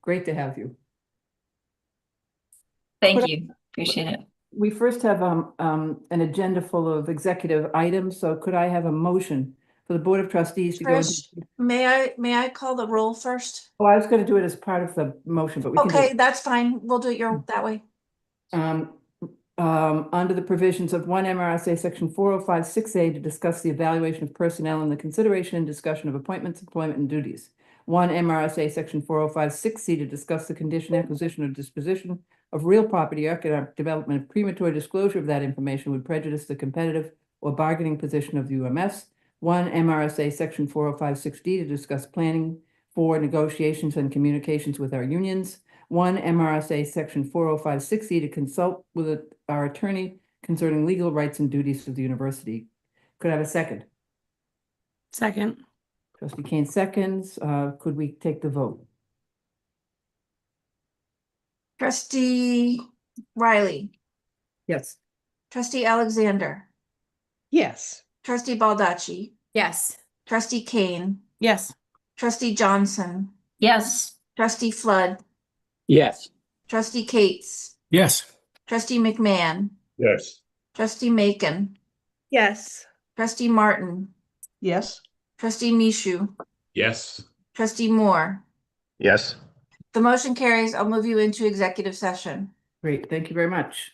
Great to have you. Thank you. Appreciate it. We first have an agenda full of executive items, so could I have a motion for the Board of Trustees to go into? Trish, may I call the roll first? Oh, I was going to do it as part of the motion, but we can do Okay, it. that's fine. We'll do it that way. Under the provisions of 1 MRSA Section 405-6A to discuss the evaluation of personnel and the consideration and discussion of appointments, employment, and duties. 1 MRSA Section 405-6C to discuss the condition, acquisition, or disposition of real property, economic development. If premature disclosure of that information would prejudice the competitive or bargaining position of the UMS. 1 MRSA Section 405-6D to discuss planning for negotiations and communications with our unions. 1 MRSA Section 405-6E to consult with our attorney concerning legal rights and duties of the university. Could I have a second? Second. Trustee Kane seconds. Could we take the vote? Trustee Riley, Yes. trustee Alexander, Yes. trustee Baldacci, Yes. trustee Kane, Yes. trustee Johnson, Yes. trustee Flood, Yes. trustee Cates, Yes. trustee McMahon, Yes. trustee Macon, Yes. trustee Martin, Yes. trustee Mishu, Yes. trustee Moore. Yes. The motion carries. I'll move you into executive session. Great. Thank you very much.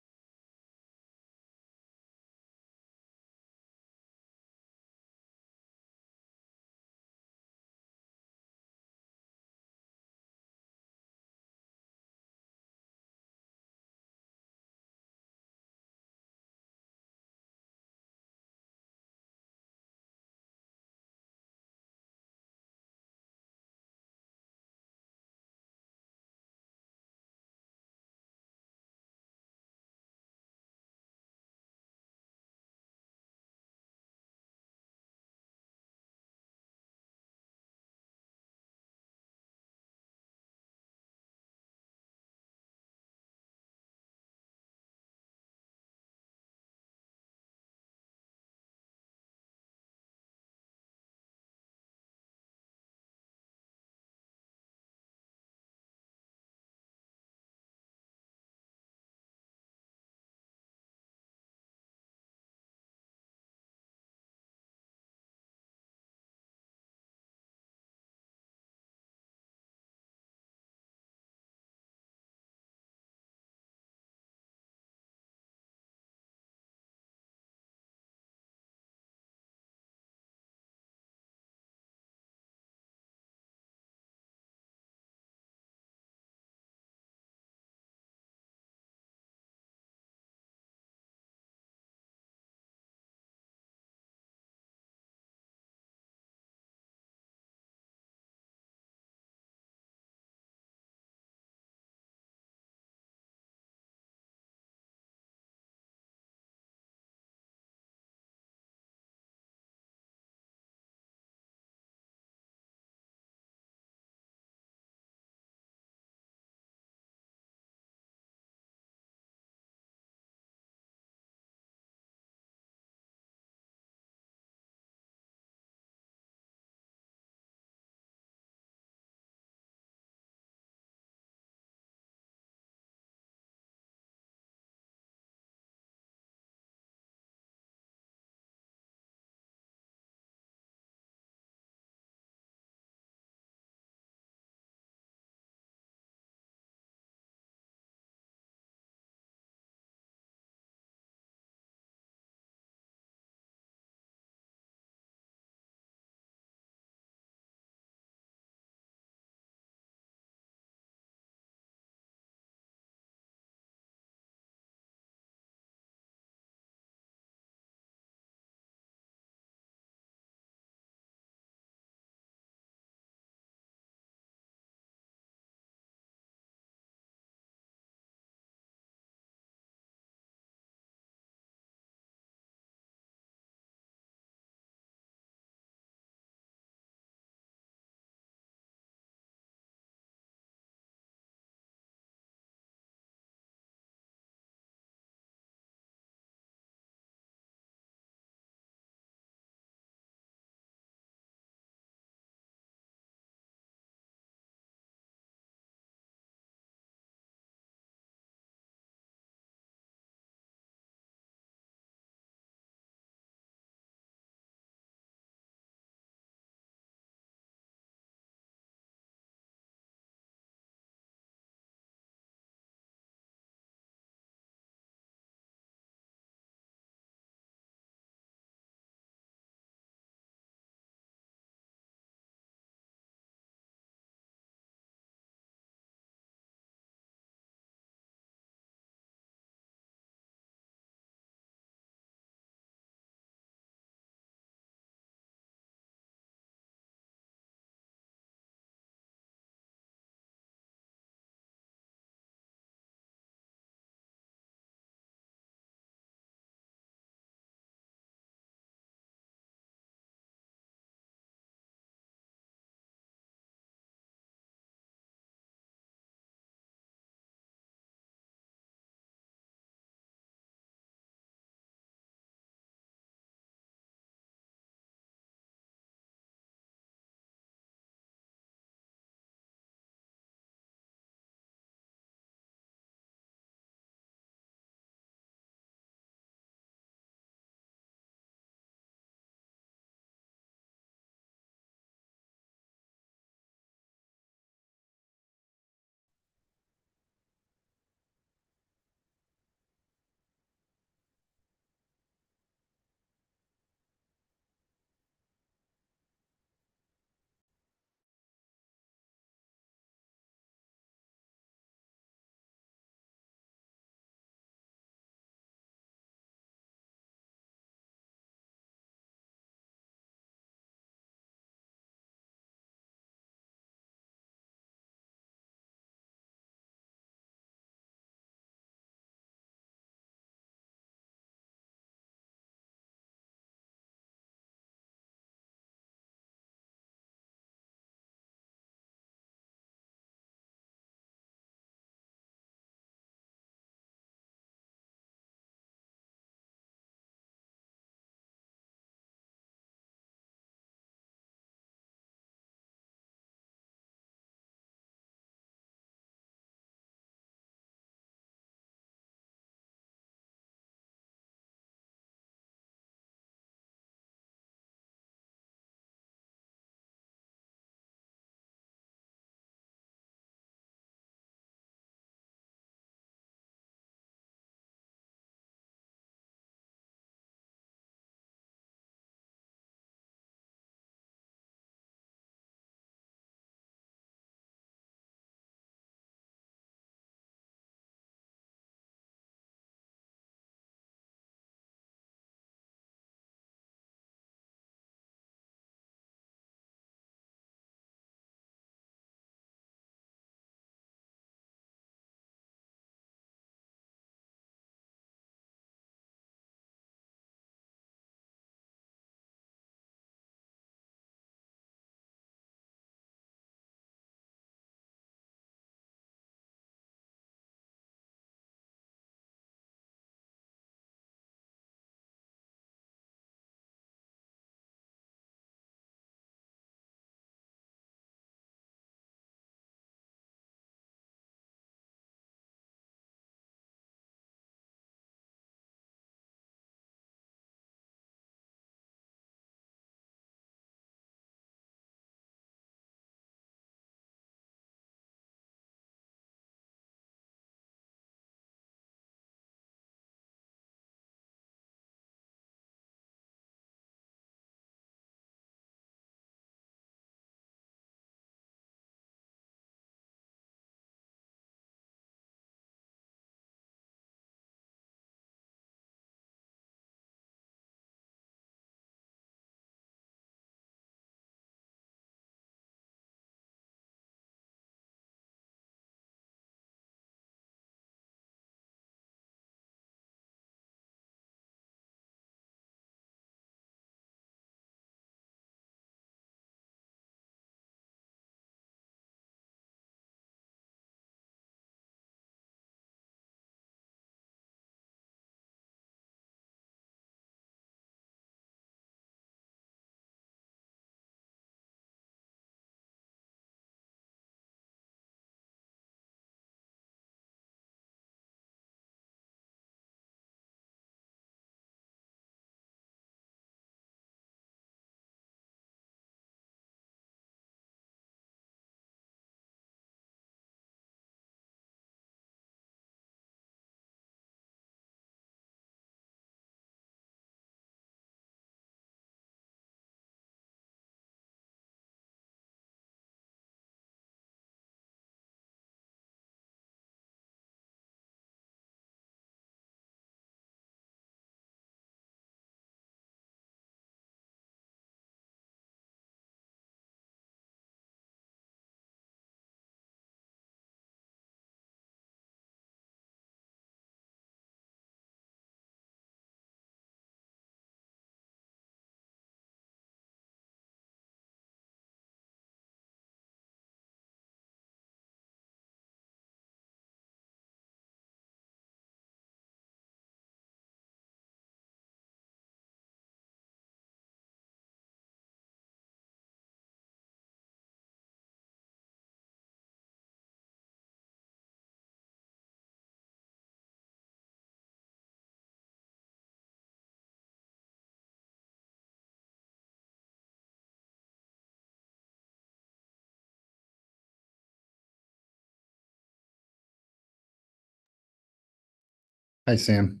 Hi, Sam.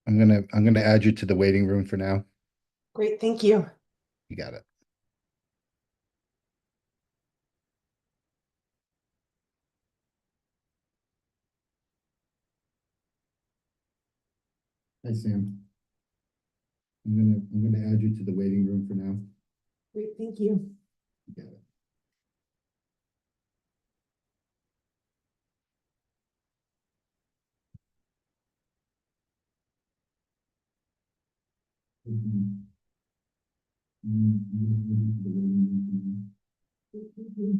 I'm gonna add you to the waiting room for now. Great, thank you. You got it. Hi, Sam. I'm gonna add you to the waiting room for now. Great, thank you. You got it. Mhm. I'm gonna add you to the waiting room for now. Great, thank you.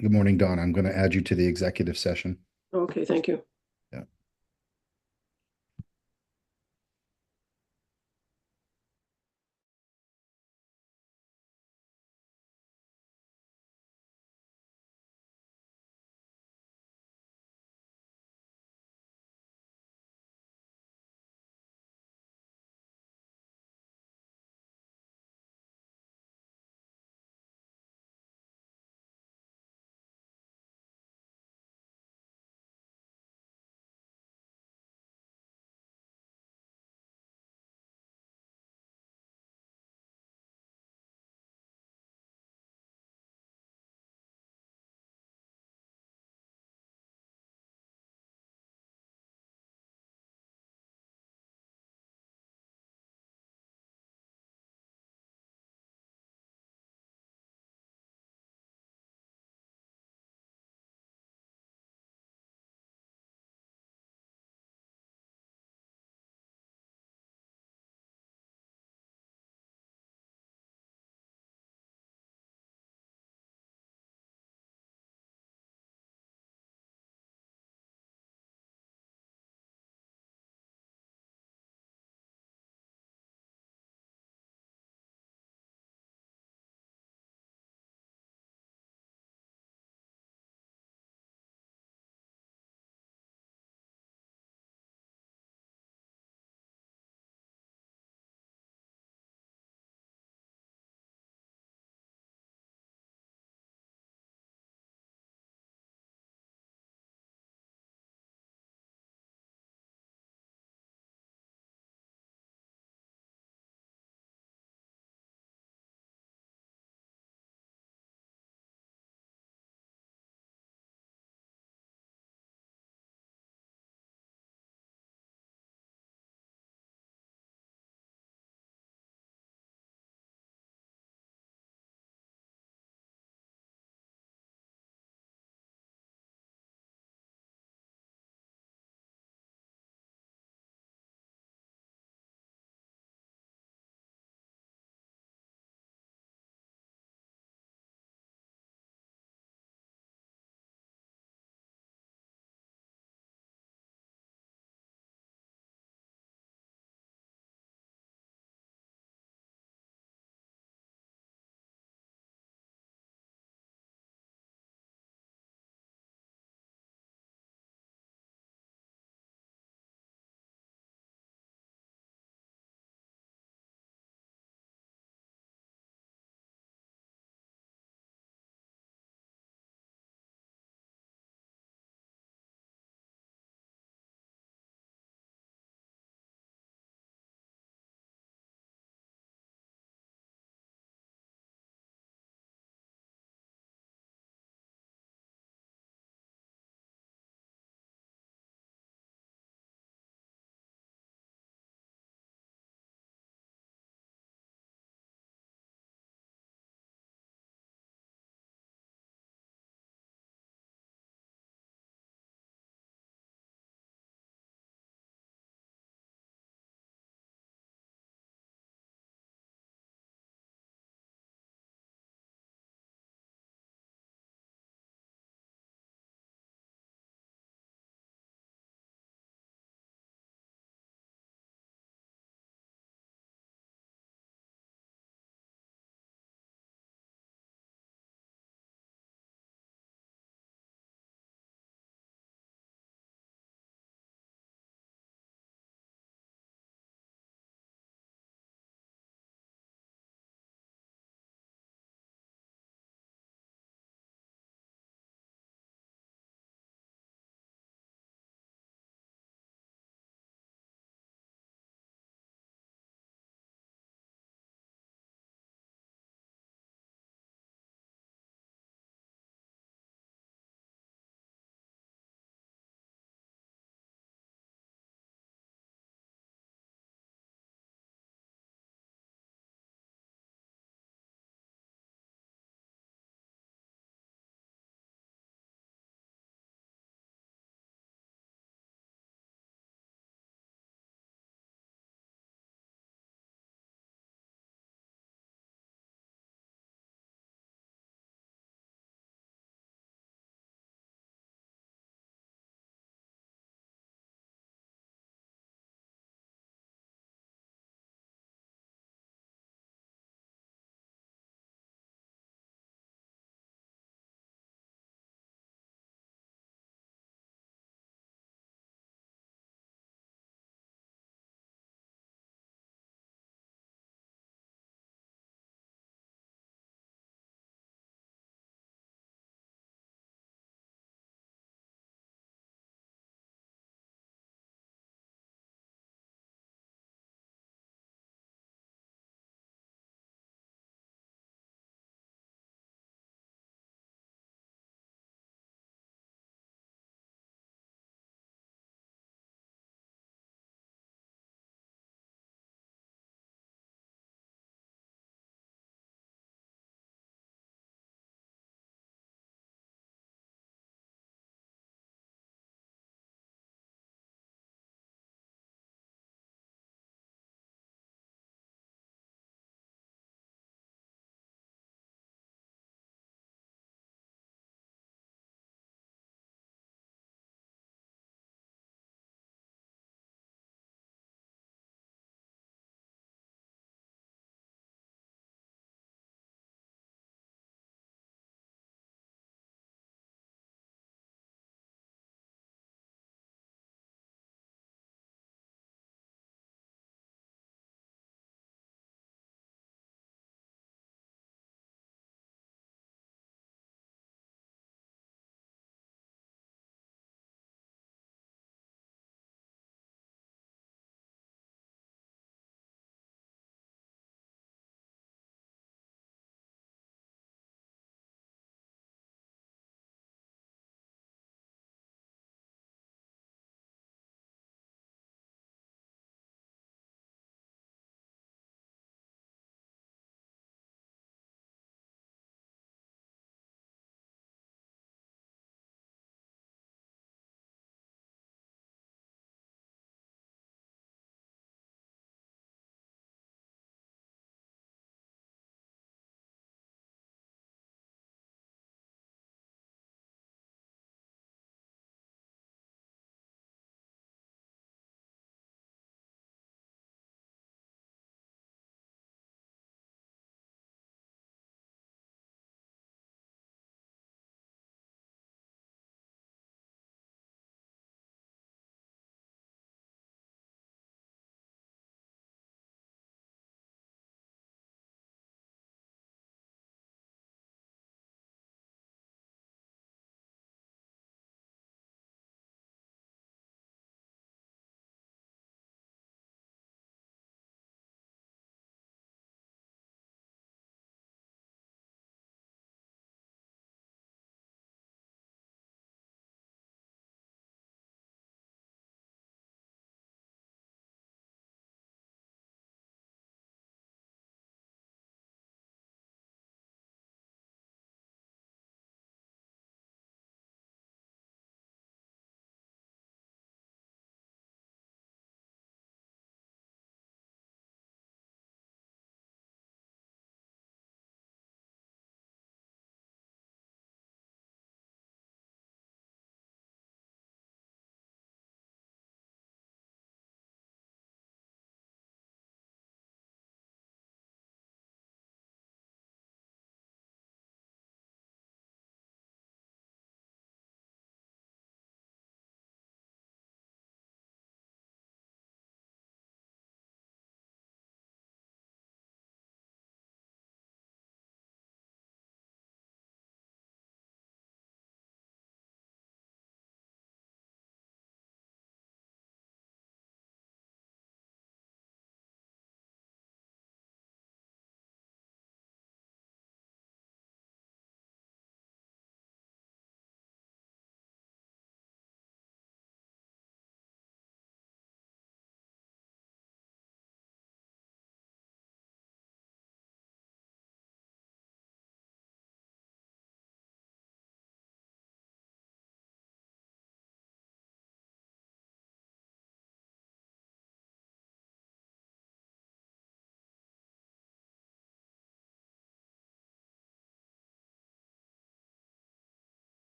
Good morning, Dawn. I'm going to add you to the executive session. Okay, thank you.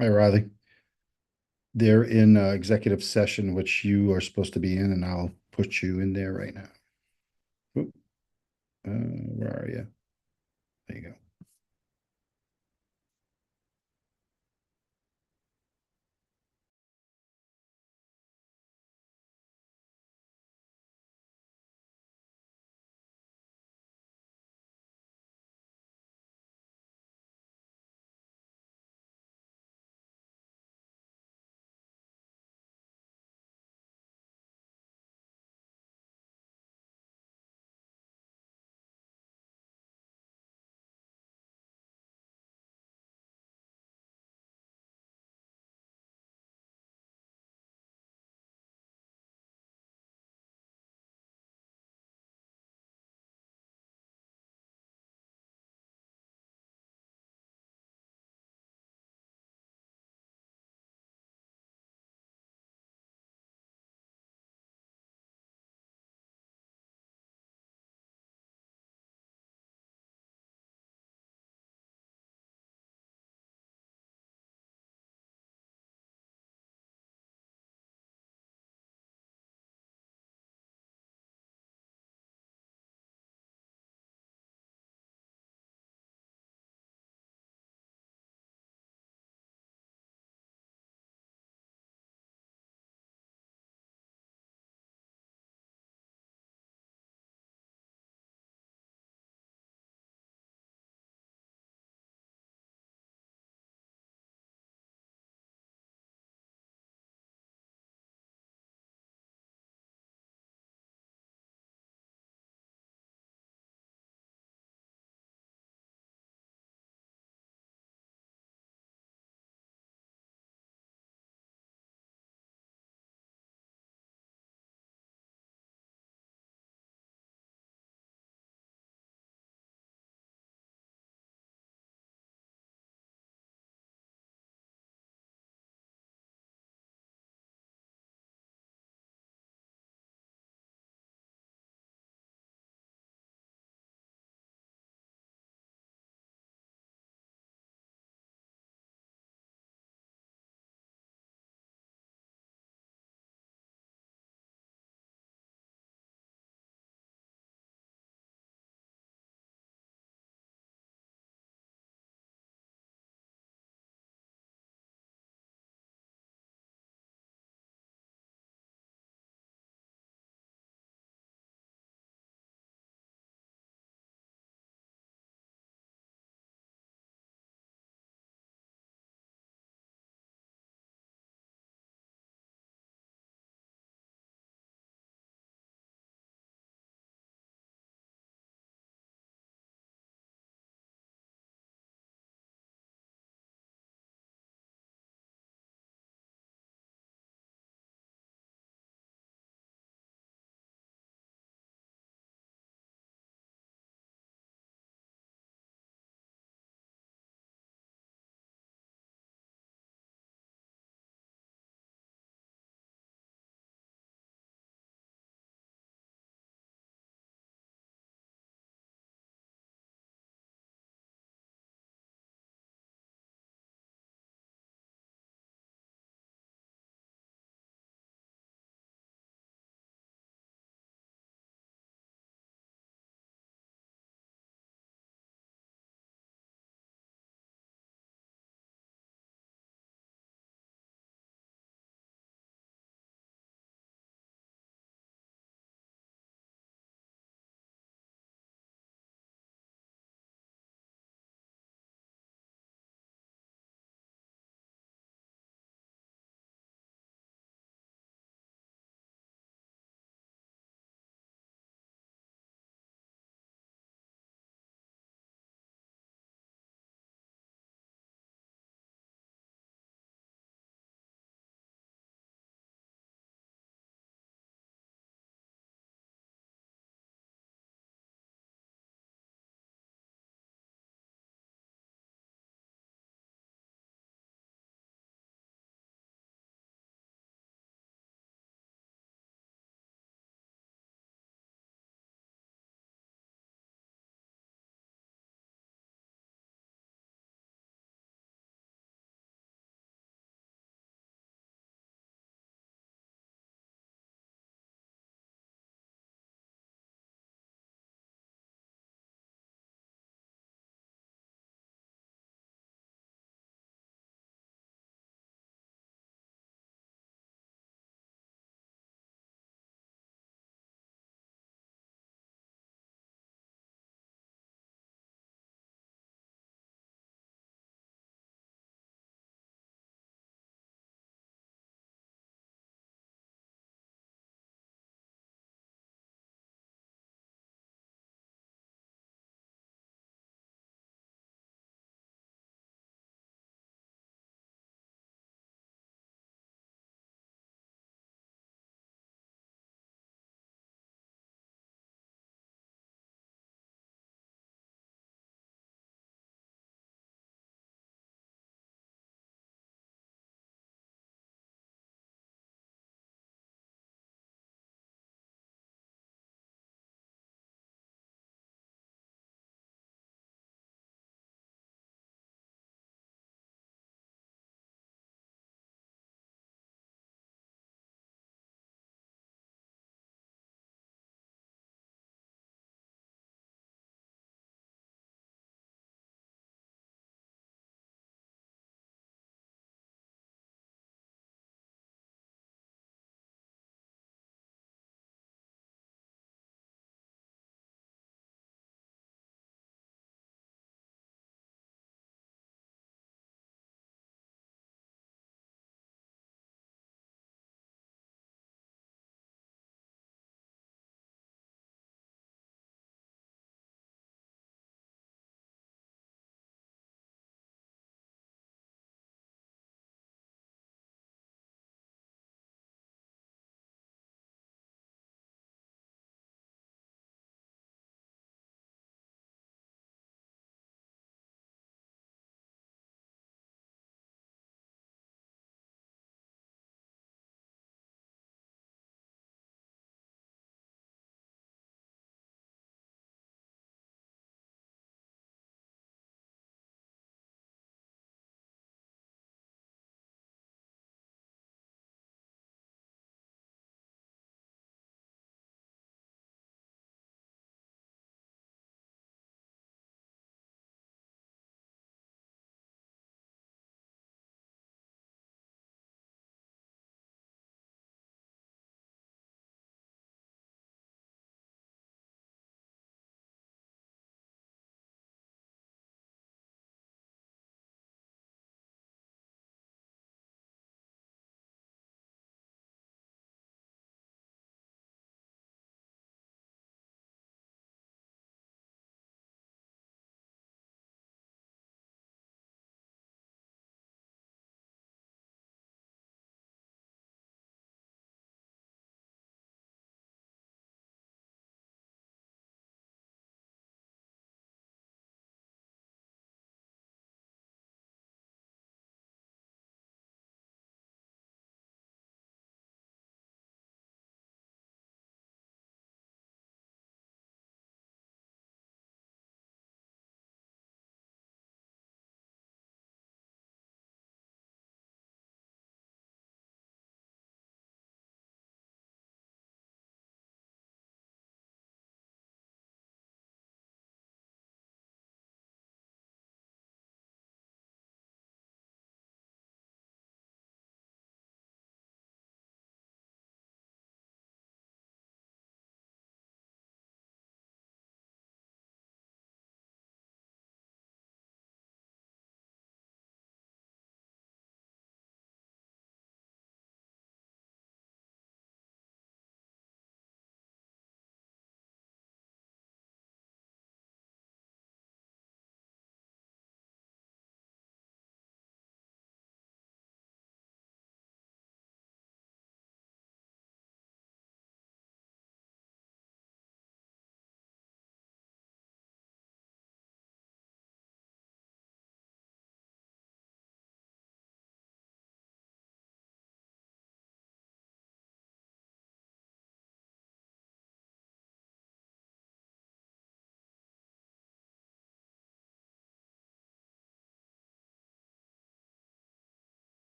Hi, Riley. They're in executive session, which you are supposed to be in, and I'll put you in there right now. Oop. Where are you? There you go.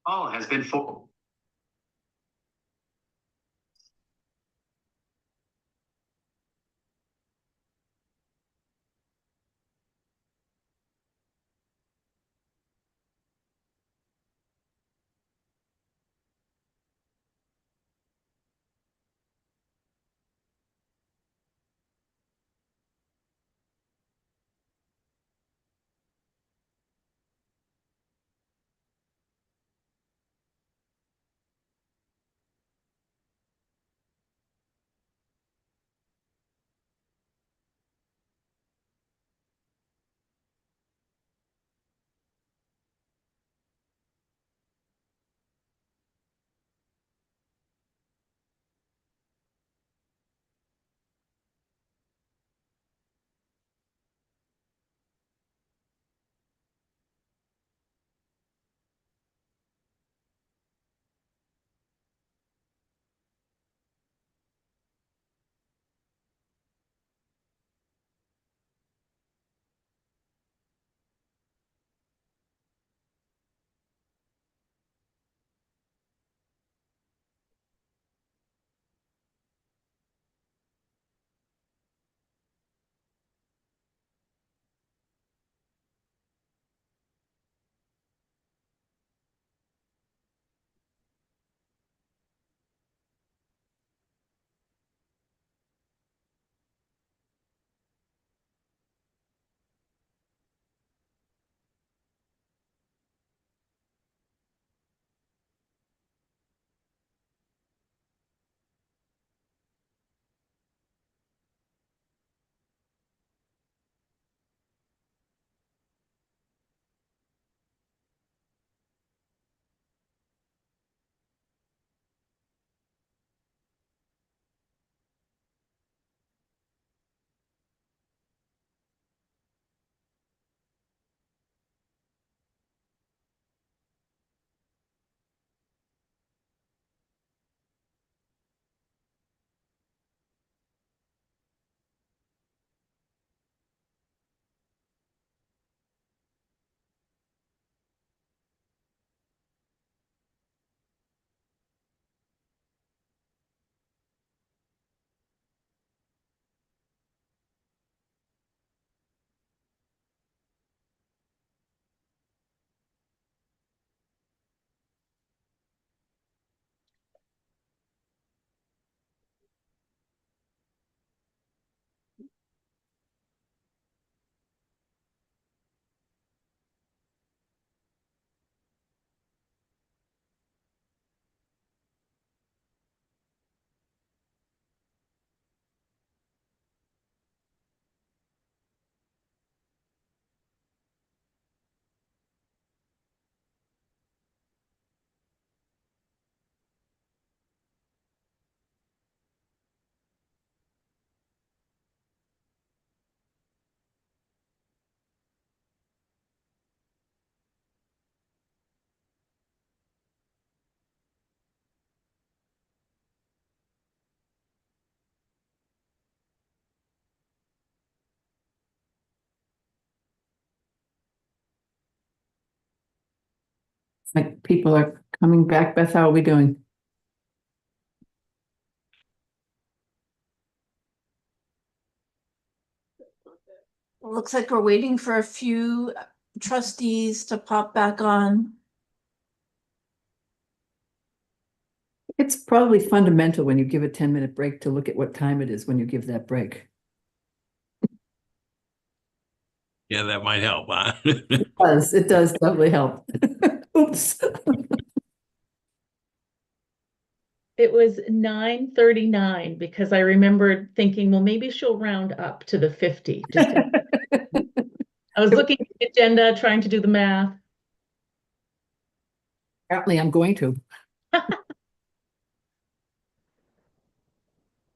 Call has been for. Like people are coming back. Beth, how are we doing? Looks like we're waiting for a few trustees to pop back on. It's probably fundamental when you give a 10-minute break to look at what time it is when you give that break. Yeah, that might help, huh? It does definitely help. Oops. It was 9:39 because I remembered thinking, well, maybe she'll round up to the 50. I was looking at the agenda, trying to do the math. Apparently, I'm going to.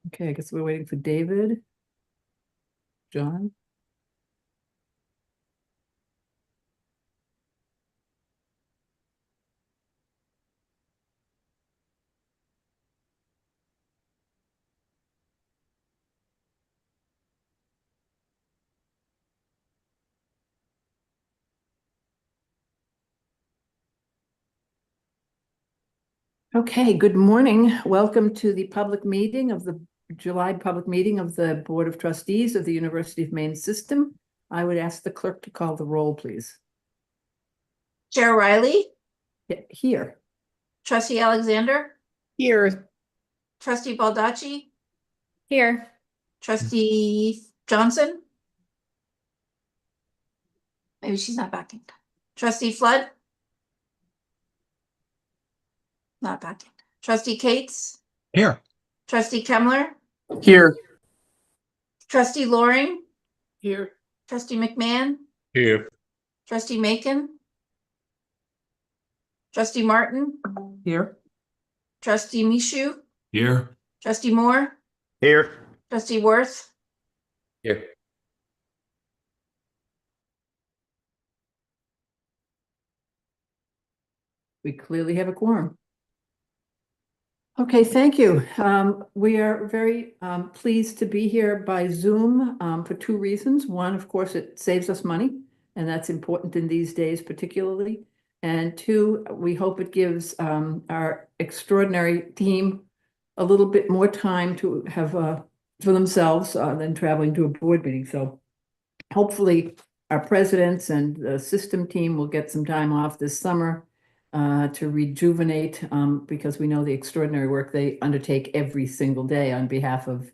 Okay, I guess we're waiting for David. John. Okay, good morning. Welcome to the public meeting of the July public meeting of the Board of Trustees of the University of Maine System. I would ask the clerk to call the roll, please. Chair Riley, Here. trustee Alexander, Here. trustee Baldacci, Here. trustee Johnson. Maybe she's not backing. Trustee Flood. Not backing. Trustee Cates, Here. trustee Kemmler, Here. trustee Loring, Here. trustee McMahon, Here. trustee Macon, trustee Martin, Here. trustee Mishu, Here. trustee Moore, Here. trustee Worth, Here. We clearly have a quorum. Okay, thank you. We are very pleased to be here by Zoom for two reasons. One, of course, it saves us money, and that's important in these days particularly. And two, we hope it gives our extraordinary team a little bit more time to have for themselves than traveling to a board meeting. So hopefully our presidents and the system team will get some time off this summer to rejuvenate, because we know the extraordinary work they undertake every single day on behalf of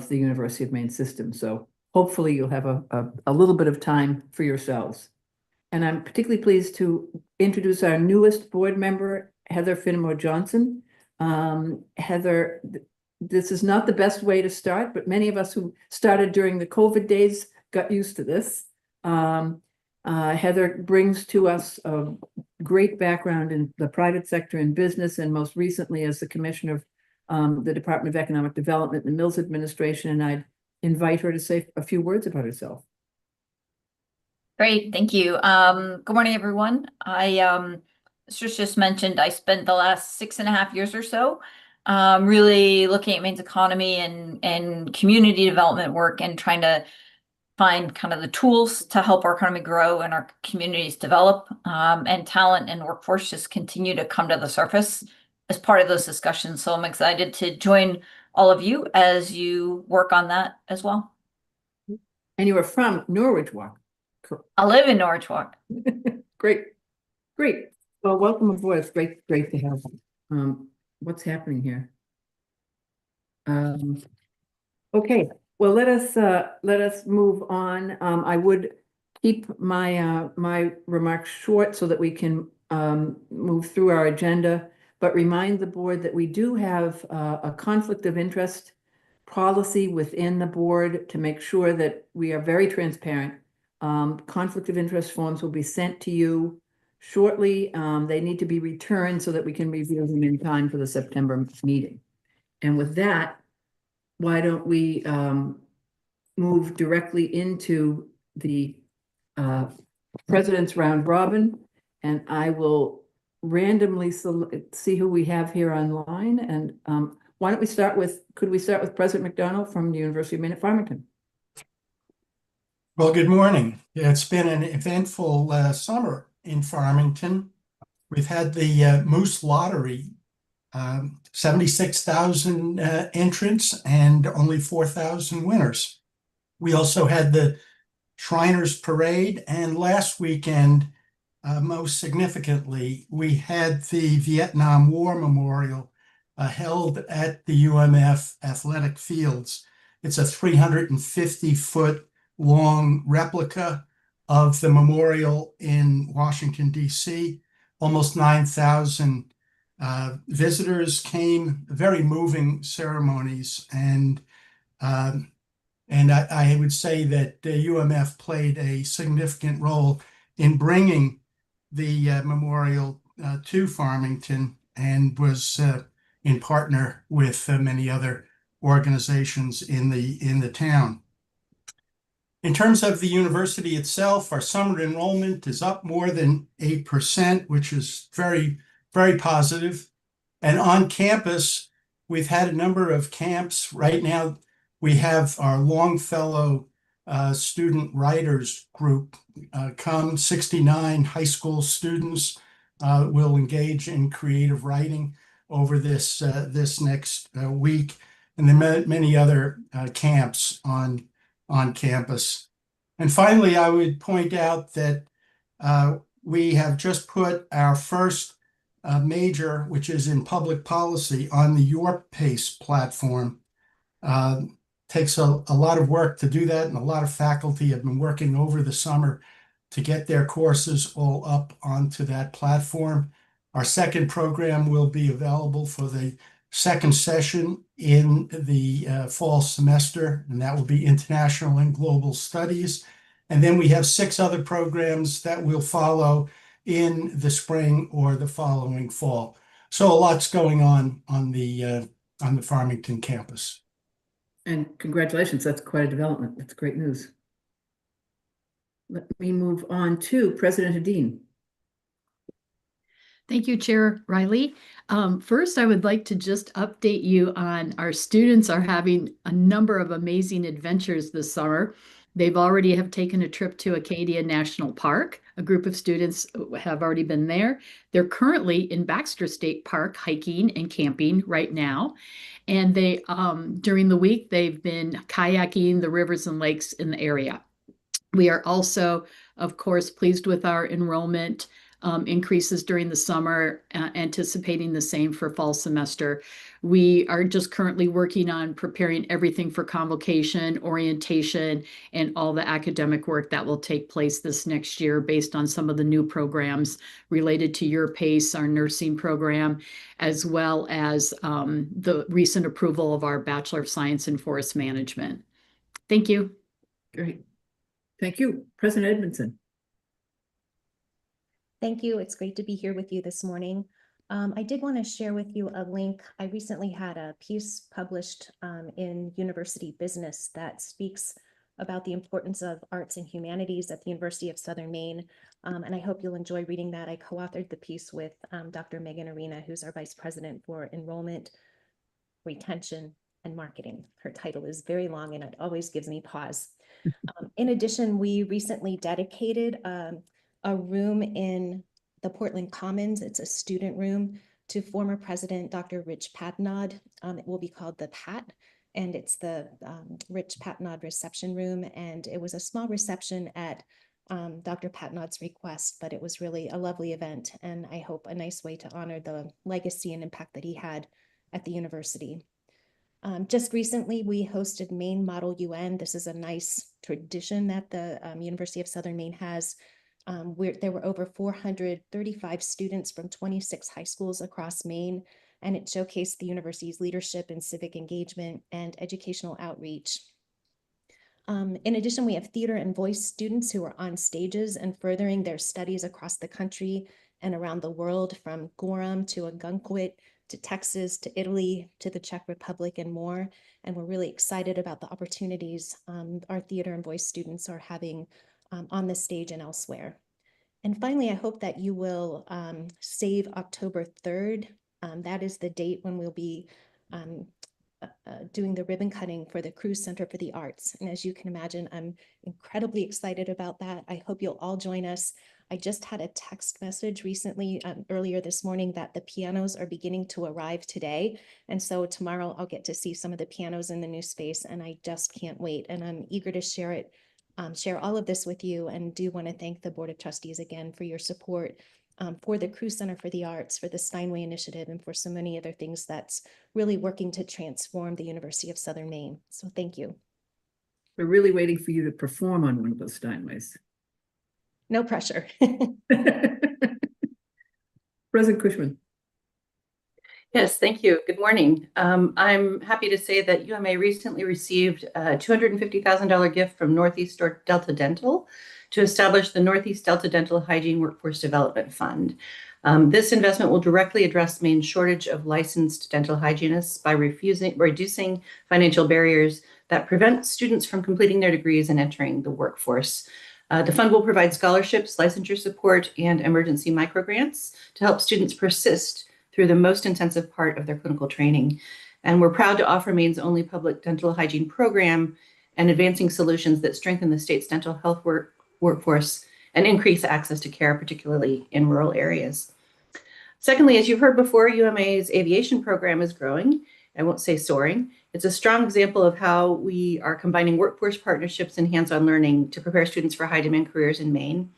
the University of Maine System. So hopefully you'll have a little bit of time for yourselves. And I'm particularly pleased to introduce our newest board member, Heather Finnemore Johnson. Heather, this is not the best way to start, but many of us who started during the COVID days got used to this. Heather brings to us a great background in the private sector and business, and most recently as the commissioner of the Department of Economic Development and the Mills Administration. And I'd invite her to say a few words about herself. Great, thank you. Good morning, everyone. As Trish just mentioned, I spent the last 6.5 years or so really looking at Maine's economy and community development work and trying to find kind of the tools to help our economy grow and our communities develop, and talent and workforce just continue to come to the surface as part of those discussions. So I'm excited to join all of you as you work on that as well. And you are from Norwich Walk. I live in Norwich Walk. Great, great. Well, welcome aboard. It's great to have you. What's happening here? Okay. Well, let us move on. I would keep my my remarks short so that we can move through our agenda, but remind the board that we do have a conflict of interest policy within the board to make sure that we are very transparent. Conflict of interest forms will be sent to you shortly. They need to be returned so that we can review them in time for the September meeting. And with that, why don't we move directly into the President's Round Robin, and I will randomly see who we have here online. And why don't we start with, could we start with President McDonald from the University of Maine at Farmington? Well, good morning. Yeah, it's been an eventful summer in Farmington. We've had the Moose Lottery, 76,000 entrants and only 4,000 winners. We also had the Shriners Parade, and last weekend, most significantly, we had the Vietnam War Memorial held at the UMF athletic fields. It's a 350-foot long replica of the memorial in Washington, D.C. Almost 9,000 visitors came, very moving ceremonies, and I would say that UMF played a significant role in bringing the memorial to Farmington, and was in partner with many other organizations in the town. In terms of the university itself, our summer enrollment is up more than 8%, which is very, very positive. And on campus, we've had a number of camps. Right now, we have our Longfellow student writers group come. 69 high school students will engage in creative writing. over this next week, and then many other camps on campus. And finally, I would point out that we have just put our first major, which is in public policy, on the Your Pace platform. Takes a lot of work to do that, and a lot of faculty have been working over the summer to get their courses all up onto that platform. Our second program will be available for the second session in the fall semester, and that will be International and Global Studies. And then we have 6 other programs that will follow in the spring or the following fall. So a lot's going on the Farmington campus. And congratulations, that's quite a development. That's great news. Let me move on to President Hadeen. Thank you, Chair Riley. First, I would like to just update you on our students are having a number of amazing adventures this summer. They've already have taken a trip to Acadia National Park. A group of students have already been there. They're currently in Baxter State Park hiking and camping right now. And they, during the week, they've been kayaking the rivers and lakes in the area. We are also, of course, pleased with our enrollment increases during the summer, anticipating the same for fall semester. We are just currently working on preparing everything for convocation, orientation, and all the academic work that will take place this next year based on some of the new programs related to Your Pace, our nursing program, as well as the recent approval of our Bachelor of Science in Forest Management. Thank you. Great. Thank you. President Edmondson. Thank you. It's great to be here with you this morning. I did want to share with you a link. I recently had a piece published in University Business that speaks about the importance of arts and humanities at the University of Southern Maine. And I hope you'll enjoy reading that. I co-authored the piece with Dr. Megan Arena, who's our Vice President for Enrollment, Retention, and Marketing. Her title is very long and it always gives me pause. In addition, we recently dedicated a room in the Portland Commons. It's a student room to former President Dr. Rich Patnod. It will be called the PAT, and it's the Rich Patnod Reception Room. And it was a small reception at Dr. Patnod's request, but it was really a lovely event, and I hope a nice way to honor the legacy and impact that he had at the university. Just recently, we hosted Maine Model UN. This is a nice tradition that the University of Southern Maine has. There were over 435 students from 26 high schools across Maine, and it showcased the university's leadership in civic engagement and educational outreach. In addition, we have theater and voice students who are on stages and furthering their studies across the country and around the world, from Gorham to Ogunquit to Texas to Italy to the Czech Republic and more. And we're really excited about the opportunities our theater and voice students are having on the stage and elsewhere. And finally, I hope that you will save October 3rd. That is the date when we'll be doing the ribbon cutting for the Cruz Center for the Arts. And as you can imagine, I'm incredibly excited about that. I hope you'll all join us. I just had a text message recently, earlier this morning, that the pianos are beginning to arrive today. And so tomorrow I'll get to see some of the pianos in the new space, and I just can't wait. And I'm eager to share it. Share all of this with you, and do want to thank the Board of Trustees again for your support for the Cruz Center for the Arts, for the Steinway Initiative, and for so many other things that's really working to transform the University of Southern Maine. So thank you. We're really waiting for you to perform on one of those Steinways. No pressure. President Cushman. Yes, thank you. Good morning. I'm happy to say that UMA recently received a $250,000 gift from Northeast Delta Dental to establish the Northeast Delta Dental Hygiene Workforce Development Fund. This investment will directly address Maine's shortage of licensed dental hygienists by reducing financial barriers that prevent students from completing their degrees and entering the workforce. The fund will provide scholarships, licensure support, and emergency microgrants to help students persist through the most intensive part of their clinical training. And we're proud to offer Maine's only public dental hygiene program and advancing solutions that strengthen the state's dental health workforce and increase access to care, particularly in rural areas. Secondly, as you've heard before, UMA's aviation program is growing. I won't say soaring. It's a strong example of how we are combining workforce partnerships and hands-on learning to prepare students for high-demand careers in Maine.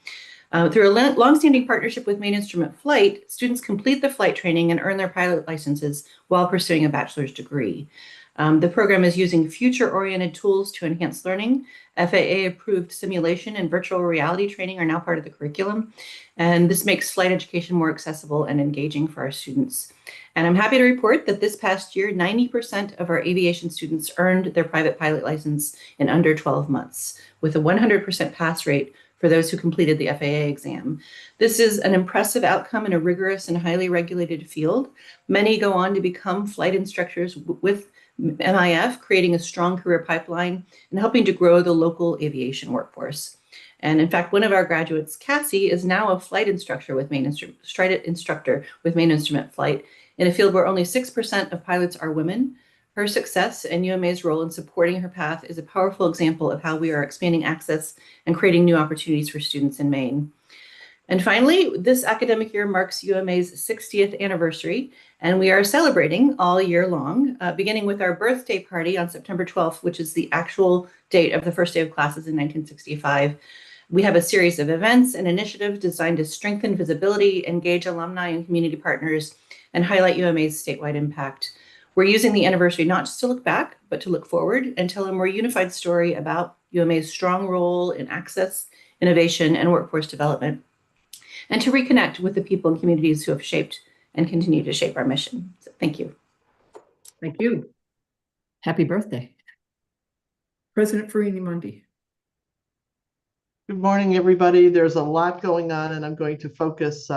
Through a longstanding partnership with Maine Instrument Flight, students complete the flight training and earn their pilot licenses while pursuing a bachelor's degree. The program is using future-oriented tools to enhance learning. FAA-approved simulation and virtual reality training are now part of the curriculum, and this makes flight education more accessible and engaging for our students. And I'm happy to report that this past year, 90% of our aviation students earned their private pilot license in under 12 months, with a 100% pass rate for those who completed the FAA exam. This is an impressive outcome in a rigorous and highly regulated field. Many go on to become flight instructors with MIF, creating a strong career pipeline and helping to grow the local aviation workforce. And in fact, one of our graduates, Cassie, is now a flight instructor with Maine Instrument Flight in a field where only 6% of pilots are women. Her success and UMA's role in supporting her path is a powerful example of how we are expanding access and creating new opportunities for students in Maine. And finally, this academic year marks UMA's 60th anniversary, and we are celebrating all year long, beginning with our birthday party on September 12th, which is the actual date of the first day of classes in 1965. We have a series of events and initiatives designed to strengthen visibility, engage alumni and community partners, and highlight UMA's statewide impact. We're using the anniversary not just to look back, but to look forward and tell a more unified story about UMA's strong role in access, innovation, and workforce development, and to reconnect with the people and communities who have shaped and continue to shape our mission. So thank you. Thank you. Happy birthday. President Farini-Mundi. Good morning, everybody. There's a lot going on, and I'm going to focus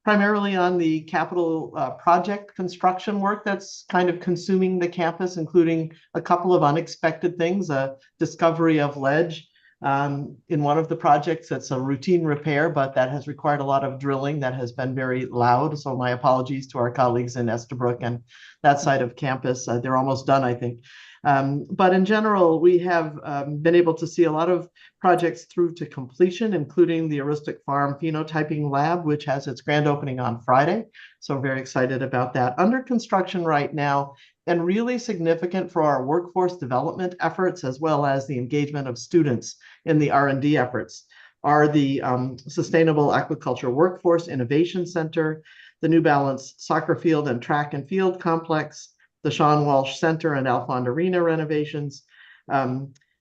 primarily on the capital project construction work that's kind of consuming the campus, including a couple of unexpected things, a discovery of ledge in one of the projects. That's a routine repair, but that has required a lot of drilling that has been very loud. So my apologies to our colleagues in Estabrook and that side of campus. They're almost done, I think. But in general, we have been able to see a lot of projects through to completion, including the Aristic Farm Phenotyping Lab, which has its grand opening on Friday. So very excited about that. Under construction right now, and really significant for our workforce development efforts, as well as the engagement of students in the R&D efforts, are the Sustainable Aquaculture Workforce Innovation Center, the New Balance Soccer Field and Track and Field Complex, the Sean Walsh Center and Alfond Arena renovations,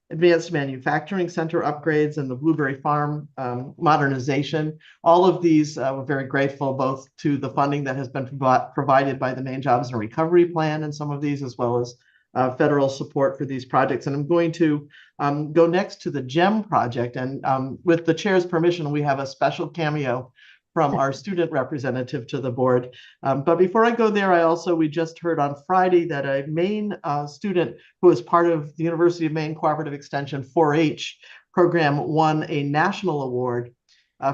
Advanced Manufacturing Center upgrades, and the Blueberry Farm modernization. All of these, we're very grateful both to the funding that has been provided by the Maine Jobs and Recovery Plan and some of these, as well as federal support for these projects. And I'm going to go next to the GEM project. And with the chair's permission, we have a special cameo from our student representative to the board. But before I go there, we just heard on Friday that a Maine student who is part of the University of Maine Cooperative Extension 4-H program won a national award,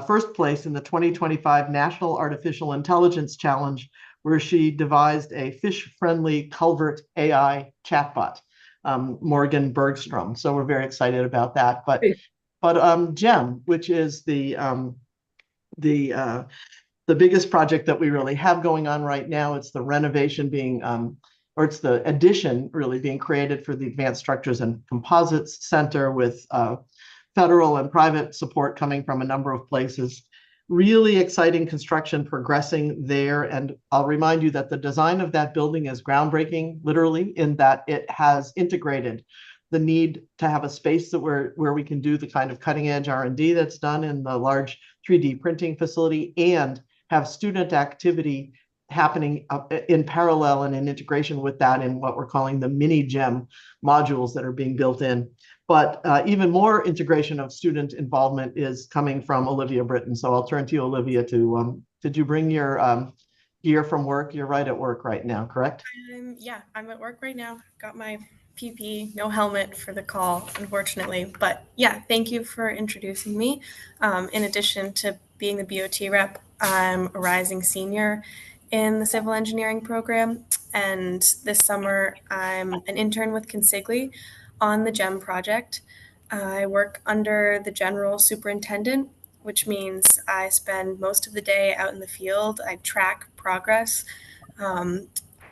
first place in the 2025 National Artificial Intelligence Challenge, where she devised a fish-friendly culvert AI chatbot, Morgan Bergstrom. So we're very excited about that. But GEM, which is the biggest project that we really have going on right now, it's the renovation being, or it's the addition really being created for the Advanced Structures and Composites Center with federal and private support coming from a number of places. Really exciting construction progressing there. And I'll remind you that the design of that building is groundbreaking, literally, in that it has integrated the need to have a space that where we can do the kind of cutting edge R&D that's done in the large 3D printing facility, and have student activity happening in parallel and in integration with that in what we're calling the mini GEM modules that are being built in. But even more integration of student involvement is coming from Olivia Britton. So I'll turn to you, Olivia, to, did you bring your gear from work? You're right at work right now, correct? Yeah, I'm at work right now. Got my PPE, no helmet for the call, unfortunately. But yeah, thank you for introducing me. In addition to being the BOT rep, I'm a rising senior in the civil engineering program. And this summer, I'm an intern with Consigli on the GEM project. I work under the general superintendent, which means I spend most of the day out in the field. I track progress.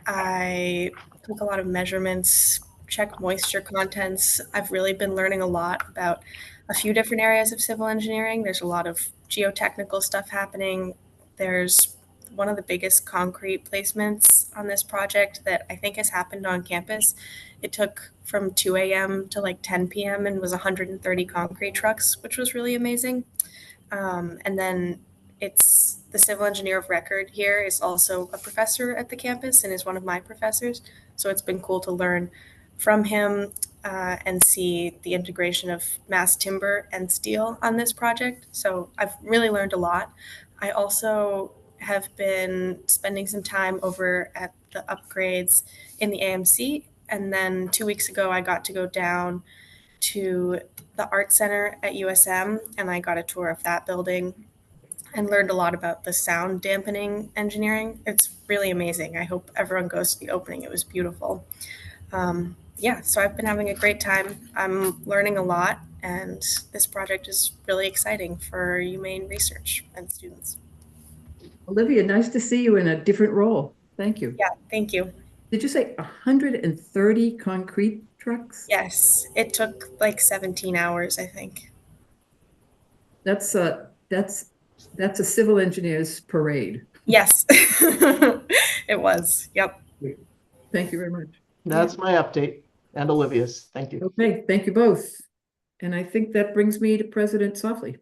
I took a lot of measurements, check moisture contents. I've really been learning a lot about a few different areas of civil engineering. There's a lot of geotechnical stuff happening. There's one of the biggest concrete placements on this project that I think has happened on campus. It took from 2 a.m. to like 10 p.m. and was 130 concrete trucks, which was really amazing. And then it's the civil engineer of record here is also a professor at the campus and is one of my professors. So it's been cool to learn from him and see the integration of mass timber and steel on this project. So I've really learned a lot. I also have been spending some time over at the upgrades in the AMC. And then 2 weeks ago, I got to go down to the art center at USM and I got a tour of that building and learned a lot about the sound dampening engineering. It's really amazing. I hope everyone goes to the opening. It was beautiful. Yeah, so I've been having a great time. I'm learning a lot, and this project is really exciting for UMaine research and students. Olivia, nice to see you in a different role. Thank you. Yeah, thank you. Did you say 130 concrete trucks? Yes, it took like 17 hours, I think. That's a civil engineer's parade. Yes, it was. Yep. Thank you very much. That's my update and Olivia's. Thank you. Okay, thank you both. And I think that brings me to President Softly.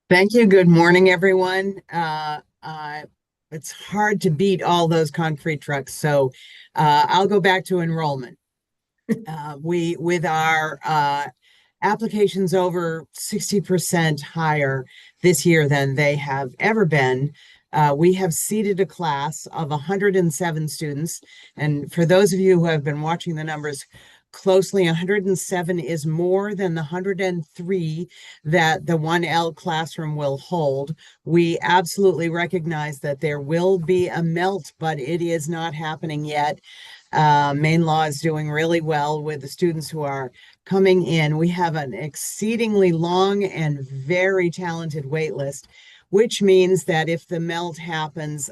Thank you. Good morning, everyone. It's hard to beat all those concrete trucks, so I'll go back to enrollment. With our applications over 60% higher this year than they have ever been, we have seated a class of 107 students. And for those of you who have been watching the numbers closely, 107 is more than the 103 that the 1L classroom will hold. We absolutely recognize that there will be a melt, but it is not happening yet. Maine Law is doing really well with the students who are coming in. We have an exceedingly long and very talented wait list, which means that if the melt happens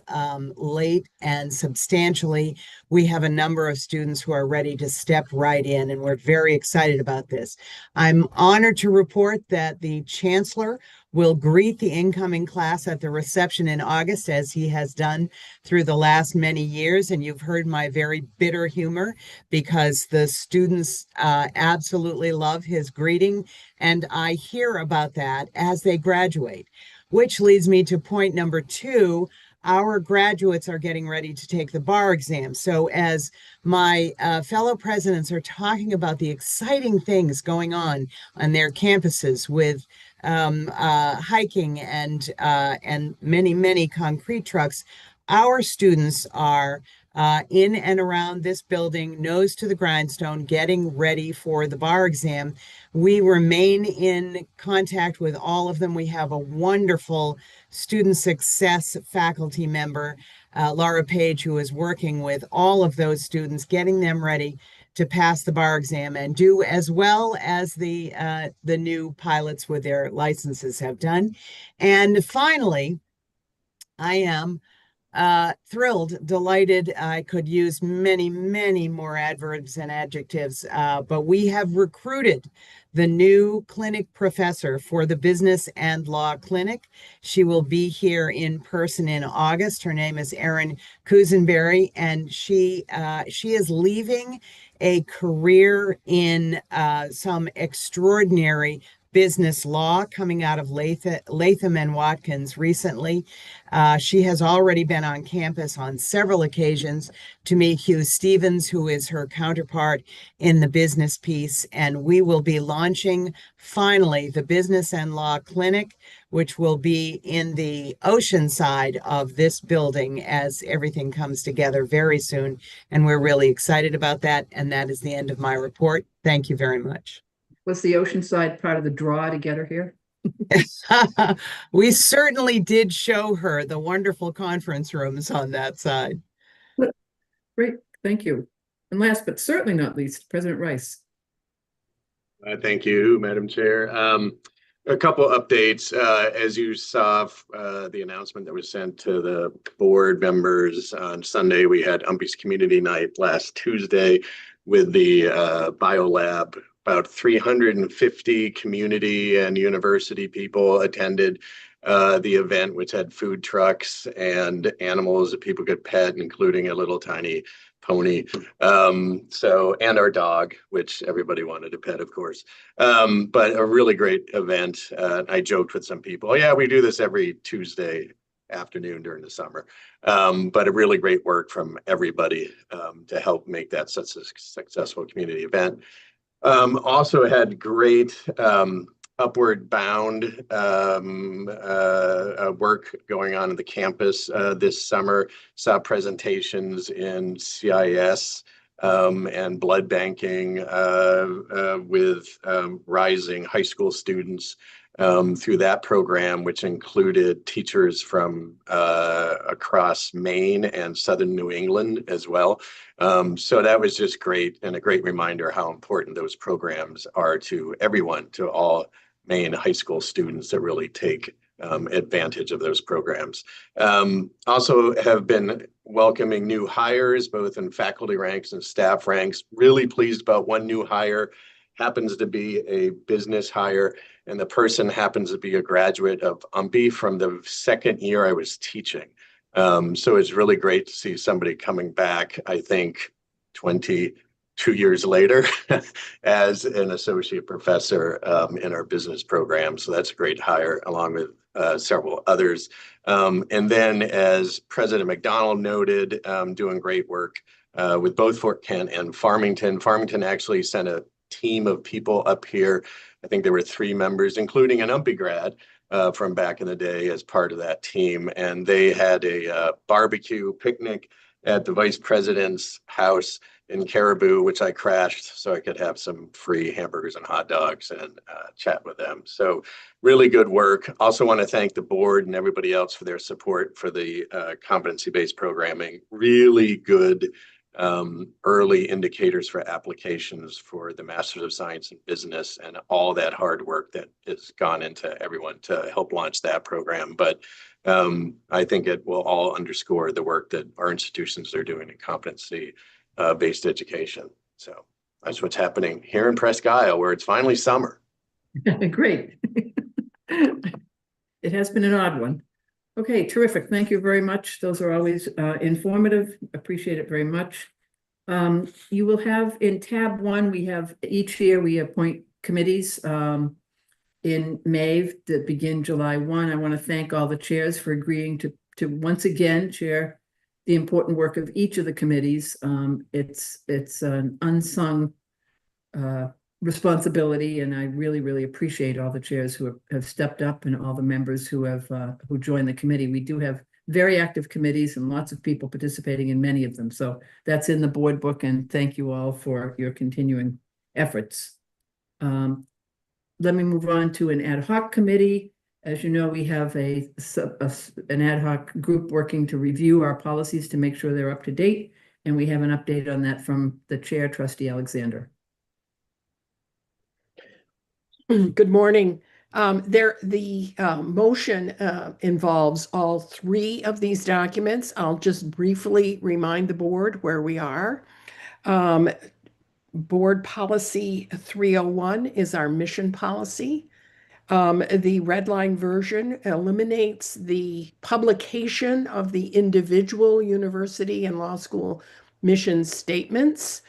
late and substantially, we have a number of students who are ready to step right in, and we're very excited about this. I'm honored to report that the chancellor will greet the incoming class at the reception in August, as he has done through the last many years. And you've heard my very bitter humor because the students absolutely love his greeting, and I hear about that as they graduate. Which leads me to point number 2. Our graduates are getting ready to take the bar exam. So as my fellow presidents are talking about the exciting things going on their campuses with hiking and many, many concrete trucks, our students are in and around this building, nose to the grindstone, getting ready for the bar exam. We remain in contact with all of them. We have a wonderful student success faculty member, Laura Page, who is working with all of those students, getting them ready to pass the bar exam and do as well as the new pilots with their licenses have done. And finally, I am thrilled, delighted. I could use many, many more adverbs and adjectives, but we have recruited the new clinic professor for the Business and Law Clinic. She will be here in person in August. Her name is Erin Kusenberry, and she is leaving a career in some extraordinary business law coming out of Latham and Watkins recently. She has already been on campus on several occasions to meet Hugh Stevens, who is her counterpart in the business piece. And we will be launching finally the Business and Law Clinic, which will be in the ocean side of this building as everything comes together very soon. And we're really excited about that. And that is the end of my report. Thank you very much. Was the Oceanside part of the draw to get her here? We certainly did show her the wonderful conference rooms on that side. Great, thank you. And last but certainly not least, President Rice. Thank you, Madam Chair. A couple updates. As you saw, the announcement that was sent to the board members on Sunday, we had Umpy's Community Night last Tuesday with the BioLab. About 350 community and university people attended the event, which had food trucks and animals that people could pet, including a little tiny pony. And our dog, which everybody wanted to pet, of course. But a really great event. I joked with some people, oh, yeah, we do this every Tuesday afternoon during the summer. But a really great work from everybody to help make that such a successful community event. Also had great upward bound work going on in the campus this summer. Saw presentations in CIS and blood banking with rising high school students through that program, which included teachers from across Maine and southern New England as well. So that was just great, and a great reminder how important those programs are to everyone, to all Maine high school students that really take advantage of those programs. Also have been welcoming new hires, both in faculty ranks and staff ranks. Really pleased about one new hire. Happens to be a business hire, and the person happens to be a graduate of UMPI from the second year I was teaching. So it's really great to see somebody coming back, I think 22 years later as an associate professor in our business program. So that's a great hire, along with several others. And then, as President McDonald noted, doing great work with both Fort Kent and Farmington. Farmington actually sent a team of people up here. I think there were 3 members, including an UMPI grad from back in the day as part of that team. And they had a barbecue picnic at the vice president's house in Caribou, which I crashed so I could have some free hamburgers and hot dogs and chat with them. So really good work. Also want to thank the board and everybody else for their support for the competency-based programming. Really good early indicators for applications for the Masters of Science in Business, and all that hard work that has gone into everyone to help launch that program. But I think it will all underscore the work that our institutions are doing in competency-based education. So that's what's happening here in Presque Isle, where it's finally summer. Great. It has been an odd one. Okay, terrific. Thank you very much. Those are always informative. Appreciate it very much. You will have in tab 1, we have each year we appoint committees in May that begin July 1. I want to thank all the chairs for agreeing to once again chair the important work of each of the committees. It's an unsung responsibility, and I really, really appreciate all the chairs who have stepped up, and all the members who have who joined the committee. We do have very active committees and lots of people participating in many of them. So that's in the board book, and thank you all for your continuing efforts. Let me move on to an ad hoc committee. As you know, we have an ad hoc group working to review our policies to make sure they're up to date, and we have an update on that from the chair, Trustee Alexander. Good morning. The motion involves all 3 of these documents. I'll just briefly remind the board where we are. Board Policy 301 is our mission policy. The red line version eliminates the publication of the individual university and law school mission statements,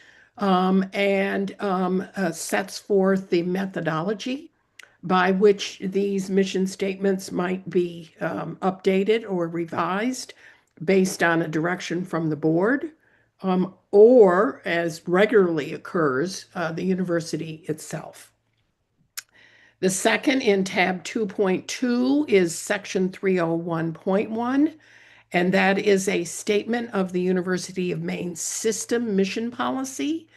and sets forth the methodology by which these mission statements might be updated or revised based on a direction from the board, or, as regularly occurs, the university itself. The second in tab 2.2 is section 301.1, and that is a statement of the University of Maine system mission policy.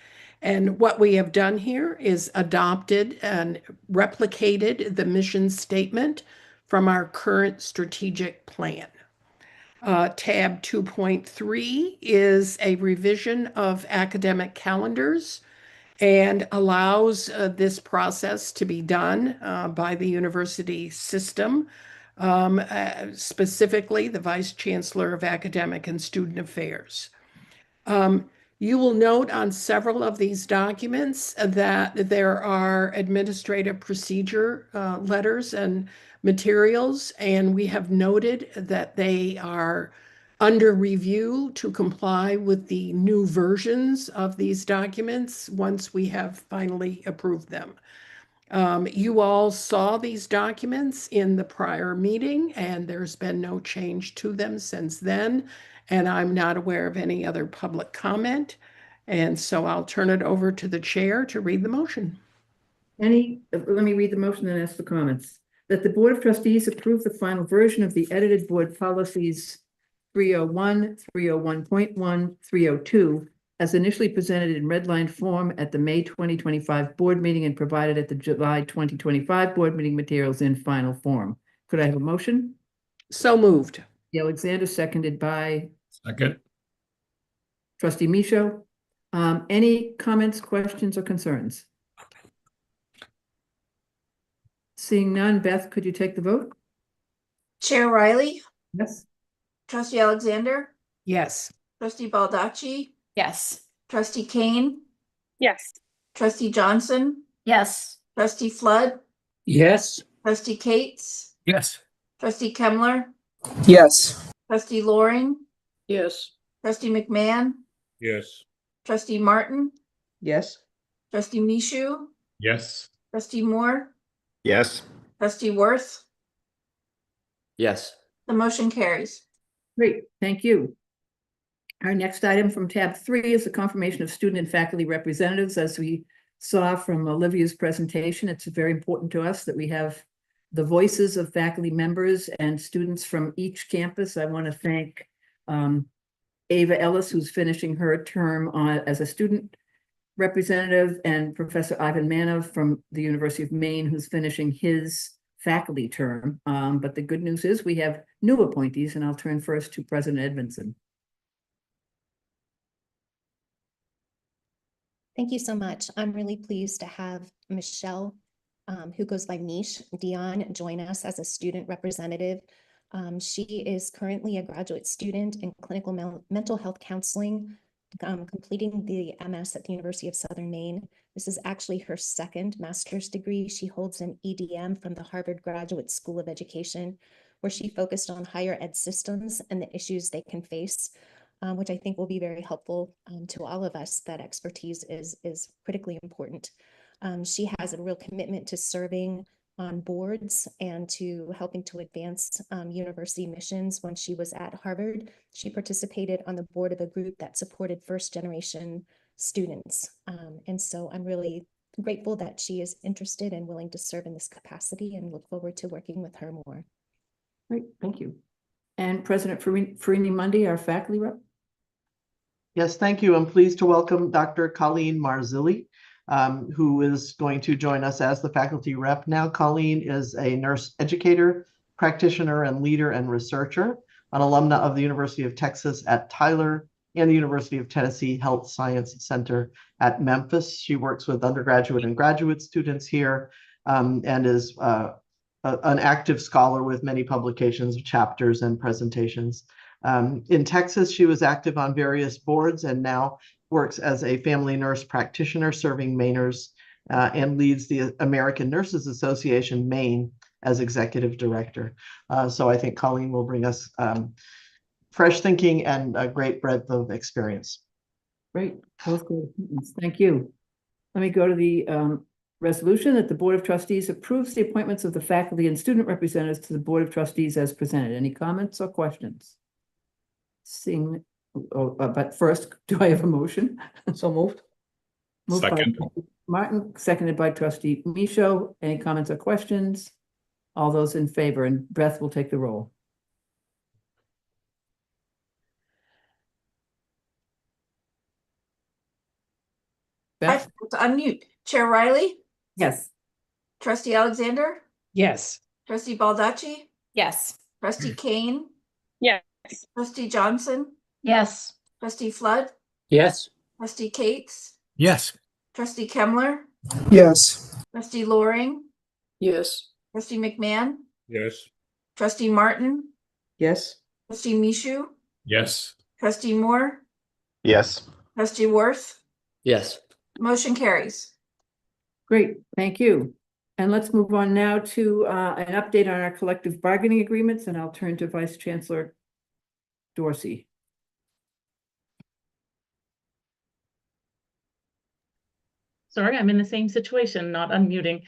And what we have done here is adopted and replicated the mission statement from our current strategic plan. Tab 2.3 is a revision of academic calendars, and allows this process to be done by the university system, specifically the Vice Chancellor of Academic and Student Affairs. You will note on several of these documents that there are administrative procedure letters and materials, and we have noted that they are under review to comply with the new versions of these documents once we have finally approved them. You all saw these documents in the prior meeting, and there's been no change to them since then. And I'm not aware of any other public comment. And so I'll turn it over to the chair to read the motion. Let me read the motion and ask for comments. That the Board of Trustees approve the final version of the edited board policies 301, 301.1, 302 as initially presented in redlined form at the May 2025 board meeting and provided at the July 2025 board meeting materials in final form. Could I have a motion? So moved. Alexander, seconded by Second. Trustee Michaud. Any comments, questions, or concerns? Seeing none, Beth, could you take the vote? Chair Riley, Yes. Trustee Alexander, Yes. Trustee Baldacci, Yes. Trustee Kane, Yes. Trustee Johnson, Yes. Trustee Flood, Yes. Trustee Cates, Yes. Trustee Kemmler, Yes. Trustee Loring, Yes. Trustee McMahon, Yes. Trustee Martin, Yes. Trustee Mishu, Yes. Trustee Moore, Yes. Trustee Worth. Yes. The motion carries. Great, thank you. Our next item from tab 3 is the confirmation of student and faculty representatives. As we saw from Olivia's presentation, it's very important to us that we have the voices of faculty members and students from each campus. I want to thank Ava Ellis, who's finishing her term as a student representative, and Professor Ivan Manov from the University of Maine, who's finishing his faculty term. But the good news is we have new appointees, and I'll turn first to President Edmondson. Thank you so much. I'm really pleased to have Michelle, who goes by Mish Dion, join us as a student representative. She is currently a graduate student in clinical mental health counseling, completing the MS at the University of Southern Maine. This is actually her second master's degree. She holds an EDM from the Harvard Graduate School of Education, where she focused on higher ed systems and the issues they can face, which I think will be very helpful to all of us. That expertise is critically important. She has a real commitment to serving on boards and to helping to advance university missions. When she was at Harvard, she participated on the board of a group that supported first-generation students. And so I'm really grateful that she is interested and willing to serve in this capacity, and look forward to working with her more. Great, thank you. And President Farini Mundy, our faculty rep. Yes, thank you. I'm pleased to welcome Dr. Colleen Marzilli, who is going to join us as the faculty rep. Now, Colleen is a nurse educator, practitioner, and leader and researcher, an alumna of the University of Texas at Tyler and the University of Tennessee Health Science Center at Memphis. She works with undergraduate and graduate students here, and is an active scholar with many publications, chapters, and presentations. In Texas, she was active on various boards and now works as a family nurse practitioner serving Mainers, and leads the American Nurses Association Maine as executive director. So I think Colleen will bring us fresh thinking and a great breadth of experience. Great, both good. Thank you. Let me go to the resolution that the Board of Trustees approves the appointments of the faculty and student representatives to the Board of Trustees as presented. Any comments or questions? Seeing, but first, do I have a motion? So moved. Moved by Second. Martin, seconded by Trustee Michaud. Any comments or questions? All those in favor, and Beth will take the roll. I Beth? forgot to unmute. Chair Riley, Yes. Trustee Alexander, Yes. Trustee Baldacci, Yes. Trustee Kane, Yes. Trustee Johnson, Yes. Trustee Flood, Yes. Trustee Cates, Yes. Trustee Kemmler, Yes. trustee Loring, Yes. trustee McMahon, Yes. trustee Martin, Yes. trustee Mishu, Yes. trustee Moore, Yes. trustee Worth. Yes. Motion carries. Great, thank you. And let's move on now to an update on our collective bargaining agreements, and I'll turn to Vice Chancellor Dorsey. Sorry, I'm in the same situation, not unmuting.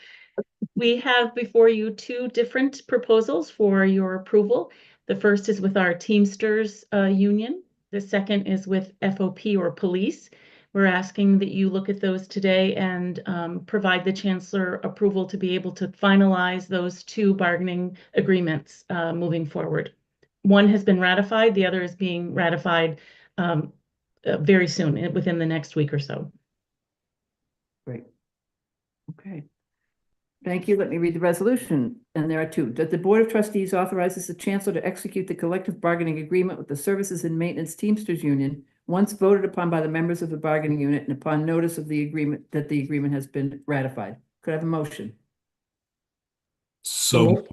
We have before you two different proposals for your approval. The first is with our Teamsters union. The second is with FOP or police. We're asking that you look at those today and provide the Chancellor approval to be able to finalize those two bargaining agreements moving forward. One has been ratified, the other is being ratified very soon, within the next week or so. Great. Okay. Thank you. Let me read the resolution. And there are two. That the Board of Trustees authorizes the Chancellor to execute the collective bargaining agreement with the Services and Maintenance Teamsters Union once voted upon by the members of the bargaining unit and upon notice of the agreement that the agreement has been ratified. Could I have a motion? So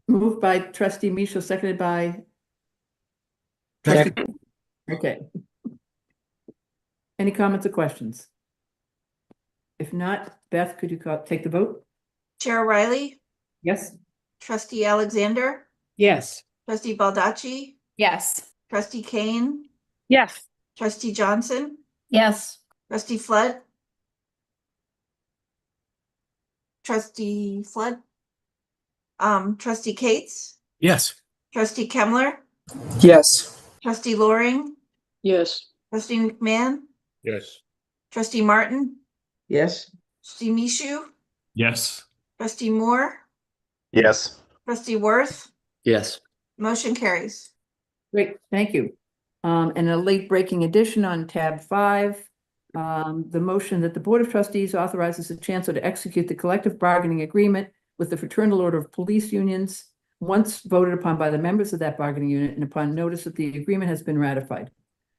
Moved by trustee Michel, seconded by trustee. Okay. Any comments or questions? If not, Beth, could you take the vote? Chair Riley, Yes. trustee Alexander, Yes. trustee Baldacci, Yes. trustee Kane, Yes. trustee Johnson, Yes. trustee Flood, trustee Flood, trustee Cates, Yes. trustee Kemmler, Yes. trustee Loring, Yes. trustee McMahon, yes. trustee Martin, Yes. trustee Mishu, Yes. trustee Moore, Yes. trustee Worth. Yes. Motion carries. Great, thank you. And a late breaking addition on tab 5. The motion that the Board of Trustees authorizes the Chancellor to execute the collective bargaining agreement with the Fraternal Order of Police Unions once voted upon by the members of that bargaining unit and upon notice that the agreement has been ratified.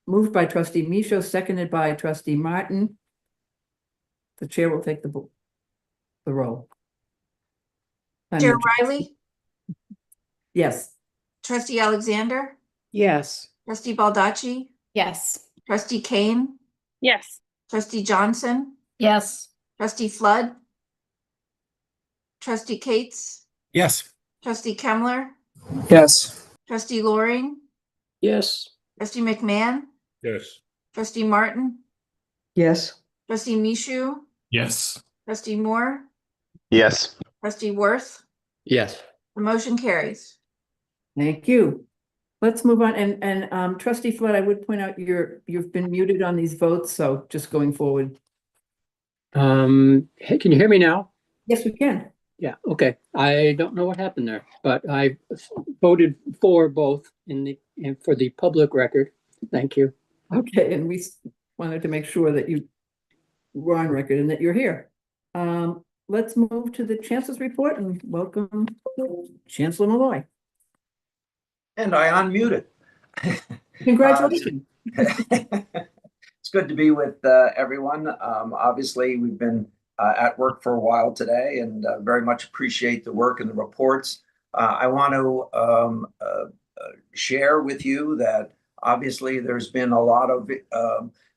Moved by trustee Michaud, seconded by trustee Martin. The chair will take the roll. Chair Riley, Yes. trustee Alexander, Yes. trustee Baldacci, Yes. trustee Kane, Yes. trustee Johnson, Yes. trustee Flood, trustee Cates, Yes. trustee Kemmler, Yes. trustee Loring, Yes. trustee McMahon, Yes. trustee Martin, Yes. trustee Mishu, Yes. trustee Moore, Yes. trustee Worth. Yes. The motion carries. Thank you. Let's move on. And trustee Flood, I would point out you've been muted on these votes, so just going forward. Hey, can you hear me now? Yes, we can. Yeah, okay. I don't know what happened there, but I voted for both and for the public record. Thank you. Okay, and we wanted to make sure that you were on record and that you're here. Let's move to the Chancellor's report and welcome Chancellor Malloy. And I unmuted. Congratulations. It's good to be with everyone. Obviously, we've been at work for a while today and very much appreciate the work and the reports. I want to share with you that obviously there's been a lot of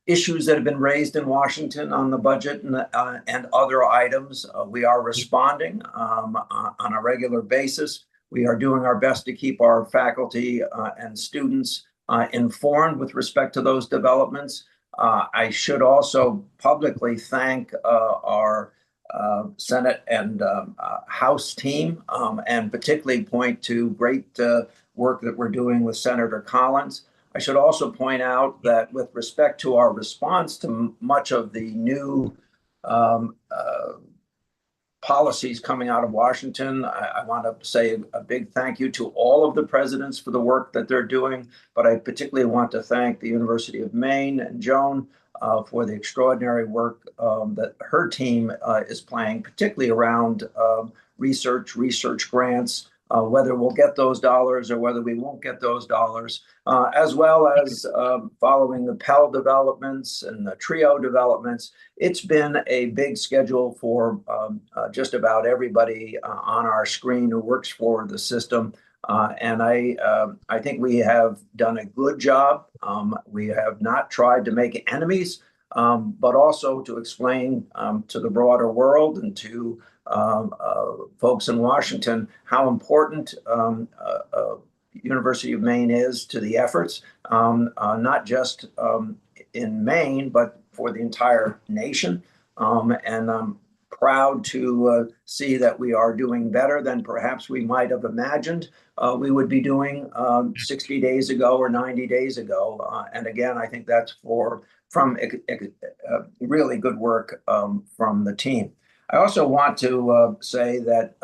issues that have been raised in Washington on the budget and other items. We are responding on a regular basis. We are doing our best to keep our faculty and students informed with respect to those developments. I should also publicly thank our Senate and House team, and particularly point to great work that we're doing with Senator Collins. I should also point out that with respect to our response to much of the new policies coming out of Washington, I want to say a big thank you to all of the presidents for the work that they're doing, but I particularly want to thank the University of Maine and Joan for the extraordinary work that her team is playing, particularly around research grants, whether we'll get those dollars or whether we won't get those dollars, as well as following the Pell developments and the TRIO developments. It's been a big schedule for just about everybody on our screen who works for the system. And I think we have done a good job. We have not tried to make enemies, but also to explain to the broader world and to folks in Washington how important University of Maine is to the efforts, not just in Maine, but for the entire nation. And I'm proud to see that we are doing better than perhaps we might have imagined we would be doing 60 days ago or 90 days ago. And again, I think that's from really good work from the team. I also want to say that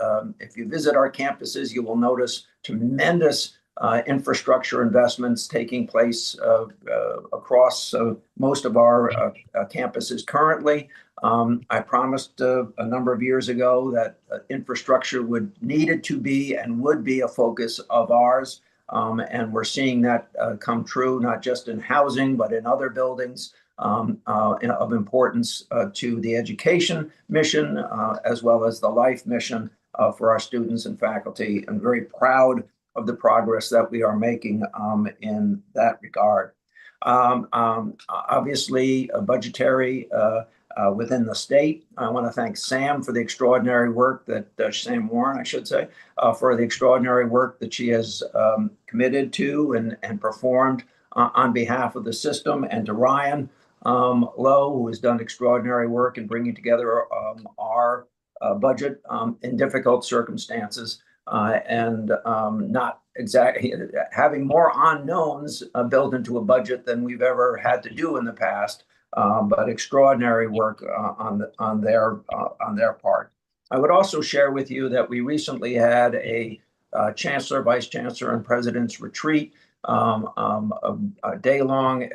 if you visit our campuses, you will notice tremendous infrastructure investments taking place across most of our campuses currently. I promised a number of years ago that infrastructure needed to be and would be a focus of ours. And we're seeing that come true, not just in housing, but in other buildings of importance to the education mission, as well as the life mission for our students and faculty. I'm very proud of the progress that we are making in that regard. Obviously, budgetary within the state. I want to thank Sam for the extraordinary work Sam Warren, I should say, for the extraordinary work that she has committed to and performed on behalf of the system, and to Ryan Lowe, who has done extraordinary work in bringing together our budget in difficult circumstances and not exactly having more unknowns built into a budget than we've ever had to do in the past. But extraordinary work on their part. I would also share with you that we recently had a chancellor, vice chancellor, and president's retreat, a day-long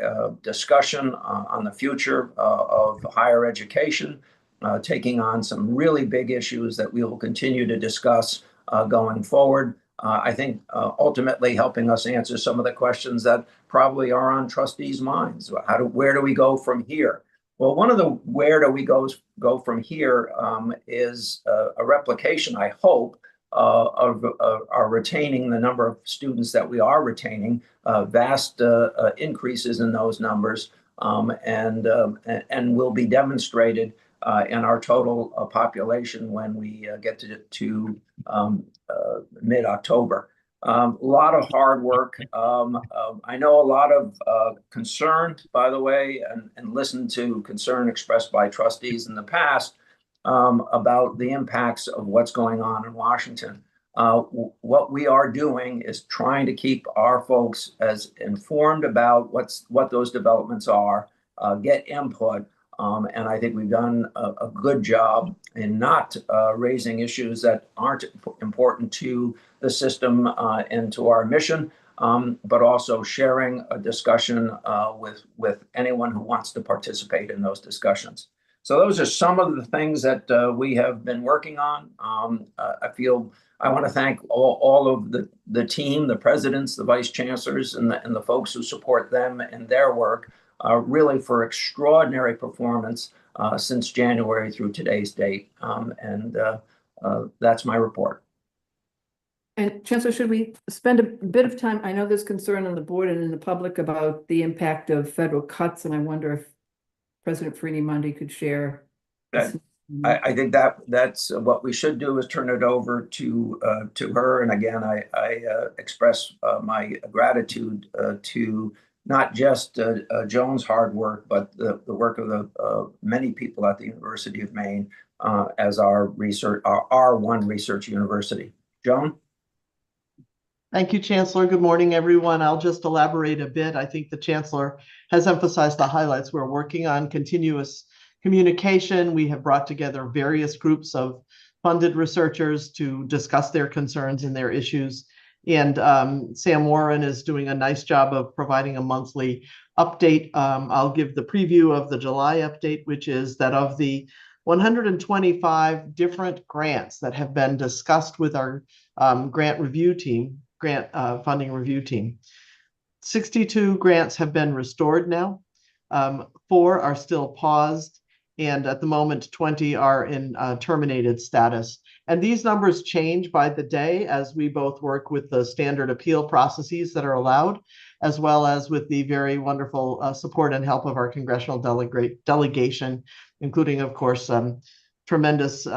discussion on the future of higher education, taking on some really big issues that we will continue to discuss going forward. I think ultimately helping us answer some of the questions that probably are on trustees' minds. Where do we go from here? Well, one of the where do we go from here is a replication, I hope, of our retaining the number of students that we are retaining, vast increases in those numbers, and will be demonstrated in our total population when we get to mid-October. A lot of hard work. I know a lot of concern, by the way, and listened to concern expressed by trustees in the past about the impacts of what's going on in Washington. What we are doing is trying to keep our folks as informed about what those developments are, get input, and I think we've done a good job in not raising issues that aren't important to the system and to our mission, but also sharing a discussion with anyone who wants to participate in those discussions. So those are some of the things that we have been working on. I want to thank all of the team, the presidents, the vice chancellors, and the folks who support them in their work, really for extraordinary performance since January through today's date. And that's my report. And Chancellor, should we spend a bit of time? I know there's concern on the board and in the public about the impact of federal cuts, and I wonder if President Freeney Monday could share. I think that's what we should do, is turn it over to her. And again, I express my gratitude to not just Joan's hard work, but the work of the many people at the University of Maine as our one research university. Joan? Thank you, Chancellor. Good morning, everyone. I'll just elaborate a bit. I think the Chancellor has emphasized the highlights. We're working on continuous communication. We have brought together various groups of funded researchers to discuss their concerns and their issues. And Sam Warren is doing a nice job of providing a monthly update. I'll give the preview of the July update, which is that of the 125 different grants that have been discussed with our grant funding review team. 62 grants have been restored now. 4 are still paused, and at the moment, 20 are in terminated status. And these numbers change by the day as we both work with the standard appeal processes that are allowed, as well as with the very wonderful support and help of our congressional delegation, including, of course, tremendous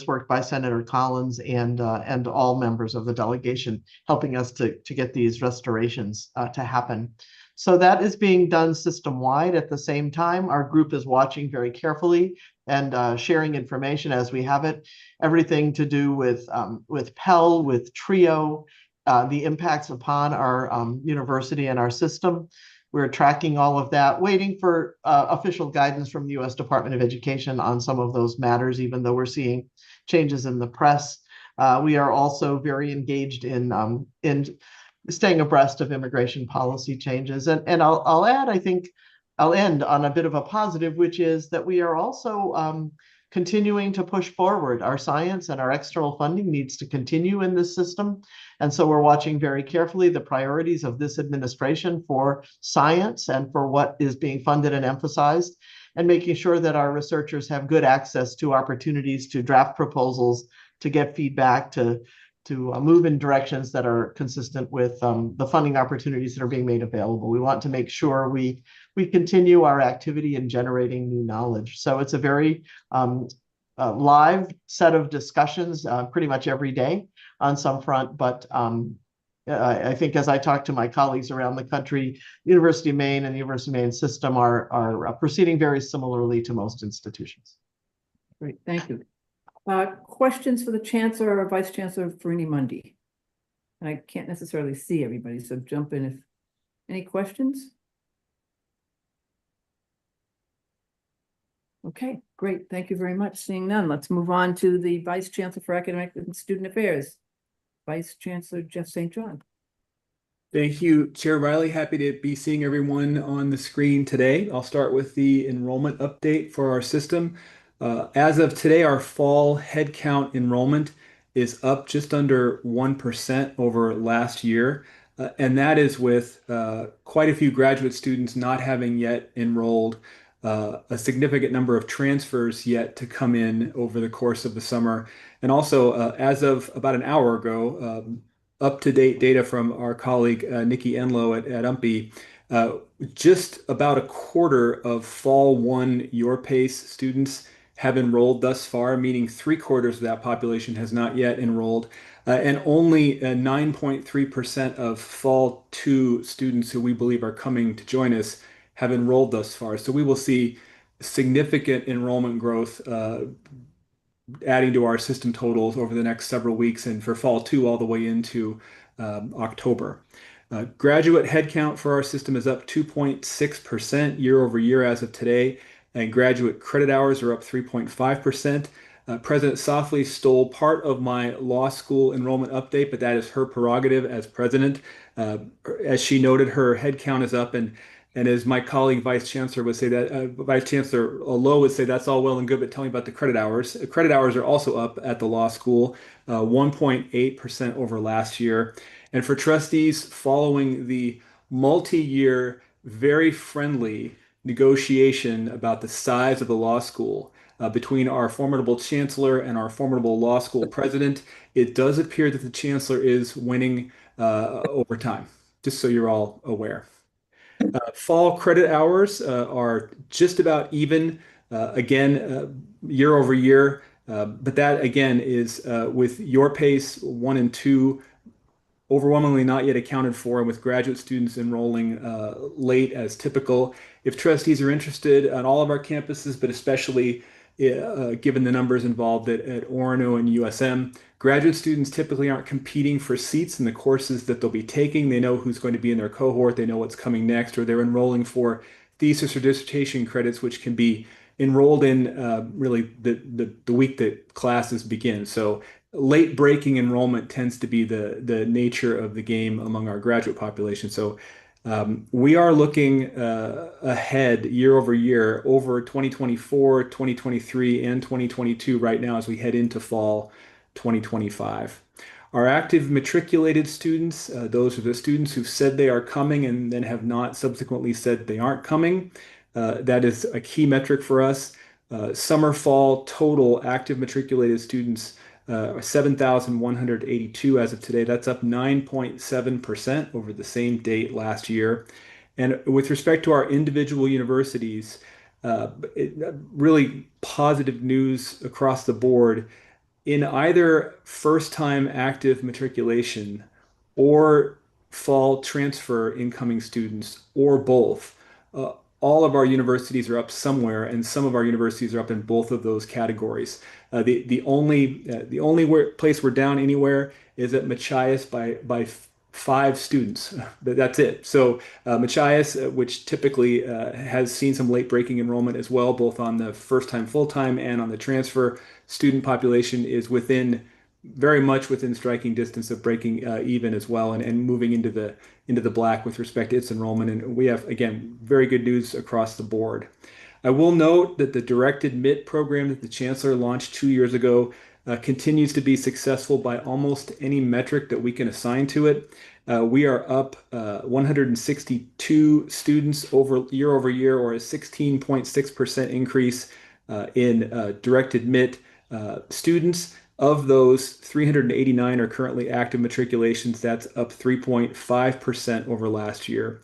work by Senator Collins and all members of the delegation helping us to get these restorations to happen. So that is being done system-wide. At the same time, our group is watching very carefully and sharing information as we have it. Everything to do with Pell, with TRIO, the impacts upon our university and our system. We're tracking all of that, waiting for official guidance from the U.S. Department of Education on some of those matters, even though we're seeing changes in the press. We are also very engaged in staying abreast of immigration policy changes. And I'll add, I think, I'll end on a bit of a positive, which is that we are also continuing to push forward. Our science and our external funding needs to continue in this system. And so we're watching very carefully the priorities of this administration for science and for what is being funded and emphasized, and making sure that our researchers have good access to opportunities to draft proposals, to get feedback, to move in directions that are consistent with the funding opportunities that are being made available. We want to make sure we continue our activity in generating new knowledge. So it's a very live set of discussions pretty much every day on some front, but I think as I talk to my colleagues around the country, University of Maine and the University of Maine system are proceeding very similarly to most institutions. Great, thank you. Questions for the Chancellor or Vice Chancellor Farini-Mundy? And I can't necessarily see everybody, so jump in if any questions. Okay, great. Thank you very much. Seeing none, let's move on to the Vice Chancellor for Academic and Student Affairs, Vice Chancellor Jeff St. John. Thank you, Chair Riley. Happy to be seeing everyone on the screen today. I'll start with the enrollment update for our system. As of today, our fall headcount enrollment is up just under 1% over last year. And that is with quite a few graduate students not having yet enrolled, a significant number of transfers yet to come in over the course of the summer. And also, as of about an hour ago, up-to-date data from our colleague Nikki Enlow at UMPI, just about a quarter of Fall 1 Your Pace students have enrolled thus far, meaning 3/4 of that population has not yet enrolled. And only 9.3% of Fall 2 students who we believe are coming to join us have enrolled thus far. So we will see significant enrollment growth adding to our system totals over the next several weeks, and for Fall 2 all the way into October. Graduate headcount for our system is up 2.6% year over year as of today, and graduate credit hours are up 3.5%. President Softly stole part of my law school enrollment update, but that is her prerogative as president. As she noted, her headcount is up, and as my colleague Vice Chancellor would say that, Vice Chancellor Lowe would say, that's all well and good, but tell me about the credit hours. Credit hours are also up at the law school, 1.8% over last year. And for trustees, following the multi-year, very friendly negotiation about the size of the law school between our formidable chancellor and our formidable law school president, it does appear that the chancellor is winning over time, just so you're all aware. Fall credit hours are just about even, again, year over year, but that again is with Your Pace 1 and 2 overwhelmingly not yet accounted for, and with graduate students enrolling late as typical. If trustees are interested on all of our campuses, but especially given the numbers involved at Orono and USM, graduate students typically aren't competing for seats in the courses that they'll be taking. They know who's going to be in their cohort, they know what's coming next, or they're enrolling for thesis or dissertation credits, which can be enrolled in really the week that classes begin. So late breaking enrollment tends to be the nature of the game among our graduate population. So We are looking ahead year over year over 2024, 2023, and 2022 right now as we head into fall 2025. Our active matriculated students, those are the students who've said they are coming and then have not subsequently said they aren't coming. That is a key metric for us. Summer, fall total active matriculated students are 7,182 as of today. That's up 9.7% over the same date last year. And with respect to our individual universities, really positive news across the board. In either first-time active matriculation or fall transfer incoming students or both, uh, all of our universities are up somewhere, and some of our universities are up in both of those categories. The only place we're down anywhere is at Machias by 5 students. That's it. So Machias, which typically has seen some late breaking enrollment as well, both on the first time full time and on the transfer student population, is very much within striking distance of breaking even as well, and moving into the black with respect to its enrollment. And we have, again, very good news across the board. I will note that the direct admit program that the chancellor launched 2 years ago continues to be successful by almost any metric that we can assign to it. We are up 162 students year over year, or a 16.6% increase in direct admit students. Of those, 389 are currently active matriculations. That's up 3.5% over last year.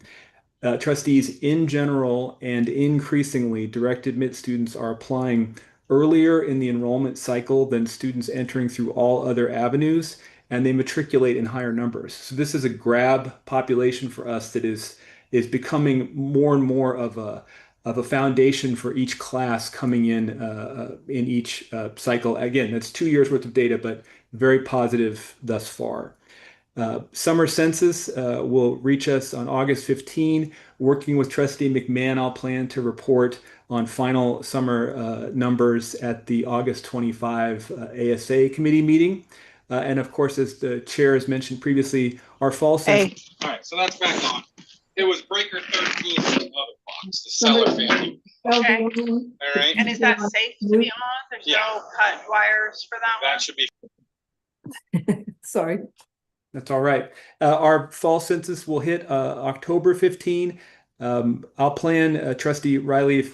Trustees in general and increasingly direct admit students are applying earlier in the enrollment cycle than students entering through all other avenues, and they matriculate in higher numbers. So this is a grab population for us that is becoming more and more of a foundation for each class coming in each cycle. Again, that's 2 years worth of data, but very positive thus far. Summer census will reach us on August 15. Working with Trustee McMahon, I'll plan to report on final summer numbers at the August 25 ASA committee meeting. And of course, as the chair has mentioned previously, our fall census. All right, so that's back on. It was breaker 13 in the other box, the Seller family. Okay. All right. And is that safe to be on? There's no cut wires for that one? That should be. Sorry. That's all right. Our fall census will hit October 15. I'll plan, Trustee Riley,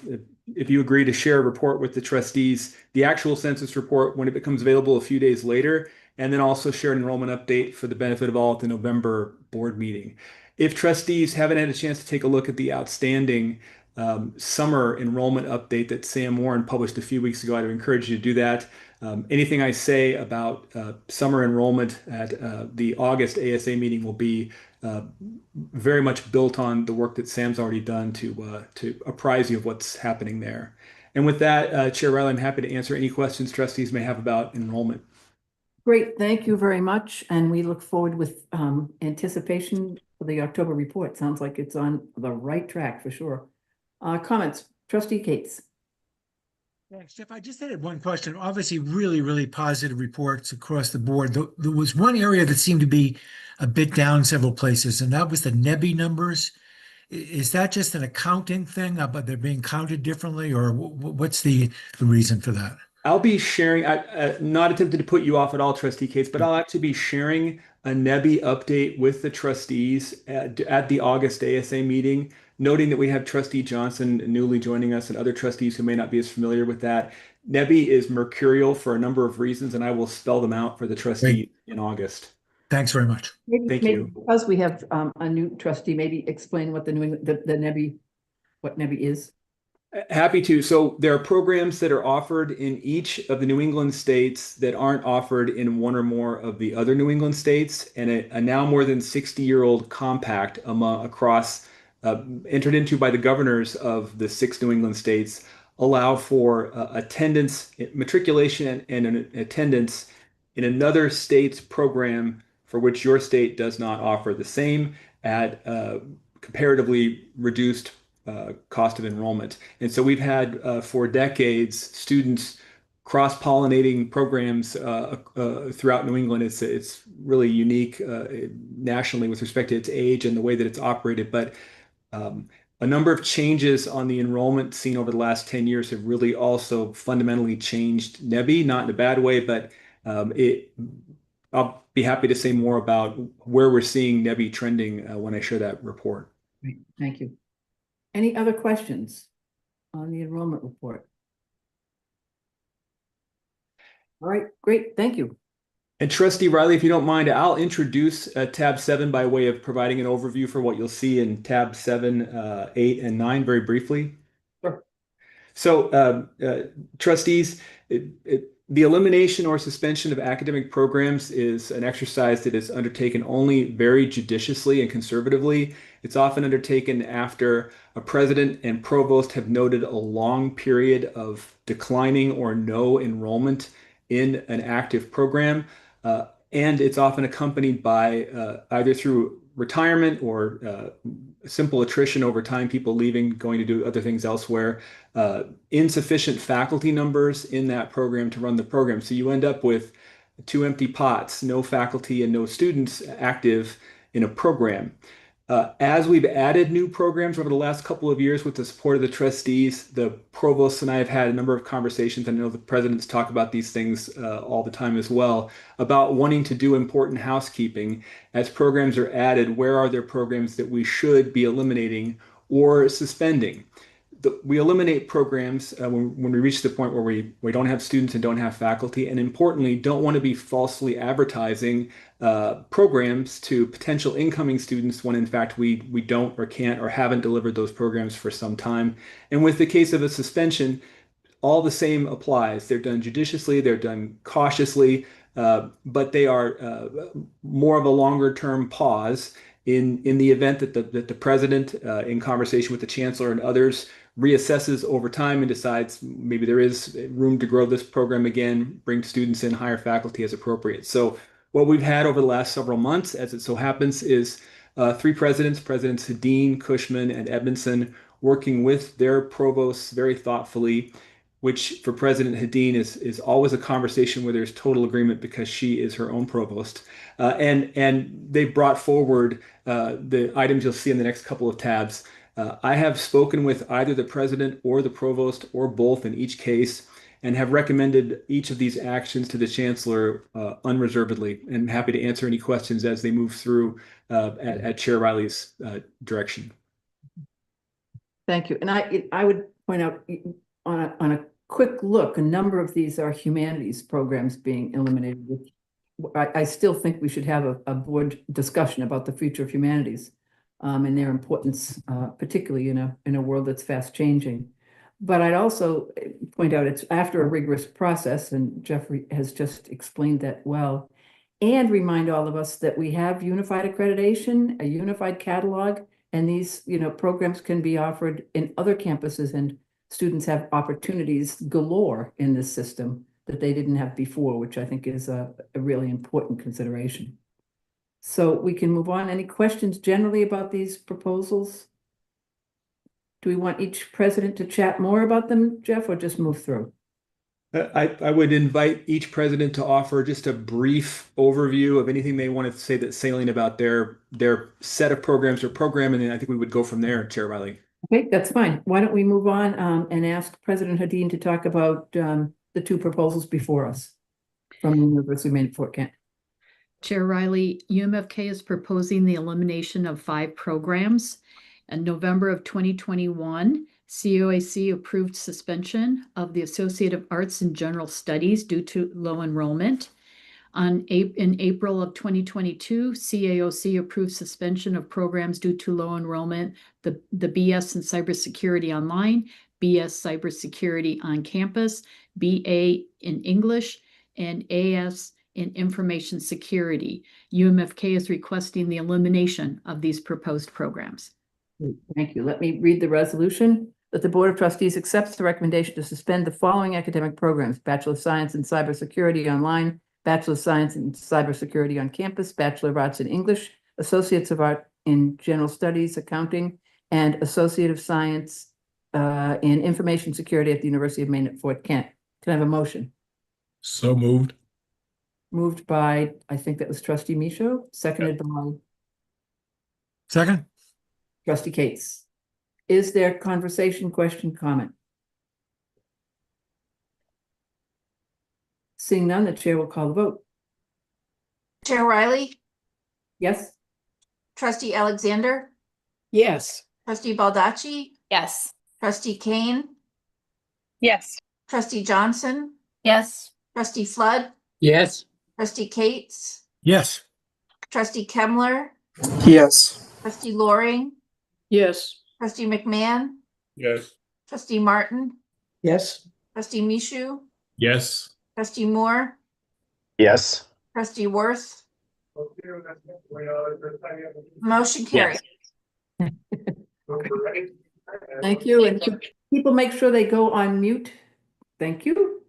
if you agree to share a report with the trustees, the actual census report when it becomes available a few days later, and then also share an enrollment update for the benefit of all at the November board meeting. If trustees haven't had a chance to take a look at the outstanding summer enrollment update that Sam Warren published a few weeks ago, I'd encourage you to do that. Anything I say about summer enrollment at the August ASA meeting will be very much built on the work that Sam's already done to apprise you of what's happening there. And with that, Chair Riley, I'm happy to answer any questions trustees may have about enrollment. Great, thank you very much. And we look forward with anticipation for the October report. Sounds like it's on the right track for sure. Comments, Trustee Cates. Thanks, Jeff. I just had one question. Obviously, really, really positive reports across the board. There was one area that seemed to be a bit down several places, and that was the NEBI numbers. Is that just an accounting thing, but they're being counted differently, or what's the reason for that? I'll be sharing, not attempting to put you off at all, Trustee Cates, but I'll actually be sharing a NEBI update with the trustees at the August ASA meeting, noting that we have Trustee Johnson newly joining us and other trustees who may not be as familiar with that. NEBI is mercurial for a number of reasons, and I will spell them out for the trustees in August. Thanks very much. Thank you. Because we have a new trustee, maybe explain what the NEBI, what NEBI is. Happy to. So there are programs that are offered in each of the New England states that aren't offered in one or more of the other New England states, and a now more than 60-year-old compact across entered into by the governors of the 6 New England states allow for attendance, matriculation, and an attendance in another state's program for which your state does not offer the same at comparatively reduced cost of enrollment. And so we've had for decades students cross-pollinating programs throughout New England. It's really unique nationally with respect to its age and the way that it's operated. But a number of changes on the enrollment scene over the last 10 years have really also fundamentally changed NEBI, not in a bad way, but I'll be happy to say more about where we're seeing NEBI trending when I share that report. Great, thank you. Any other questions on the enrollment report? All right, great, thank you. And Trustee Riley, if you don't mind, I'll introduce tab 7 by way of providing an overview for what you'll see in tab 7, 8, and 9 very briefly. Sure. So, trustees, the elimination or suspension of academic programs is an exercise that is undertaken only very judiciously and conservatively. It's often undertaken after a president and provost have noted a long period of declining or no enrollment in an active program. And it's often accompanied by either through retirement or simple attrition over time, people leaving, going to do other things elsewhere, insufficient faculty numbers in that program to run the program. So you end up with two empty pots, no faculty and no students active in a program. As we've added new programs over the last couple of years with the support of the trustees, the provosts and I have had a number of conversations. I know the presidents talk about these things all the time as well, about wanting to do important housekeeping. As programs are added, where are there programs that we should be eliminating or suspending? We eliminate programs when we reach the point where we don't have students and don't have faculty, and importantly, don't want to be falsely advertising programs to potential incoming students when in fact we don't or can't or haven't delivered those programs for some time. And with the case of a suspension, all the same applies. They're done judiciously, they're done cautiously, but they are more of a longer term pause in the event that the president, in conversation with the chancellor and others, reassesses over time and decides maybe there is room to grow this program again, bring students in, hire faculty as appropriate. So what we've had over the last several months, as it so happens, is three presidents, Presidents Hedin, Cushman, and Edmondson, working with their provosts very thoughtfully, which for President Hedin is always a conversation where there's total agreement because she is her own provost. And they've brought forward the items you'll see in the next couple of tabs. I have spoken with either the president or the provost or both in each case and have recommended each of these actions to the chancellor unreservedly, and happy to answer any questions as they move through at Chair Riley's direction. Thank you. And I would point out on a quick look, a number of these are humanities programs being eliminated. I still think we should have a board discussion about the future of humanities and their importance, particularly in a world that's fast changing. But I'd also point out it's after a rigorous process, and Jeffrey has just explained that well, and remind all of us that we have unified accreditation, a unified catalog, and these programs can be offered in other campuses, and students have opportunities galore in this system that they didn't have before, which I think is a really important consideration. So we can move on. Any questions generally about these proposals? Do we want each president to chat more about them, Jeff, or just move through? I would invite each president to offer just a brief overview of anything they want to say that's salient about their set of programs or program, and then I think we would go from there, Chair Riley. Okay, that's fine. Why don't we move on and ask President Hedin to talk about the two proposals before us from the University of Maine Fort Kent. Chair Riley, UMFK is proposing the elimination of 5 programs. In November of 2021, COAC approved suspension of the Associate of Arts and General Studies due to low enrollment. In April of 2022, CAOC approved suspension of programs due to low enrollment, the BS in Cybersecurity Online, BS Cybersecurity on Campus, BA in English, and AS in Information Security. UMFK is requesting the elimination of these proposed programs. Thank you. Let me read the resolution. That the Board of Trustees accepts the recommendation to suspend the following academic programs: Bachelor of Science in Cybersecurity Online, Bachelor of Science in Cybersecurity on Campus, Bachelor of Arts in English, Associates of Art in General Studies, Accounting, and Associate of Science in Information Security at the University of Maine at Fort Kent. Can I have a motion? So moved. Moved by, I think that was trustee Michaud, seconded by Second? trustee Cates. Is there conversation, question, comment? Seeing none, the chair will call the vote. Chair Riley, Yes? trustee Alexander, Yes. trustee Baldacci, Yes. trustee Kane, Yes. trustee Johnson, Yes. trustee Flood, Yes. trustee Cates, Yes. trustee Kemmler, Yes. trustee Loring, Yes. trustee McMahon, Yes. trustee Martin, Yes. trustee Mishu, Yes. trustee Moore, Yes. trustee Worth. Motion carried. Thank you. And could people make sure they go on mute? Thank you.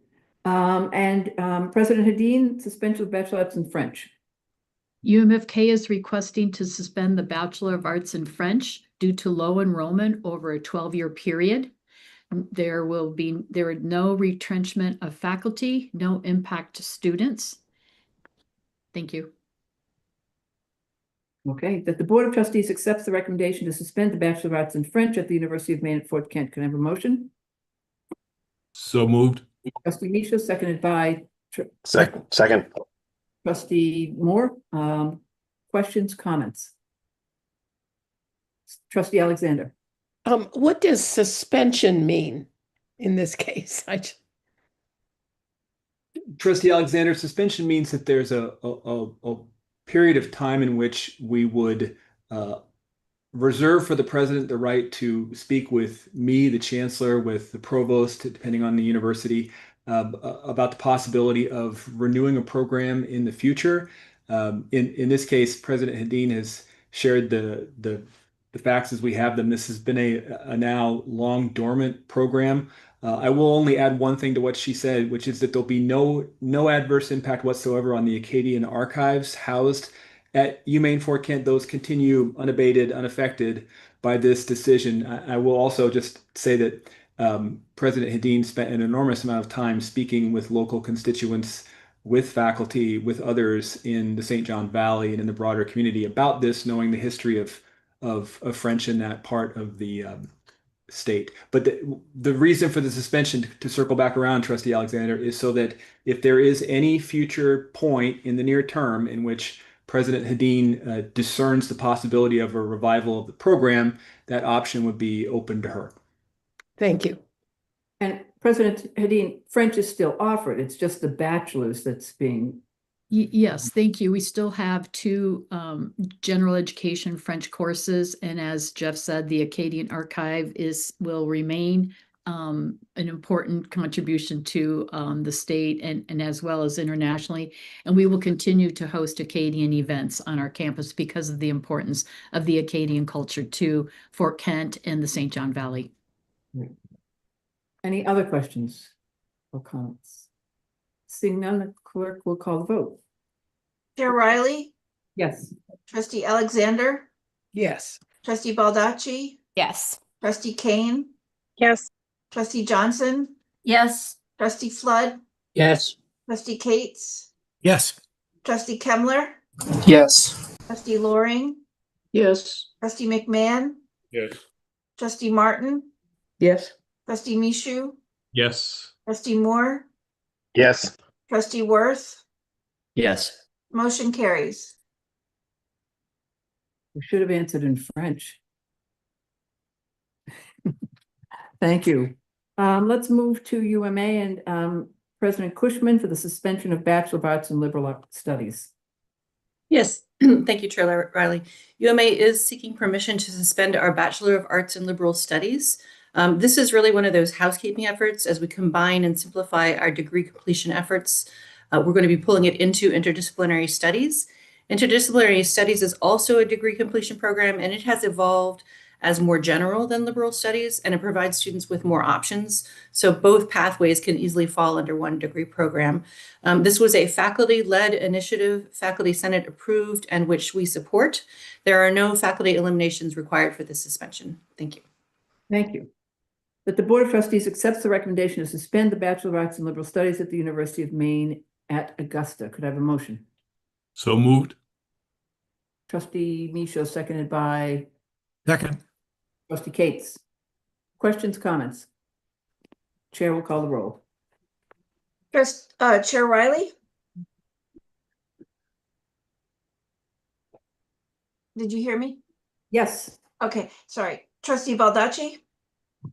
President Hadeen, suspension of Bachelor of Arts in French. UMFK is requesting to suspend the Bachelor of Arts in French due to low enrollment over a 12-year period. There are no retrenchment of faculty, no impact to students. Thank you. Okay, that the Board of Trustees accepts the recommendation to suspend the Bachelor of Arts in French at the University of Maine at Fort Kent. Can I have a motion? So moved. Trustee Misha, seconded by Second. trustee Moore. Questions, comments? Trustee Alexander. What does suspension mean in this case? Trustee Alexander, suspension means that there's a period of time in which we would reserve for the president the right to speak with me, the chancellor, with the provost, depending on the university, about the possibility of renewing a program in the future. In this case, President Hadeen has shared the facts as we have them. This has been a now long dormant program. I will only add one thing to what she said, which is that there'll be no adverse impact whatsoever on the Acadian archives housed at UMaine Fort Kent. Those continue unabated, unaffected by this decision. I will also just say that President Hadeen spent an enormous amount of time speaking with local constituents, with faculty, with others in the St. John Valley and in the broader community about this, knowing the history of French in that part of the state. But the reason for the suspension, to circle back around, Trustee Alexander, is so that if there is any future point in the near term in which President Hadeen discerns the possibility of a revival of the program, that option would be open to her. Thank you. And President Hadeen, French is still offered. It's just the bachelor's that's being. Yes, thank you. We still have two general education French courses, and as Jeff said, the Acadian Archive will remain an important contribution to the state and as well as internationally. And we will continue to host Acadian events on our campus because of the importance of the Acadian culture to Fort Kent and the St. John Valley. Any other questions or comments? Seeing none, the clerk will call the vote. Chair Riley, Yes. trustee Alexander, Yes. trustee Baldacci, Yes. trustee Kane, Yes. trustee Johnson, Yes. trustee Flood, Yes. trustee Cates, Yes. trustee Kemmler, Yes. trustee Loring, Yes. trustee McMahon, Yes. trustee Martin, Yes. trustee Mishu, Yes. trustee Moore, Yes. trustee Worth. Yes. Motion carries. We should have answered in French. Thank you. Let's move to UMA and President Cushman for the suspension of Bachelor of Arts in Liberal Arts Studies. Yes, thank you, Chair Riley. UMA is seeking permission to suspend our Bachelor of Arts in Liberal Studies. This is really one of those housekeeping efforts as we combine and simplify our degree completion efforts. We're going to be pulling it into interdisciplinary studies. Interdisciplinary studies is also a degree completion program, and it has evolved as more general than liberal studies, and it provides students with more options. So both pathways can easily fall under one degree program. This was a faculty-led initiative, Faculty Senate approved, and which we support. There are no faculty eliminations required for this suspension. Thank you. Thank you. That the Board of Trustees accepts the recommendation to suspend the Bachelor of Arts in Liberal Studies at the University of Maine at Augusta. Could I have a motion? So moved. Trustee Micho, seconded by Second. Trustee Cates. Questions, comments? Chair will call the roll. Chair Riley? Did you hear me? Yes. Okay, sorry. Trustee Baldacci?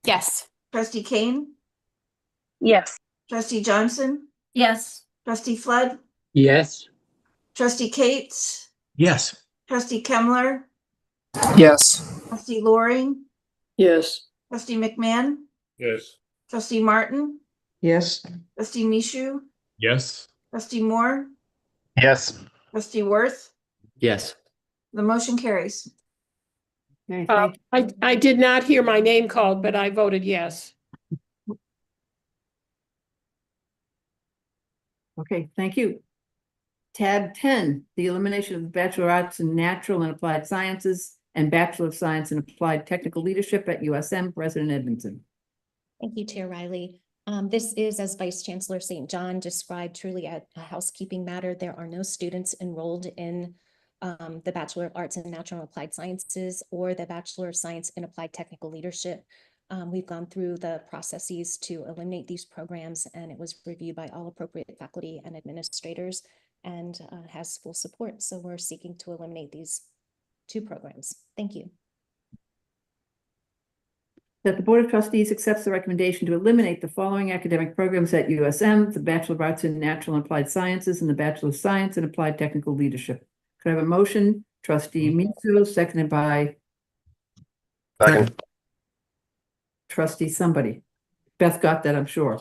Yes. Trustee Kane? Yes. Trustee Johnson? Yes. Trustee Flood? Yes. Trustee Cates? Yes. Trustee Kemmler? Yes. Trustee Loring? Yes. Trustee McMahon? Yes. Trustee Martin? Yes. Trustee Mishu? Yes. Trustee Moore? Yes. Trustee Worth? Yes. The motion carries. Okay, thank you. I did not hear my name called, but I voted yes. Okay, thank you. Tab 10, the elimination of the Bachelor of Arts in Natural and Applied Sciences and Bachelor of Science in Applied Technical Leadership at USM, President Edmondson. Thank you, Chair Riley. This is, as Vice Chancellor St. John described, truly a housekeeping matter. There are no students enrolled in the Bachelor of Arts in Natural and Applied Sciences or the Bachelor of Science in Applied Technical Leadership. We've gone through the processes to eliminate these programs, and it was reviewed by all appropriate faculty and administrators and has full support. So we're seeking to eliminate these two programs. Thank you. That the Board of Trustees accepts the recommendation to eliminate the following academic programs at USM, the Bachelor of Arts in Natural and Applied Sciences and the Bachelor of Science in Applied Technical Leadership. Could I have a motion? Trustee Mizu, seconded by Second. Trustee somebody. Beth got that, I'm sure.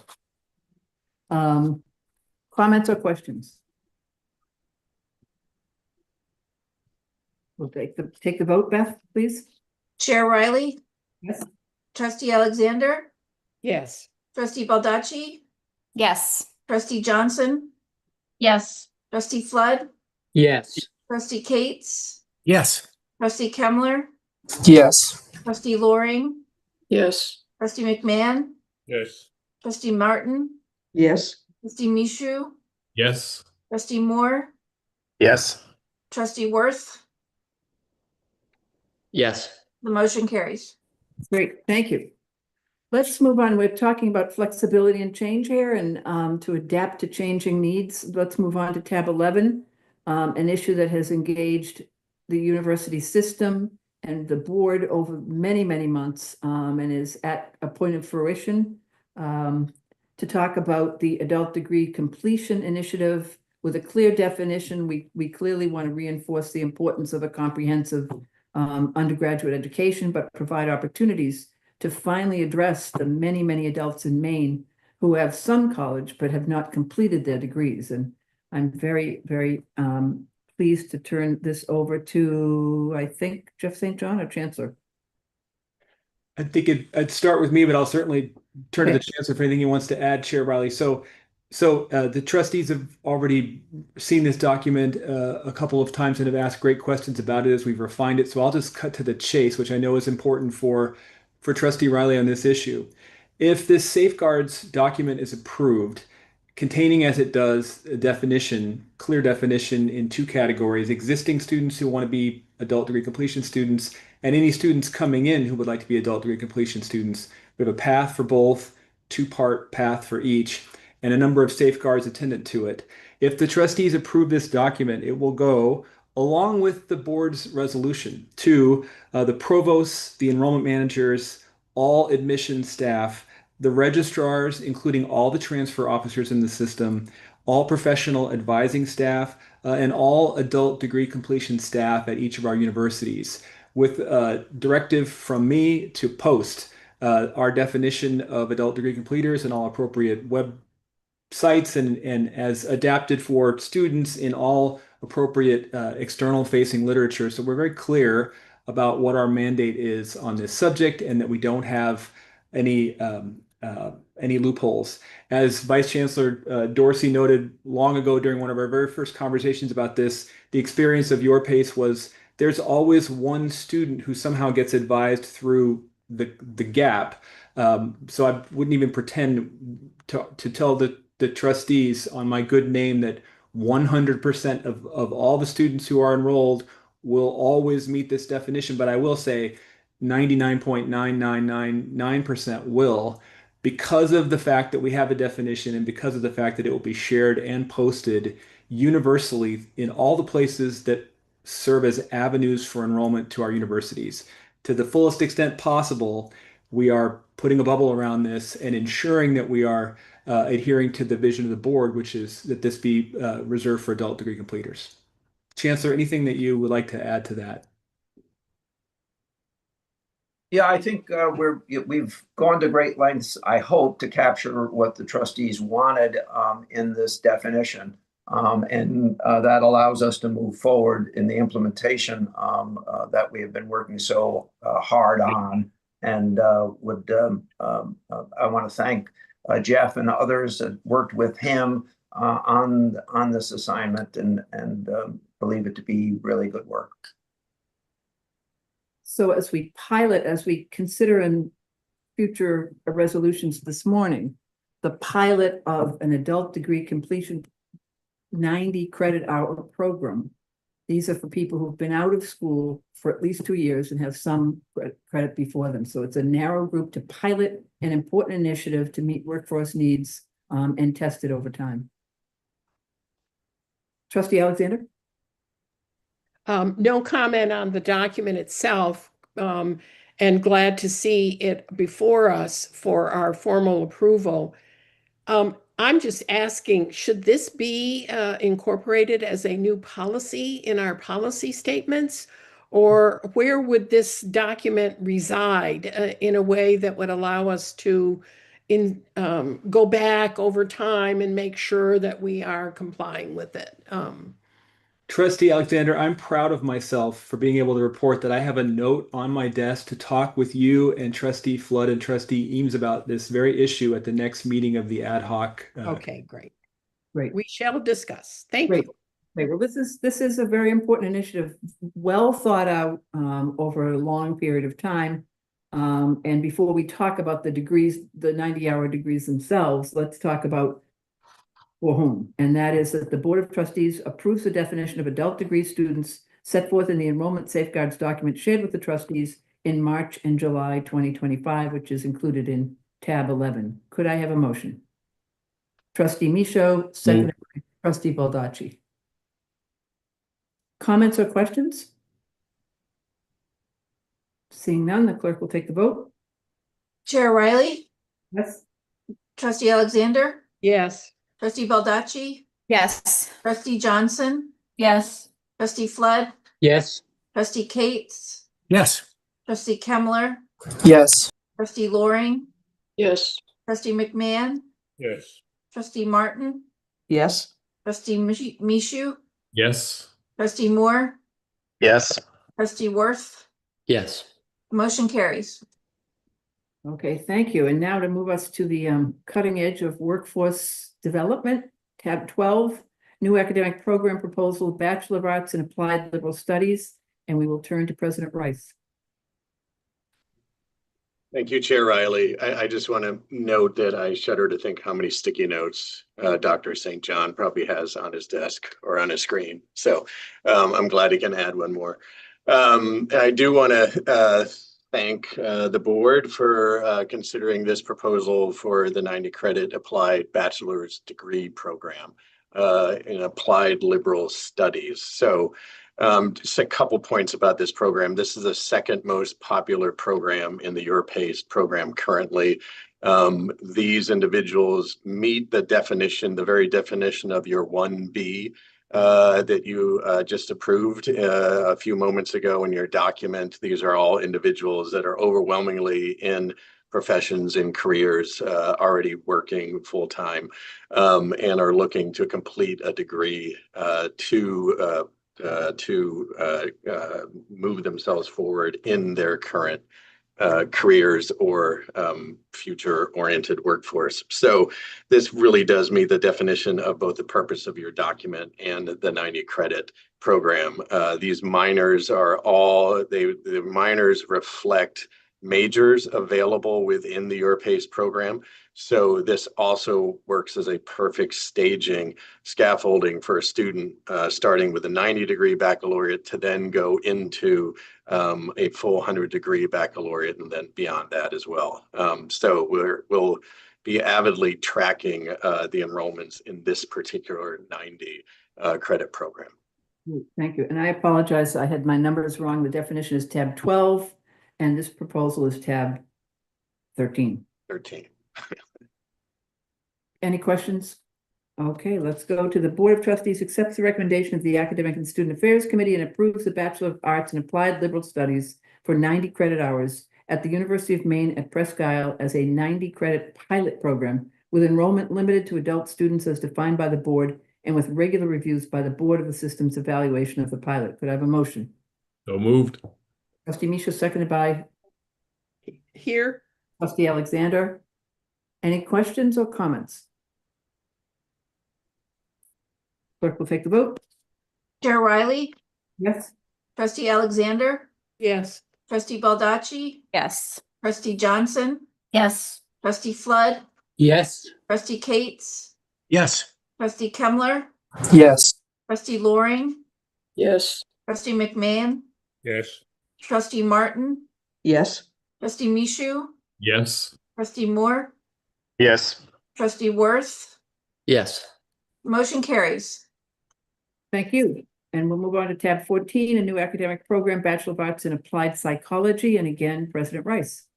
Comments or questions? We'll take the vote, Beth, please. Chair Riley? Yes. Trustee Alexander? Yes. Trustee Baldacci? Yes. Trustee Johnson? Yes. Trustee Flood? Yes. Trustee Cates? Yes. Trustee Kemmler? Yes. Trustee Loring? Yes. Trustee McMahon? Yes. Trustee Martin? Yes. Trustee Mishu? Yes. Trustee Moore? Yes. Trustee Worth? Yes. The motion carries. Great, thank you. Let's move on. We're talking about flexibility and change here and to adapt to changing needs. Let's move on to tab 11, an issue that has engaged the university system and the board over many, many months and is at a point of fruition to talk about the adult degree completion initiative with a clear definition. We clearly want to reinforce the importance of a comprehensive undergraduate education, but provide opportunities to finally address the many, many adults in Maine who have some college but have not completed their degrees. And I'm very, very pleased to turn this over to, I think, Jeff St. John, our Chancellor. I think I'd start with me, but I'll certainly turn to the Okay. Chancellor for anything he wants to add, Chair Riley. So the trustees have already seen this document a couple of times and have asked great questions about it as we've refined it. So I'll just cut to the chase, which I know is important for Trustee Riley on this issue. If this safeguards document is approved, containing as it does a definition, clear definition in two categories: existing students who want to be adult degree completion students and any students coming in who would like to be adult degree completion students. We have a path for both, two-part path for each, and a number of safeguards attendant to it. If the trustees approve this document, it will go along with the board's resolution to the provosts, the enrollment managers, all admission staff, the registrars, including all the transfer officers in the system, all professional advising staff, and all adult degree completion staff at each of our universities, with directive from me to post our definition of adult degree completers and all appropriate web sites and as adapted for students in all appropriate external facing literature. So we're very clear about what our mandate is on this subject and that we don't have any loopholes. As Vice Chancellor Dorsey noted long ago during one of our very first conversations about this, the experience of your PACE was there's always one student who somehow gets advised through the gap. So I wouldn't even pretend to tell the trustees on my good name that 100% of all the students who are enrolled will always meet this definition, but I will say 99.9999% will, because of the fact that we have a definition and because of the fact that it will be shared and posted universally in all the places that serve as avenues for enrollment to our universities. To the fullest extent possible, we are putting a bubble around this and ensuring that we are adhering to the vision of the board, which is that this be reserved for adult degree completers. Chancellor, anything that you would like to add to that? Yeah, I think we've gone to great lengths, I hope, to capture what the trustees wanted in this definition. And that allows us to move forward in the implementation that we have been working so hard on. And I want to thank Jeff and others that worked with him on this assignment and believe it to be really good work. So as we consider in future resolutions this morning, the pilot of an adult degree completion 90 credit hour program. These are for people who've been out of school for at least 2 years and have some credit before them. So it's a narrow group to pilot an important initiative to meet workforce needs and test it over time. Trustee Alexander? No comment on the document itself, and glad to see it before us for our formal approval. I'm just asking, should this be incorporated as a new policy in our policy statements? Or where would this document reside in a way that would allow us to go back over time and make sure that we are complying with it? Trustee Alexander, I'm proud of myself for being able to report that I have a note on my desk to talk with you and Trustee Flood and Trustee Eames about this very issue at the next meeting of the ad hoc. Okay, great. Great. We shall discuss. Thank Great. you. Great. Well, this is a very important initiative, well thought out over a long period of time. And before we talk about the degrees, the 90-hour degrees themselves, let's talk about for whom, and that is that the Board of Trustees approves the definition of adult degree students set forth in the enrollment safeguards document shared with the trustees in March and July 2025, which is included in tab 11. Could I have a motion? Trustee Michaud, seconded by Trustee Baldacci. Comments or questions? Seeing none, the clerk will take the vote. Chair Riley? Yes. Trustee Alexander? Yes. Trustee Baldacci? Yes. Trustee Johnson? Yes. Trustee Flood? Yes. Trustee Cates? Yes. Trustee Kemmler? Yes. Trustee Loring? Yes. Trustee McMahon? Yes. Trustee Martin? Yes. Trustee Mishu? Yes. Trustee Moore? Yes. Trustee Worth? Yes. Motion carries. Okay, thank you. And now to move us to the cutting edge of workforce development, tab 12, new academic program proposal, Bachelor of Arts in Applied Liberal Studies, and we will turn to President Rice. Thank you, Chair Riley. I just want to note that I shudder to think how many sticky notes Dr. St. John probably has on his desk or on his screen. So I'm glad he can add one more. I do want to thank the board for considering this proposal for the 90 credit applied bachelor's degree program in applied liberal studies. So just a couple points about this program. This is the second most popular program in the Europace program currently. These individuals meet the definition, the very definition of your 1B that you just approved a few moments ago in your document. These are all individuals that are overwhelmingly in professions and careers already working full-time and are looking to complete a degree to move themselves forward in their current careers or future-oriented workforce. So this really does meet the definition of both the purpose of your document and the 90 credit program. These minors are all, the minors reflect majors available within the EuroPace program. So this also works as a perfect staging scaffolding for a student starting with a 90-degree baccalaureate to then go into a full 100-degree baccalaureate and then beyond that as well. So we'll be avidly tracking the enrollments in this particular 90 credit program. Thank you. And I apologize, I had my numbers wrong. The definition is tab 12, and this proposal is tab 13. 13. Any questions? Okay, let's go to the Board of Trustees accepts the recommendation of the Academic and Student Affairs Committee and approves the Bachelor of Arts in Applied Liberal Studies for 90 credit hours at the University of Maine at Presque Isle as a 90 credit pilot program with enrollment limited to adult students as defined by the board and with regular reviews by the Board of the System's evaluation of the pilot. Could I have a motion? So moved. Trustee Misha, seconded by Here. Trustee Alexander. Any questions or comments? Clerk will take the vote. Chair Riley, Yes. Trustee Alexander, Yes. Trustee Baldacci, Yes. Trustee Johnson, Yes. Trustee Flood, Yes. Trustee Cates, Yes. Trustee Kemmler, Yes. Trustee Loring, Yes. Trustee McMahon, Yes. Trustee Martin, Yes. Trustee Mishu, Yes. Trustee Moore, Yes. Trustee Worth. Yes. Motion carries. Thank you. And we'll move on to tab 14, a new academic program, Bachelor of Arts in Applied Psychology. And again, President Rice.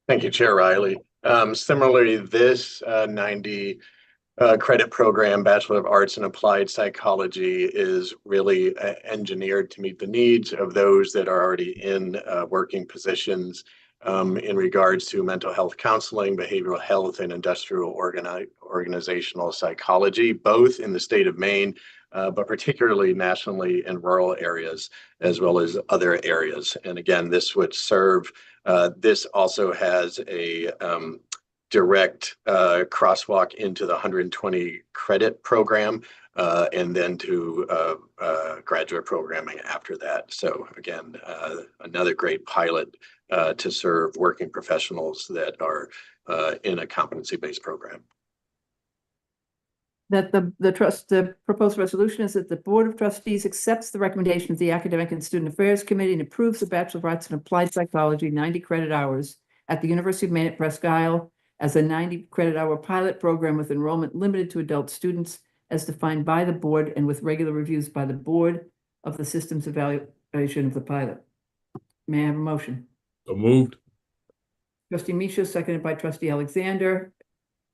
Thank you, Chair Riley. Similarly, this 90 credit program, Bachelor of Arts in Applied Psychology, is really engineered to meet the needs of those that are already in working positions in regards to mental health counseling, behavioral health, and industrial organizational psychology, both in the state of Maine, but particularly nationally in rural areas, as well as other areas. And again, this would serve, this also has a direct crosswalk into the 120 credit program and then to graduate programming after that. So again, another great pilot to serve working professionals that are in a competency-based program. That the proposed resolution is that the Board of Trustees accepts the recommendation of the Academic and Student Affairs Committee and approves the Bachelor of Arts in Applied Psychology 90 credit hours at the University of Maine at Presque Isle as a 90 credit hour pilot program with enrollment limited to adult students as defined by the board and with regular reviews by the Board of the Systems evaluation of the pilot. May I have a motion? So moved. Trustee Misha, seconded by Trustee Alexander.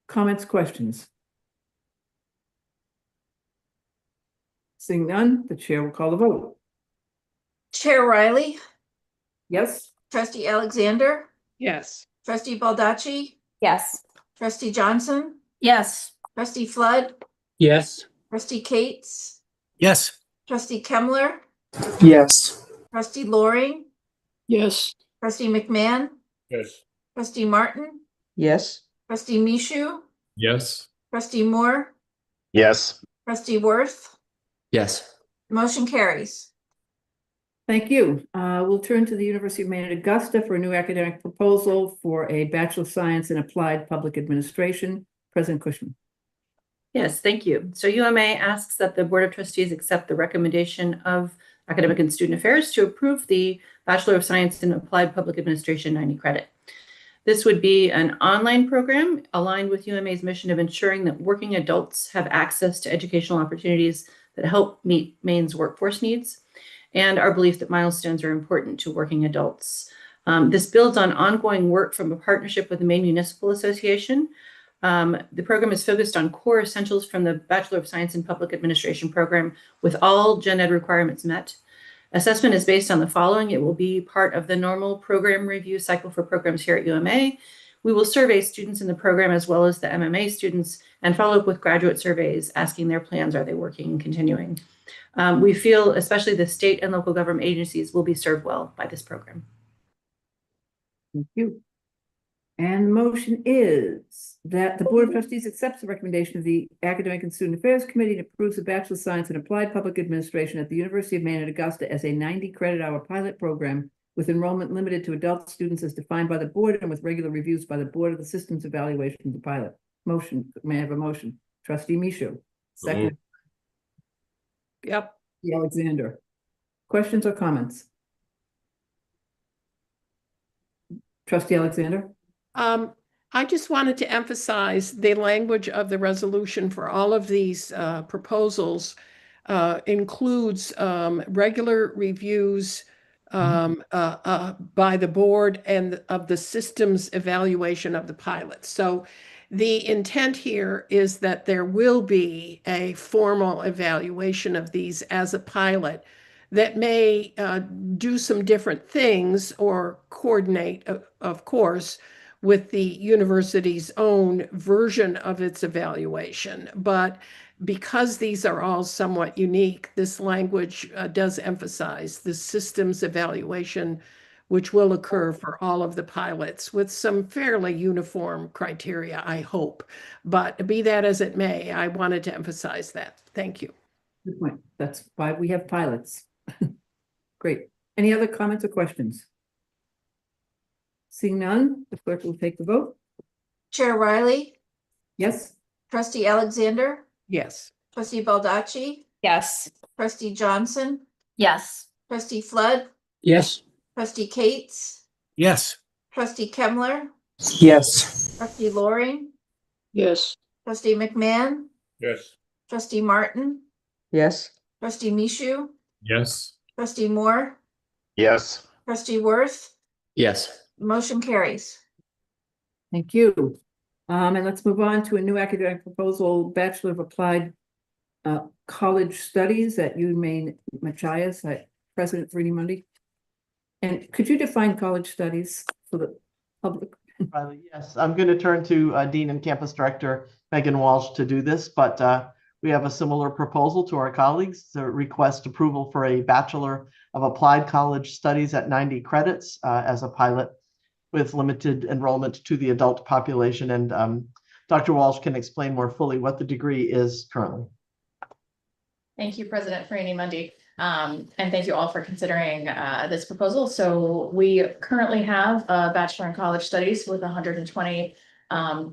Comments, questions? Seeing none, the chair will call the vote. Chair Riley, Yes. Trustee Alexander, Yes. Trustee Baldacci, Yes. Trustee Johnson, Yes. Trustee Flood, Yes. Trustee Cates, Yes. Trustee Kemmler, Yes. Trustee Loring, Yes. Trustee McMahon, Yes. Trustee Martin, Yes. Trustee Mishu, Yes. Trustee Moore, Yes. Trustee Worth. Yes. Motion carries. Thank you. We'll turn to the University of Maine at Augusta for a new academic proposal for a Bachelor of Science in Applied Public Administration. President Cushman. Yes, thank you. So UMA asks that the Board of Trustees accept the recommendation of Academic and Student Affairs to approve the Bachelor of Science in Applied Public Administration 90 credit. This would be an online program aligned with UMA's mission of ensuring that working adults have access to educational opportunities that help meet Maine's workforce needs, and our belief that milestones are important to working adults. This builds on ongoing work from a partnership with the Maine Municipal Association. The program is focused on core essentials from the Bachelor of Science in Public Administration program with all gen ed requirements met. Assessment is based on the following. It will be part of the normal program review cycle for programs here at UMA. We will survey students in the program as well as the MMA students and follow up with graduate surveys asking their plans, are they working and continuing? We feel especially the state and local government agencies will be served well by this program. Thank you. And the motion is that the Board of Trustees accepts the recommendation of the Academic and Student Affairs Committee and approves the Bachelor of Science in Applied Public Administration at the University of Maine at Augusta as a 90 credit hour pilot program with enrollment limited to adult students as defined by the board and with regular reviews by the Board of the Systems Evaluation of the pilot. Motion, may I have a motion? Trustee Michaud. Second, Yep. Alexander. Questions or comments? Trustee Alexander? I just wanted to emphasize the language of the resolution for all of these proposals includes regular reviews by the board and of the systems evaluation of the pilot. So the intent here is that there will be a formal evaluation of these as a pilot that may do some different things or coordinate, of course, with the university's own version of its evaluation. But because these are all somewhat unique, this language does emphasize the systems evaluation, which will occur for all of the pilots with some fairly uniform criteria, I hope. But be that as it may, I wanted to emphasize that. Thank you. Good point. That's why we have pilots. Great. Any other comments or questions? Seeing none, the clerk will take the vote. Chair Riley, Yes? Trustee Alexander, Yes. Trustee Baldacci, Yes. Trustee Johnson, Yes. Trustee Flood, Yes. Trustee Cates, Yes. Trustee Kemmler, Yes. Trustee Loring, Yes. Trustee McMahon, Yes. Trustee Martin, Yes. Trustee Michaud, Yes. Trustee Moore, Yes. Trustee Worth, Yes. motion carries. Thank you. And let's move on to a new academic proposal, Bachelor of Applied College Studies at UMS Machias, President Freeney Mundy. And could you define college studies for the public? Riley, yes, I'm going to turn to Dean and Campus Director Megan Walsh to do this, but we have a similar proposal to our colleagues to request approval for a Bachelor of Applied College Studies at 90 credits as a pilot with limited enrollment to the adult population. And Dr. Walsh can explain more fully what the degree is currently. Thank you, President Freeney Mundy. And thank you all for considering this proposal. So we currently have a Bachelor in College Studies with 120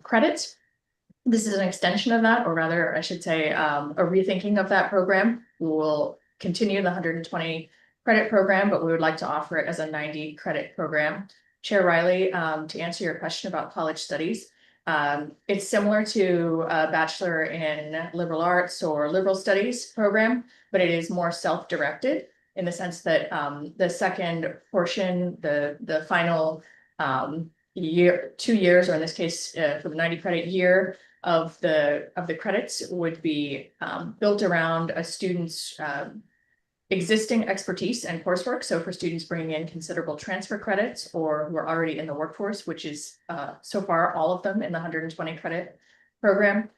credits. This is an extension of that, or rather, I should say, a rethinking of that program. We will continue the 120 credit program, but we would like to offer it as a 90 credit program. Chair Riley, to answer your question about college studies, it's similar to a Bachelor in Liberal Arts or Liberal Studies program, but it is more self-directed in the sense that the second portion, the final year, 2 years, or in this case, for the 90 credit year of the credits would be built around a student's existing expertise and coursework. So for students bringing in considerable transfer credits or who are already in the workforce, which is so far all of them in the 120 credit program,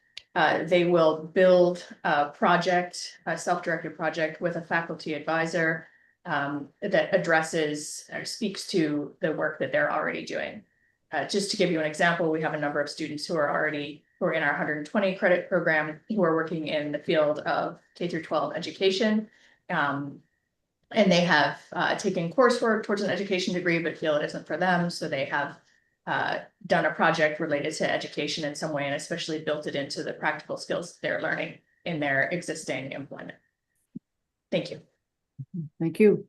they will build a project, a self-directed project with a faculty advisor that addresses or speaks to the work that they're already doing. Just to give you an example, we have a number of students who are in our 120 credit program who are working in the field of K through 12 education. And they have taken coursework towards an education degree, but feel it isn't for them. So they have done a project related to education in some way, and especially built it into the practical skills they're learning in their existing employment. Thank you. Thank you.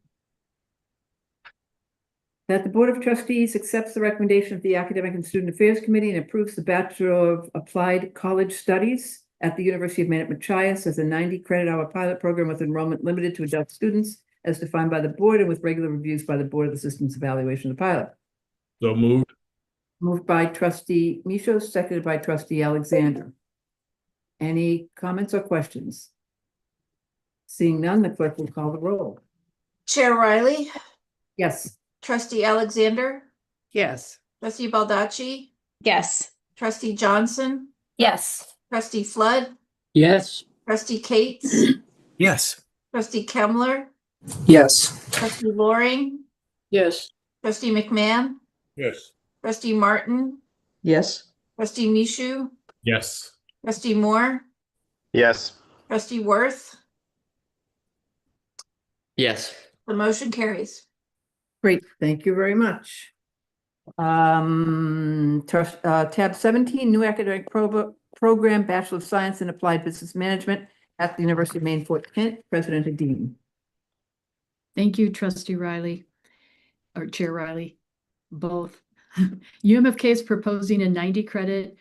That the Board of Trustees accepts the recommendation of the Academic and Student Affairs Committee and approves the Bachelor of Applied College Studies at the University of Maine at Machias as a 90 credit hour pilot program with enrollment limited to adult students as defined by the board and with regular reviews by the Board of the Systems Evaluation of the pilot. So moved. Moved by Trustee Michaud, seconded by Trustee Alexander. Any comments or questions? Seeing none, the clerk will call the roll. Chair Riley, Yes. Trustee Alexander, Yes. Trustee Baldacci, Yes. Trustee Johnson, Yes. Trustee Flood, Yes. Trustee Cates, Yes. Trustee Kemmler, Yes. Trustee Loring, Yes. Trustee McMahon, Yes. Trustee Martin, Yes. Trustee Michaud, Yes. Trustee Moore, Yes. Trustee Worth, Yes. the motion carries. Great, thank you very much. Tab 17, new academic program, Bachelor of Science in Applied Business Management at the University of Maine, Fort Kent, President Adine. Thank you, Trustee Riley, or Chair Riley, both. UMFK is proposing a 90 credit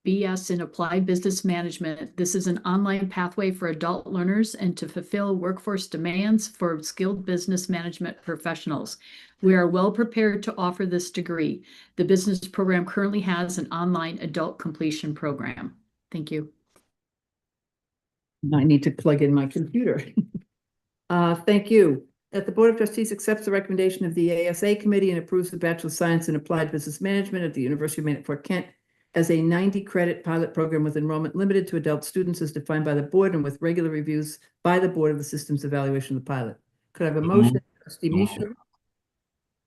BS in Applied Business Management. This is an online pathway for adult learners and to fulfill workforce demands for skilled business management professionals. We are well prepared to offer this degree. The business program currently has an online adult completion program. Thank you. I need to plug in my computer. Thank you. That the Board of Trustees accepts the recommendation of the ASA Committee and approves the Bachelor of Science in Applied Business Management at the University of Maine at Fort Kent as a 90 credit pilot program with enrollment limited to adult students as defined by the board and with regular reviews by the board of the systems evaluation of the pilot. Could I have a motion? Trustee Mishu,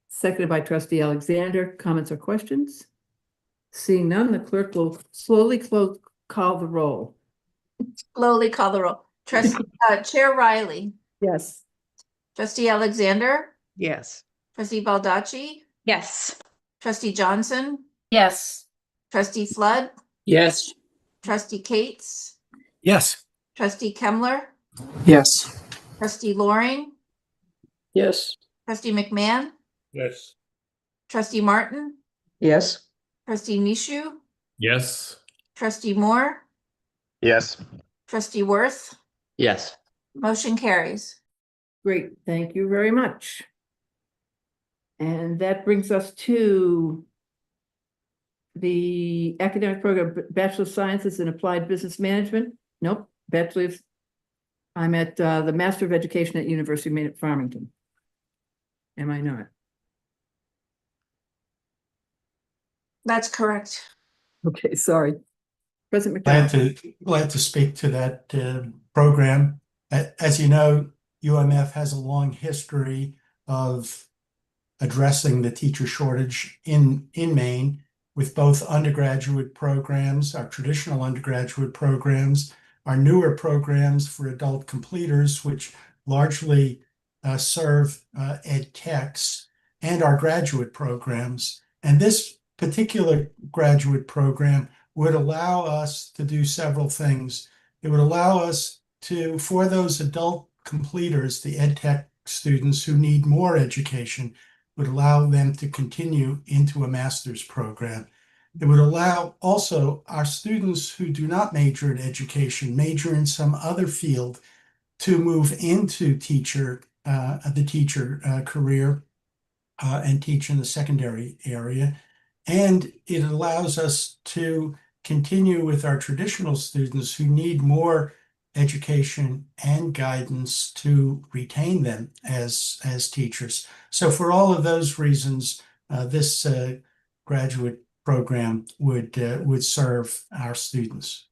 seconded by Trustee Alexander. Comments or questions? Seeing none, the clerk will slowly call the roll. Slowly call the roll. Chair Riley. Yes. Trustee Alexander. Yes. Trustee Baldacci. Yes. Trustee Johnson. Yes. Trustee Flood. Yes. Trustee Cates. Yes. Trustee Kemmler. Yes. Trustee Loring. Yes. Trustee McMahon. Yes. Trustee Martin. Yes. Trustee Mishu. Yes. Trustee Moore. Yes. Trustee Worth. Yes. Motion carries. Great, thank you very much. And that brings us to the academic program, Bachelor of Sciences in Applied Business Management. Nope, Bachelor of, I'm at the Master of Education at University of Maine at Farmington. Am I not? That's correct. Okay, sorry. President McDonald. Glad to speak to that program. As you know, UMF has a long history of addressing the teacher shortage in Maine with both undergraduate programs, our traditional undergraduate programs, our newer programs for adult completers, which largely serve ed techs, and our graduate programs. And this particular graduate program would allow us to do several things. It would allow us to, for those adult completers, the ed tech students who need more education, would allow them to continue into a master's program. It would allow also our students who do not major in education, major in some other field, to move into the teacher career and teach in the secondary area. And it allows us to continue with our traditional students who need more education and guidance to retain them as teachers. So for all of those reasons, this graduate program would serve our students.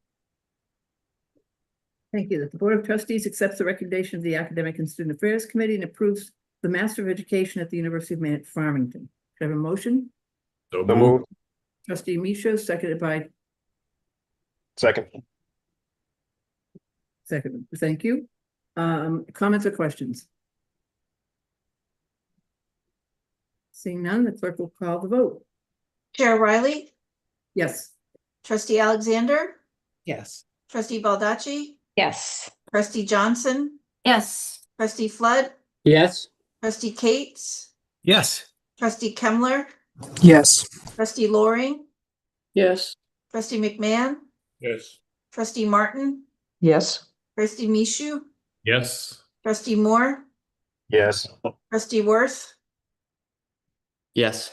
Thank you. That the Board of Trustees accepts the recommendation of the Academic and Student Affairs Committee and approves the Master of Education at the University of Maine at Farmington. Could I have a motion? So moved. Trustee Mishu, seconded by Second. second. Thank you. Comments or questions? Seeing none, the clerk will call the vote. Chair Riley. Yes. Trustee Alexander. Yes. Trustee Baldacci. Yes. Trustee Johnson. Yes. Trustee Flood. Yes. Trustee Cates. Yes. Trustee Kemmler. Yes. Trustee Loring. Yes. Trustee McMahon. Yes. Trustee Martin. Yes. Trustee Mishu. Yes. Trustee Moore. Yes. Trustee Worth. Yes.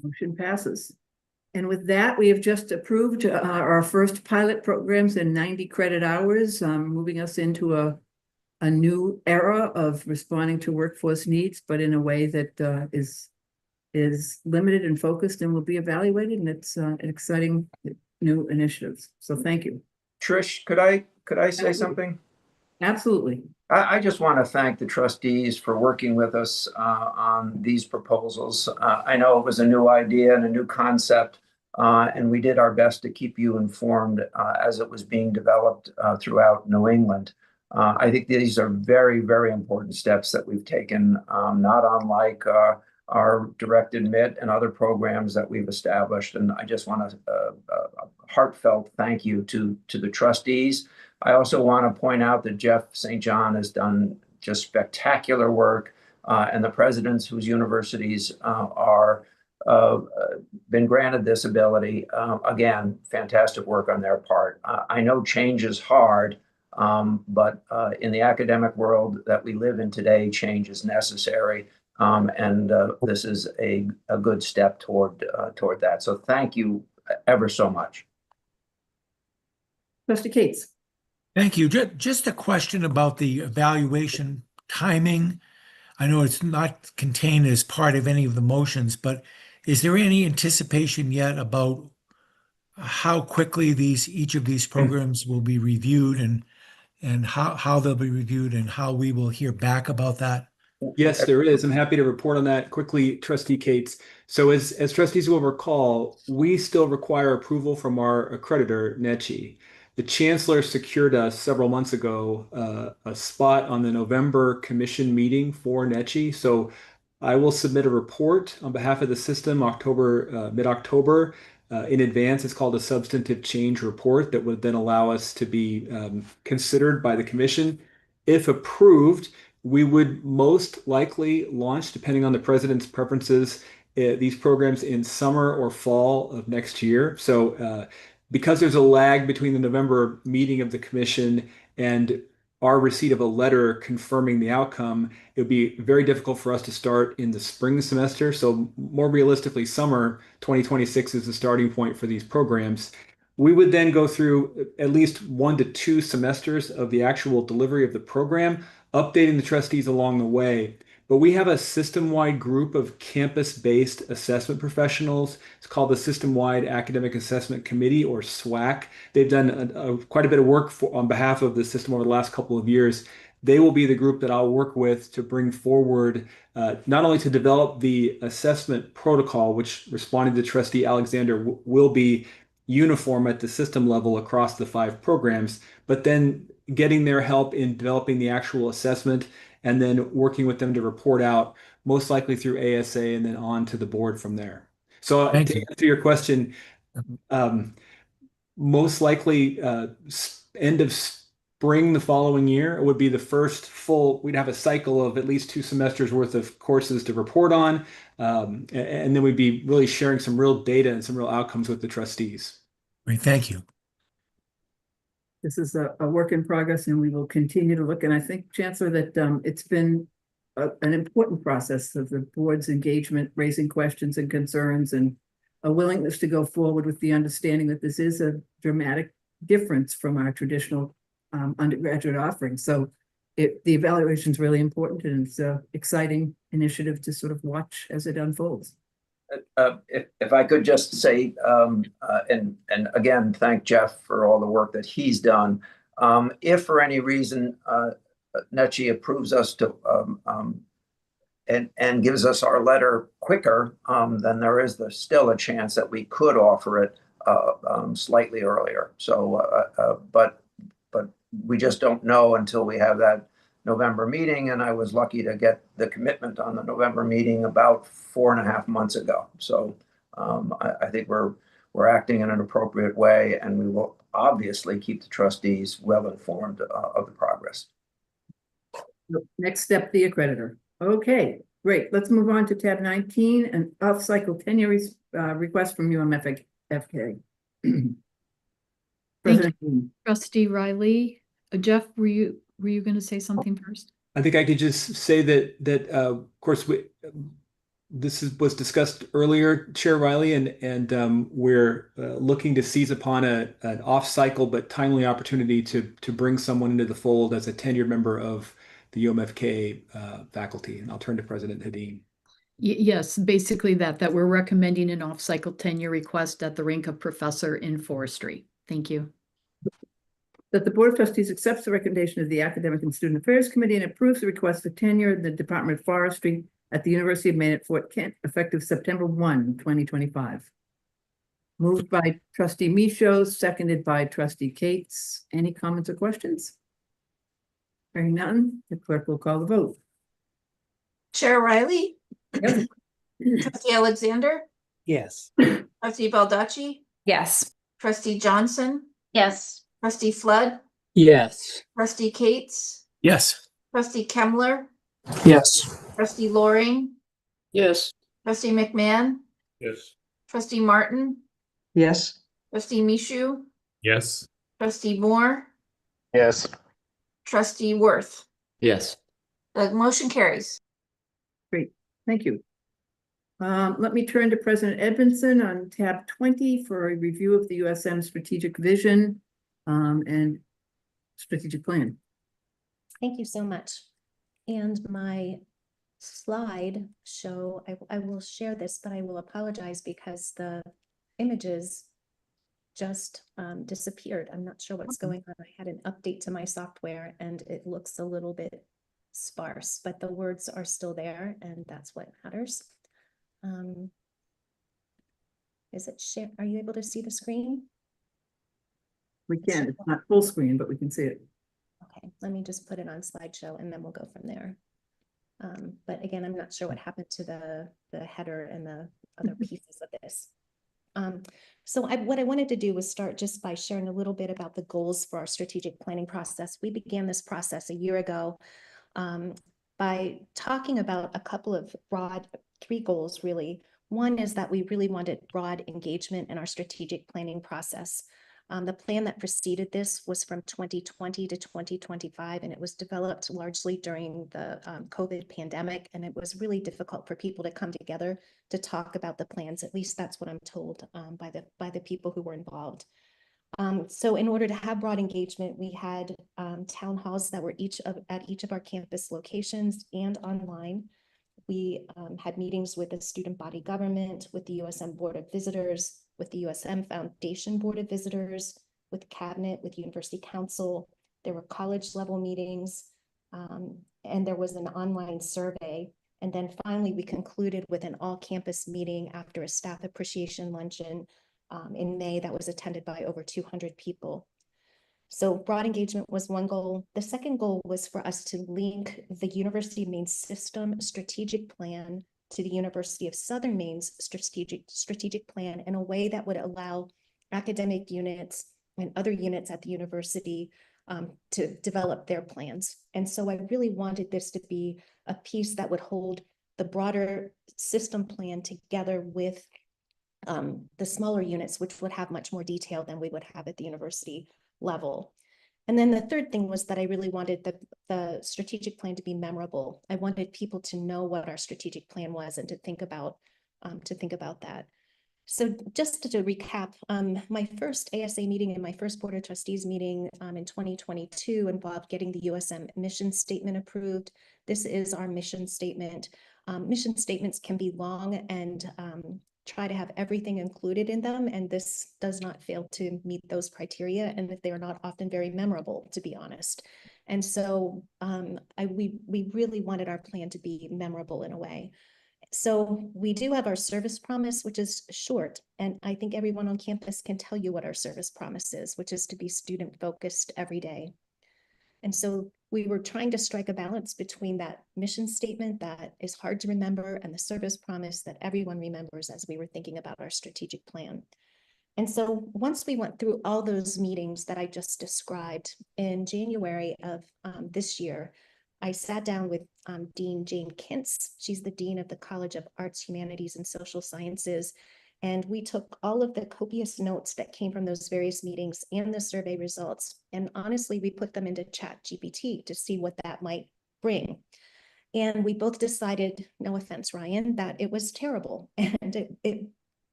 Motion passes. And with that, we have just approved our first pilot programs in 90 credit hours, moving us into a new era of responding to workforce needs, but in a way that is limited and focused and will be evaluated. And it's an exciting new initiative. So thank you. Trish, could I say Absolutely. something? Absolutely. I just want to thank the trustees for working with us on these proposals. I know it was a new idea and a new concept, and we did our best to keep you informed as it was being developed throughout New England. I think these are very, very important steps that we've taken, not unlike our direct admit and other programs that we've established. And I just want a heartfelt thank you to the trustees. I also want to point out that Jeff St. John has done just spectacular work, and the presidents whose universities are been granted this ability. Again, fantastic work on their part. I know change is hard, but in the academic world that we live in today, change is necessary. And this is a good step toward that. So thank you ever so much. Trustee Cates. Thank you. Just a question about the evaluation timing. I know it's not contained as part of any of the motions, but is there any anticipation yet about how quickly each of these programs will be reviewed and how they'll be reviewed and how we will hear back about that? Yes, there is. I'm happy to report on that quickly, Trustee Cates. So as trustees will recall, we still require approval from our accreditor, NECHI. The chancellor secured us several months ago a spot on the November commission meeting for NECHI. So I will submit a report on behalf of the system mid-October in advance. It's called a substantive change report that would then allow us to be considered by the commission. If approved, we would most likely launch, depending on the president's preferences, these programs in summer or fall of next year. So because there's a lag between the November meeting of the commission and our receipt of a letter confirming the outcome, it would be very difficult for us to start in the spring semester. So more realistically, summer 2026 is the starting point for these programs. We would then go through at least 1 to 2 semesters of the actual delivery of the program, updating the trustees along the way. But we have a system-wide group of campus-based assessment professionals. It's called the System-Wide Academic Assessment Committee, or SWAC. They've done quite a bit of work on behalf of the system over the last couple of years. They will be the group that I'll work with to bring forward, not only to develop the assessment protocol, which, responding to Trustee Alexander, will be uniform at the system level across the 5 programs, but then getting their help in developing the actual assessment and then working with them to report out, most likely through ASA and then on to the board from there. So to answer your question, most likely end of spring the following year would be the first we'd have a cycle of at least 2 semesters worth of courses to report on. And then we'd be really sharing some real data and some real outcomes with the trustees. Great, thank you. This is a work in progress, and we will continue to look. And I think, Chancellor, that it's been an important process of the board's engagement, raising questions and concerns, and a willingness to go forward with the understanding that this is a dramatic difference from our traditional undergraduate offerings. So the evaluation is really important, and it's an exciting initiative to sort of watch as it unfolds. If I could just say, and again, thank Jeff for all the work that he's done. If for any reason NECHI approves us to and gives us our letter quicker, then there is still a chance that we could offer it slightly earlier. So, but we just don't know until we have that November meeting, and I was lucky to get the commitment on the November meeting about 4.5 months ago. So I think we're acting in an appropriate way, and we will obviously keep the trustees well informed of the progress. Next step, the accreditor. Okay, great. Let's move on to tab 19, an off-cycle tenure request from UMFK. Thank you, Trustee Riley. Jeff, were you going to say something first? I think I could just say that of course this was discussed earlier, Chair Riley, and we're looking to seize upon an off-cycle but timely opportunity to bring someone into the fold as a tenured member of the UMFK faculty. And I'll turn to President Hadeen. Yes, basically that we're recommending an off-cycle tenure request at the rank of professor in forestry. Thank you. That the Board of Trustees accepts the recommendation of the Academic and Student Affairs Committee and approves the request for tenure in the Department of Forestry at the University of Maine at Fort Kent, effective September 1, 2025. Moved by Trustee Michaud, seconded by Trustee Cates. Any comments or questions? Hearing none, the clerk will call the vote. Chair Riley, Yes. Trustee Alexander, Yes. Trustee Baldacci, Yes. Trustee Johnson, Yes. Trustee Flood, Yes. Trustee Cates, Yes. Trustee Kemmler, Yes. Trustee Loring, Yes. Trustee McMahon, Yes. Trustee Martin, Yes. Trustee Mishu, Yes. Trustee Moore, Yes. Trustee Worth. Yes. The motion carries. Great, thank you. Let me turn to President Edmondson on tab 20 for a review of the USM strategic vision and strategic plan. Thank you so much. And my slide show, I will share this, but I will apologize because the images just disappeared. I'm not sure what's going on. I had an update to my software and it looks a little bit sparse, but the words are still there and that's what matters. Is it share? Are you able to see the screen? We can, it's not full screen, but we can see it. Okay, let me just put it on slideshow and then we'll go from there. But again, I'm not sure what happened to the header and the other pieces of this. So what I wanted to do was start just by sharing a little bit about the goals for our strategic planning process. We began this process a year ago by talking about a couple of three goals really. One is that we really wanted broad engagement in our strategic planning process. The plan that preceded this was from 2020 to 2025, and it was developed largely during the COVID pandemic, and it was really difficult for people to come together to talk about the plans. At least that's what I'm told by the people who were involved. So in order to have broad engagement, we had town halls that were at each of our campus locations and online. We had meetings with the student body government, with the USM Board of Visitors, with the USM Foundation Board of Visitors, with cabinet, with University Council. There were college level meetings, and there was an online survey. And then finally, we concluded with an all campus meeting after a staff appreciation luncheon in May that was attended by over 200 people. So broad engagement was one goal. The second goal was for us to link the University of Maine system strategic plan to the University of Southern Maine's strategic plan in a way that would allow academic units and other units at the university to develop their plans. And so I really wanted this to be a piece that would hold the broader system plan together with the smaller units, which would have much more detail than we would have at the university level. And then the third thing was that I really wanted the strategic plan to be memorable. I wanted people to know what our strategic plan was and to think about that. So just to recap, my first ASA meeting and my first Board of Trustees meeting in 2022 involved getting the USM mission statement approved. This is our mission statement. Mission statements can be long and try to have everything included in them, and this does not fail to meet those criteria, and they are not often very memorable, to be honest. And so we really wanted our plan to be memorable in a way. So we do have our service promise, which is short, and I think everyone on campus can tell you what our service promise is, which is to be student focused every day. And so we were trying to strike a balance between that mission statement that is hard to remember and the service promise that everyone remembers as we were thinking about our strategic plan. And so once we went through all those meetings that I just described in January of this year, I sat down with Dean Jane Kintz. She's the Dean of the College of Arts, Humanities, and Social Sciences. And we took all of the copious notes that came from those various meetings and the survey results. And honestly, we put them into ChatGPT to see what that might bring. And we both decided, no offense, Ryan, that it was terrible. And it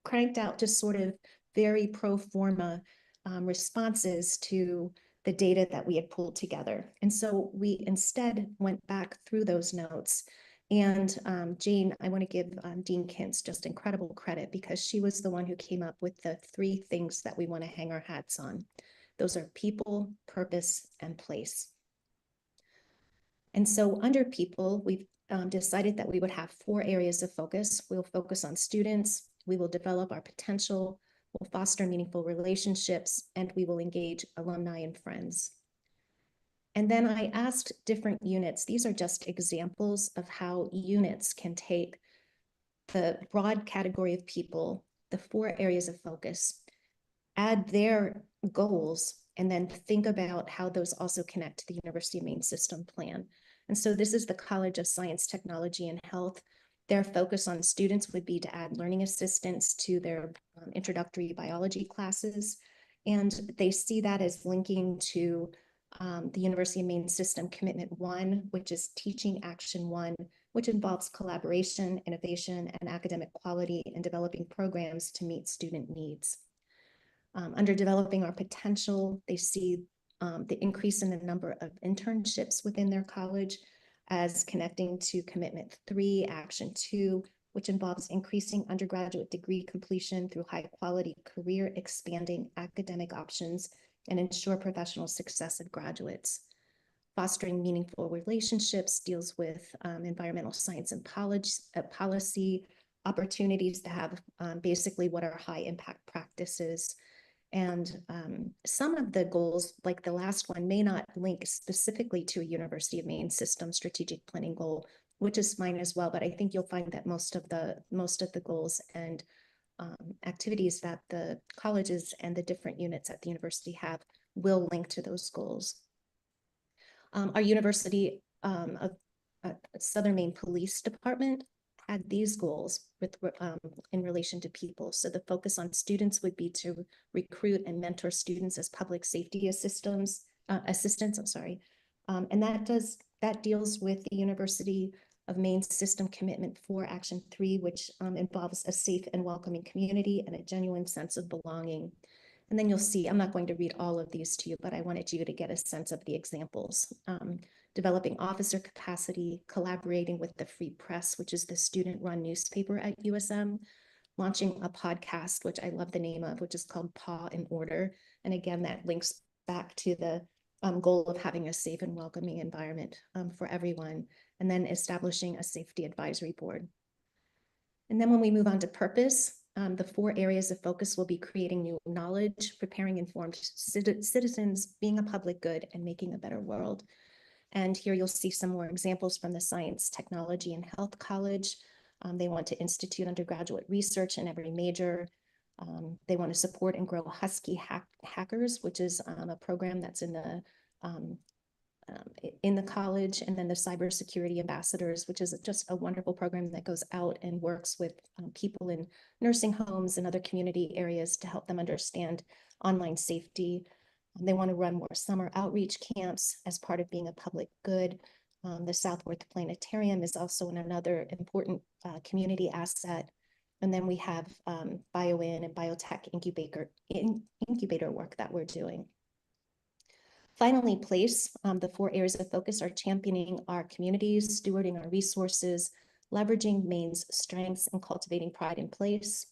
cranked out to sort of very pro forma responses to the data that we had pulled together. And so we instead went back through those notes. And Jane, I want to give Dean Kintz just incredible credit because she was the one who came up with the three things that we want to hang our hats on. Those are people, purpose, and place. And so under people, we've decided that we would have 4 areas of focus. We'll focus on students, we will develop our potential, we'll foster meaningful relationships, and we will engage alumni and friends. And then I asked different units, these are just examples of how units can take the broad category of people, the 4 areas of focus, add their goals, and then think about how those also connect to the University of Maine system plan. And so this is the College of Science, Technology, and Health. Their focus on students would be to add learning assistance to their introductory biology classes. And they see that as linking to the University of Maine System Commitment 1, which is Teaching Action 1, which involves collaboration, innovation, and academic quality in developing programs to meet student needs. Under developing our potential, they see the increase in the number of internships within their college as connecting to Commitment 3, Action 2, which involves increasing undergraduate degree completion through high-quality career expanding academic options and ensure professional success of graduates. Fostering meaningful relationships deals with environmental science and policy, opportunities to have basically what are high impact practices. And some of the goals, like the last one, may not link specifically to a University of Maine system strategic planning goal, which is fine as well. But I think you'll find that most of the goals and activities that the colleges and the different units at the university have will link to those goals. Our University of Southern Maine Police Department had these goals with in relation to people. So the focus on students would be to recruit and mentor students as public safety assistants. And that deals with the University of Maine System Commitment 4, Action 3, which involves a safe and welcoming community and a genuine sense of belonging. And then you'll see, I'm not going to read all of these to you, but I wanted you to get a sense of the examples. Developing officer capacity, collaborating with the Free Press, which is the student-run newspaper at USM, launching a podcast, which I love the name of, which is called Paw in Order. And again, that links back to the goal of having a safe and welcoming environment for everyone, and then establishing a safety advisory board. And then when we move on to purpose, the 4 areas of focus will be creating new knowledge, preparing informed citizens, being a public good, and making a better world. And here you'll see some more examples from the Science, Technology, and Health College. They want to institute undergraduate research in every major. They want to support and grow Husky Hackers, which is a program that's in the college, and then the Cybersecurity Ambassadors, which is just a wonderful program that goes out and works with people in nursing homes and other community areas to help them understand online safety. They want to run more summer outreach camps as part of being a public good. The Southworth Planetarium is also another important community asset. And then we have BioIn and biotech incubator work that we're doing. Finally, place, the 4 areas of focus are championing our communities, stewarding our resources, leveraging Maine's strengths, and cultivating pride in place.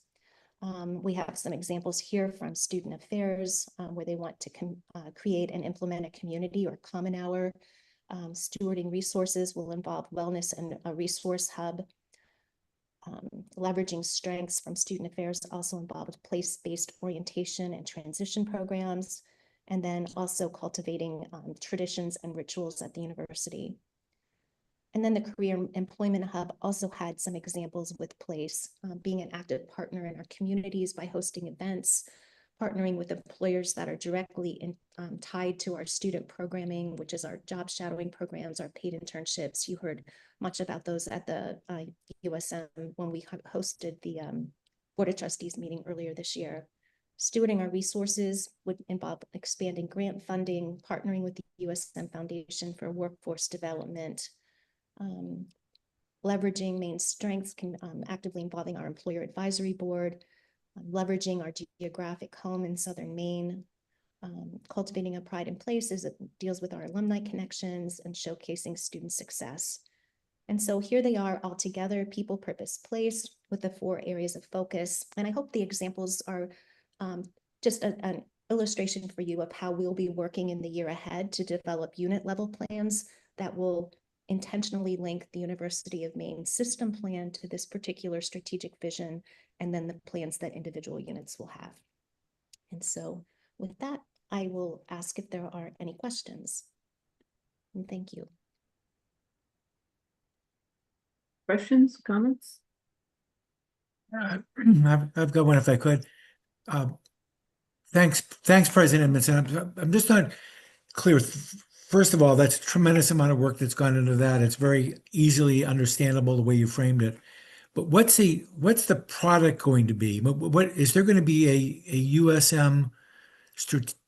We have some examples here from student affairs, where they want to create and implement a community or common hour. Stewarding resources will involve wellness and a resource hub. Leveraging strengths from student affairs also involved place-based orientation and transition programs, and then also cultivating traditions and rituals at the university. And then the Career Employment Hub also had some examples with place, being an active partner in our communities by hosting events, partnering with employers that are directly tied to our student programming, which is our job shadowing programs, our paid internships. You heard much about those at the USM when we hosted the Board of Trustees meeting earlier this year. Stewarding our resources would involve expanding grant funding, partnering with the USM Foundation for Workforce Development, leveraging Maine's strengths, actively involving our employer advisory board, leveraging our geographic home in Southern Maine, cultivating a pride in place as it deals with our alumni connections, and showcasing student success. And so here they are all together: people, purpose, place, with the 4 areas of focus. And I hope the examples are just an illustration for you of how we'll be working in the year ahead to develop unit level plans that will intentionally link the University of Maine system plan to this particular strategic vision, and then the plans that individual units will have. And so with that, I will ask if there are any questions. And thank you. Questions, comments? I've got one if I could. Thanks, President Edmondson. I'm just not clear. First of all, that's a tremendous amount of work that's gone into that. It's very easily understandable the way you framed it. But what's the product going to be? What is there going to be a USM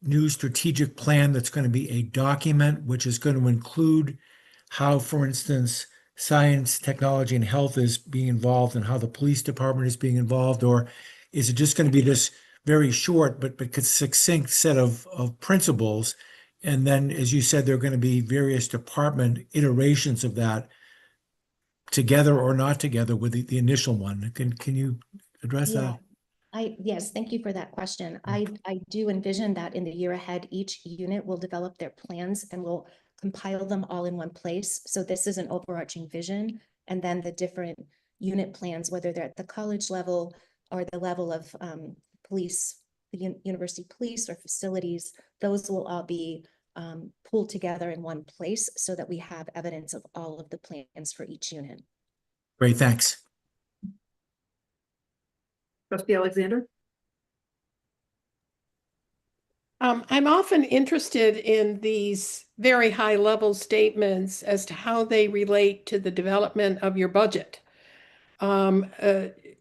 new strategic plan that's going to be a document which is going to include how, for instance, science, technology, and health is being involved and how the police department is being involved? Or is it just going to be this very short but succinct set of principles? And then, as you said, there are going to be various department iterations of that together or not together with the initial one. Can you address Yeah. that? Yes, thank you for that question. I do envision that in the year ahead, each unit will develop their plans and will compile them all in one place. So this is an overarching vision. And then the different unit plans, whether they're at the college level or the level of police, the university police or facilities, those will all be pulled together in one place so that we have evidence of all of the plans for each unit. Great, thanks. Trustee Alexander? I'm often interested in these very high level statements as to how they relate to the development of your budget.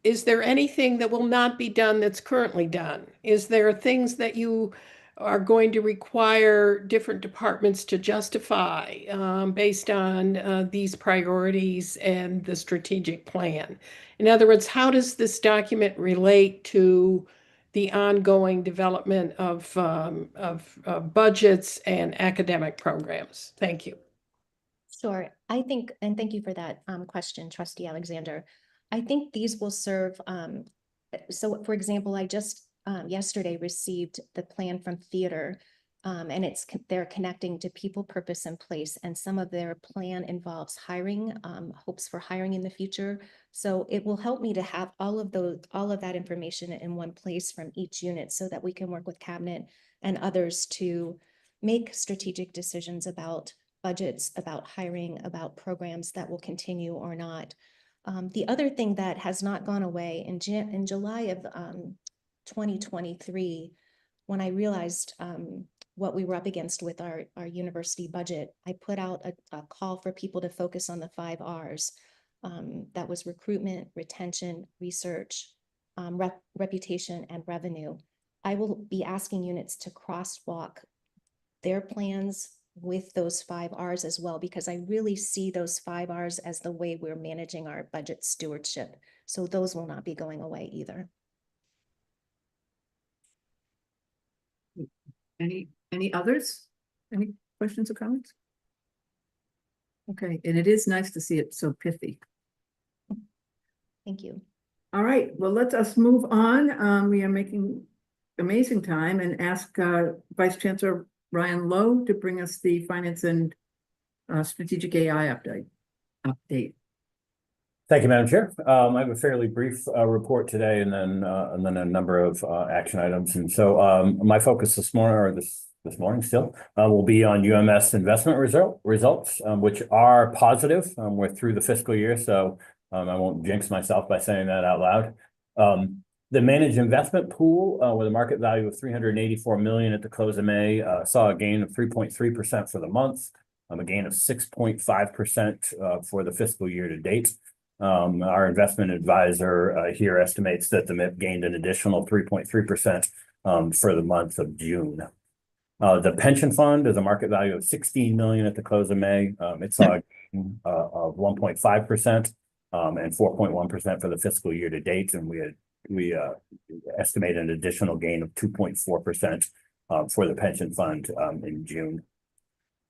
Is there anything that will not be done that's currently done? Is there things that you are going to require different departments to justify based on these priorities and the strategic plan? In other words, how does this document relate to the ongoing development of budgets and academic programs? Thank you. Sure. I think, and thank you for that question, Trustee Alexander. I think these will serve, so for example, I just yesterday received the plan from theater, and they're connecting to people, purpose, and place, and some of their plan involves hiring, hopes for hiring in the future. So it will help me to have all of that information in one place from each unit so that we can work with cabinet and others to make strategic decisions about budgets, about hiring, about programs that will continue or not. The other thing that has not gone away in July of 2023, when I realized what we were up against with our university budget, I put out a call for people to focus on the 5 R's. That was recruitment, retention, research, reputation, and revenue. I will be asking units to crosswalk their plans with those 5 R's as well, because I really see those 5 R's as the way we're managing our budget stewardship. So those will not be going away either. Any others? Any questions or comments? Okay, and it is nice to see it so pithy. Thank you. All right, well, let us move on. We are making amazing time and ask Vice Chancellor Ryan Lowe to bring us the Finance and Strategic AI update. Thank you, Madam Chair. I have a fairly brief report today, and then a number of action items. And so my focus this morning, or this morning still, will be on UMS investment results, which are positive. We're through the fiscal year, so I won't jinx myself by saying that out loud. The managed investment pool, with a market value of $384 million at the close of May, saw a gain of 3.3% for the month, a gain of 6.5% for the fiscal year to date. Our investment advisor here estimates that the MIP gained an additional 3.3% for the month of June. The pension fund is a market value of $16 million at the close of May. It saw a gain of 1.5% and 4.1% for the fiscal year to date, and we estimate an additional gain of 2.4% for the pension fund in June.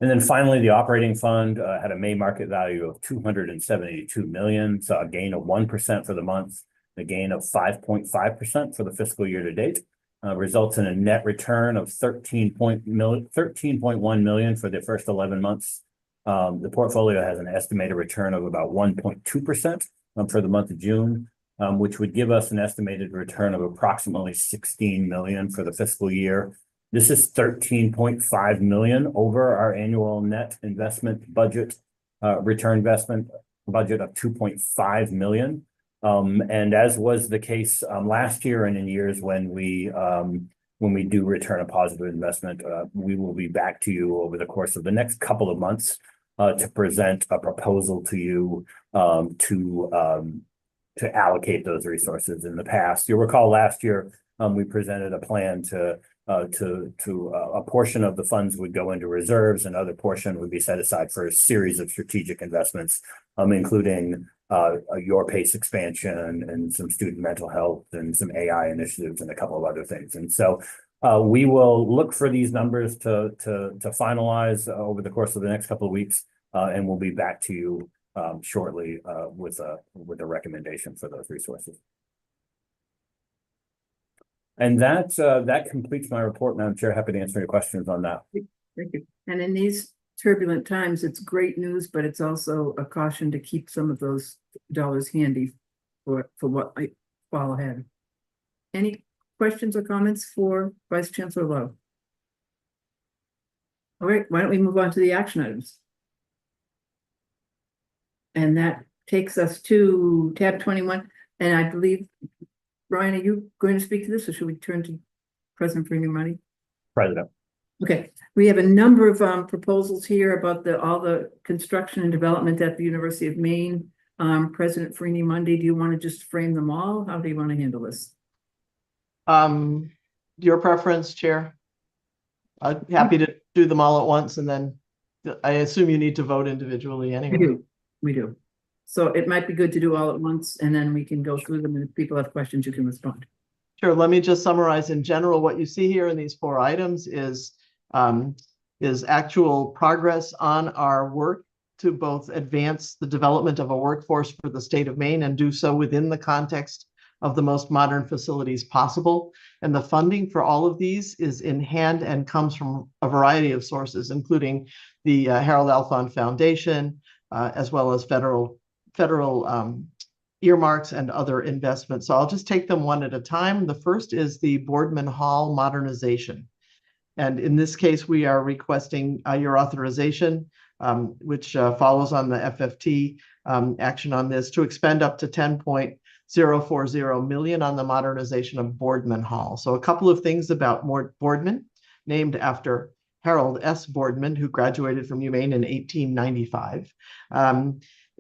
And then finally, the operating fund had a May market value of $272 million, saw a gain of 1% for the month, a gain of 5.5% for the fiscal year to date, results in a net return of $13.1 million for the first 11 months. The portfolio has an estimated return of about 1.2% for the month of June, which would give us an estimated return of approximately $16 million for the fiscal year. This is 13.5 million over our annual net investment budget, return investment budget of 2.5 million. And as was the case last year and in years when we do return a positive investment, we will be back to you over the course of the next couple of months to present a proposal to you to allocate those resources. In the past, you'll recall last year we presented a plan to a portion of the funds would go into reserves, and other portion would be set aside for a series of strategic investments, including your pace expansion and some student mental health and some AI initiatives and a couple of other things. And so we will look for these numbers to finalize over the course of the next couple of weeks, and we'll be back to you shortly with a recommendation for those resources. And that completes my report, Madam Chair. Happy to answer any questions on that. Thank you. And in these turbulent times, it's great news, but it's also a caution to keep some of those dollars handy for what might fall ahead. Any questions or comments for Vice Chancellor Lowe? All right, why don't we move on to the action items? And that takes us to tab 21. And I believe, Brian, are you going to speak to this, or should we turn to President Freeman Money? President. Okay, we have a number of proposals here about all the construction and development at the University of Maine. President Freeney Monday, do you want to just frame them all? How do you want to handle this? Your preference, Chair. I'm happy to do them all at once, and then I assume you need to vote individually anyway. We do. So it might be good to do all at once, and then we can go through them, and if people have questions, you can respond. Sure. Let me just summarize in general. What you see here in these 4 items is actual progress on our work to both advance the development of a workforce for the state of Maine and do so within the context of the most modern facilities possible. And the funding for all of these is in hand and comes from a variety of sources, including the Harold Alfond Foundation, as well as federal earmarks and other investments. So I'll just take them one at a time. The first is the Boardman Hall modernization. And in this case, we are requesting your authorization, which follows on the FFT action on this, to expend up to $10.040 million on the modernization of Boardman Hall. So a couple of things about Boardman, named after Harold S. Boardman, who graduated from UMaine in 1895.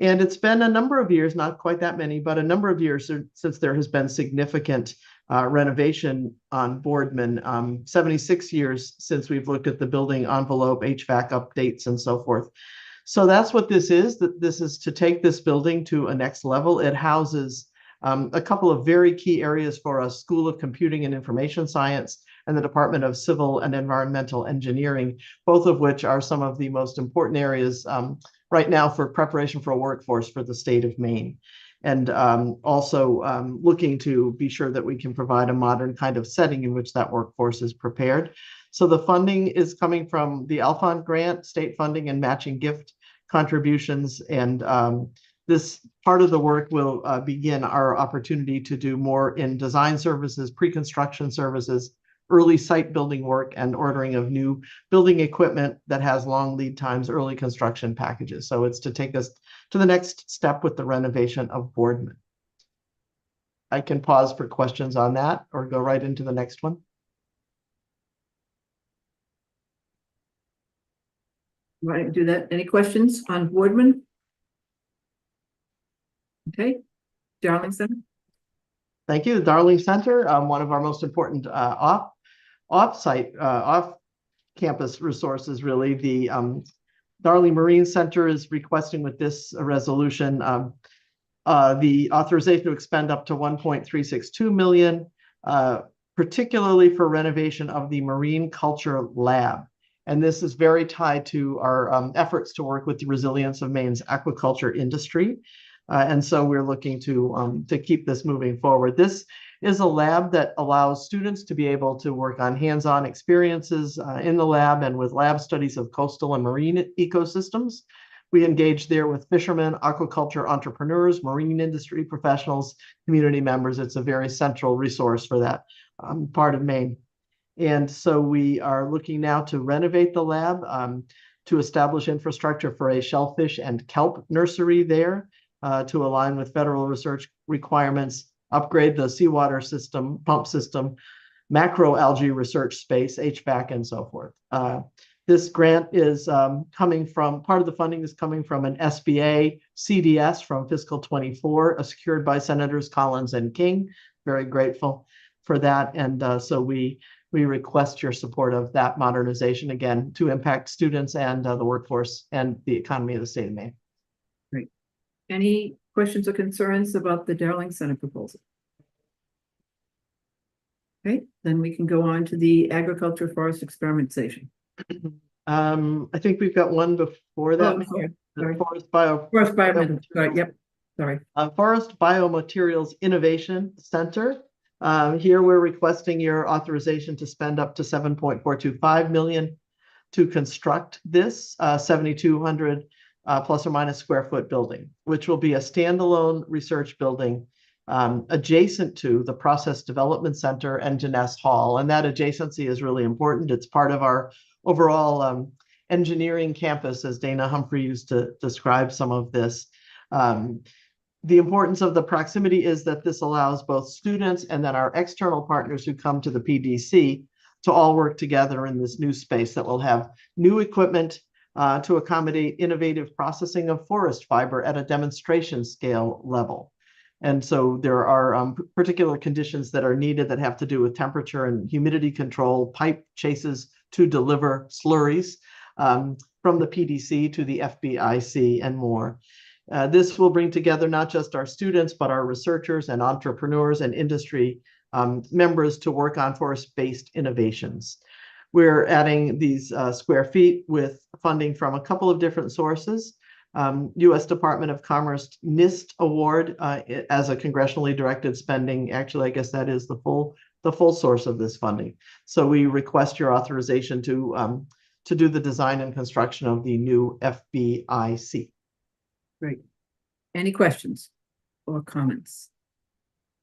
And it's been a number of years, not quite that many, but a number of years since there has been significant renovation on Boardman. 76 years since we've looked at the building envelope, HVAC updates, and so forth. So that's what this is. This is to take this building to a next level. It houses a couple of very key areas for us: School of Computing and Information Science and the Department of Civil and Environmental Engineering, both of which are some of the most important areas right now for preparation for a workforce for the state of Maine. And also looking to be sure that we can provide a modern kind of setting in which that workforce is prepared. So the funding is coming from the Alfond grant, state funding, and matching gift contributions. And this part of the work will begin our opportunity to do more in design services, pre-construction services, early site building work, and ordering of new building equipment that has long lead times, early construction packages. So it's to take us to the next step with the renovation of Boardman. I can pause for questions on that or go right into the next one. Want to do that? Any questions on Boardman? Okay, Darling Center. Thank you. The Darling Center, one of our most important off-campus resources, really. The Darling Marine Center is requesting with this resolution the authorization to expend up to $1.362 million, particularly for renovation of the Marine Culture Lab. And this is very tied to our efforts to work with the resilience of Maine's aquaculture industry. And so we're looking to keep this moving forward. This is a lab that allows students to be able to work on hands-on experiences in the lab and with lab studies of coastal and marine ecosystems. We engage there with fishermen, aquaculture entrepreneurs, marine industry professionals, community members. It's a very central resource for that part of Maine. And so we are looking now to renovate the lab, to establish infrastructure for a shellfish and kelp nursery there, to align with federal research requirements, upgrade the seawater system, pump system, macroalgae research space, HVAC, and so forth. This grant is coming from, part of the funding is coming from an SBA CDS from fiscal 24, secured by Senators Collins and King. Very grateful for that. And so we request your support of that modernization, again, to impact students and the workforce and the economy of the state of Maine. Great. Any questions or concerns about the Darling Center proposal? Okay, then we can go on to the agriculture forest experimentation. I think we've got one before that. Oh, sorry. Sorry. Forest Sorry, yep, sorry. Forest Biomaterials Innovation Center. Here we're requesting your authorization to spend up to $7.425 million to construct this 7,200 plus or minus square foot building, which will be a standalone research building adjacent to the Process Development Center and Jeunesse Hall. And that adjacency is really important. It's part of our overall engineering campus, as Dana Humphrey used to describe some of this. The importance of the proximity is that this allows both students and then our external partners who come to the PDC to all work together in this new space that will have new equipment to accommodate innovative processing of forest fiber at a demonstration scale level. And so there are particular conditions that are needed that have to do with temperature and humidity control, pipe chases to deliver slurries from the PDC to the FBIC and more. This will bring together not just our students, but our researchers and entrepreneurs and industry members to work on forest-based innovations. We're adding these square feet with funding from a couple of different sources. U.S. Department of Commerce NIST award as a congressionally directed spending. Actually, I guess that is the full source of this funding. So we request your authorization to do the design and construction of the new FBIC. Great. Any questions or comments?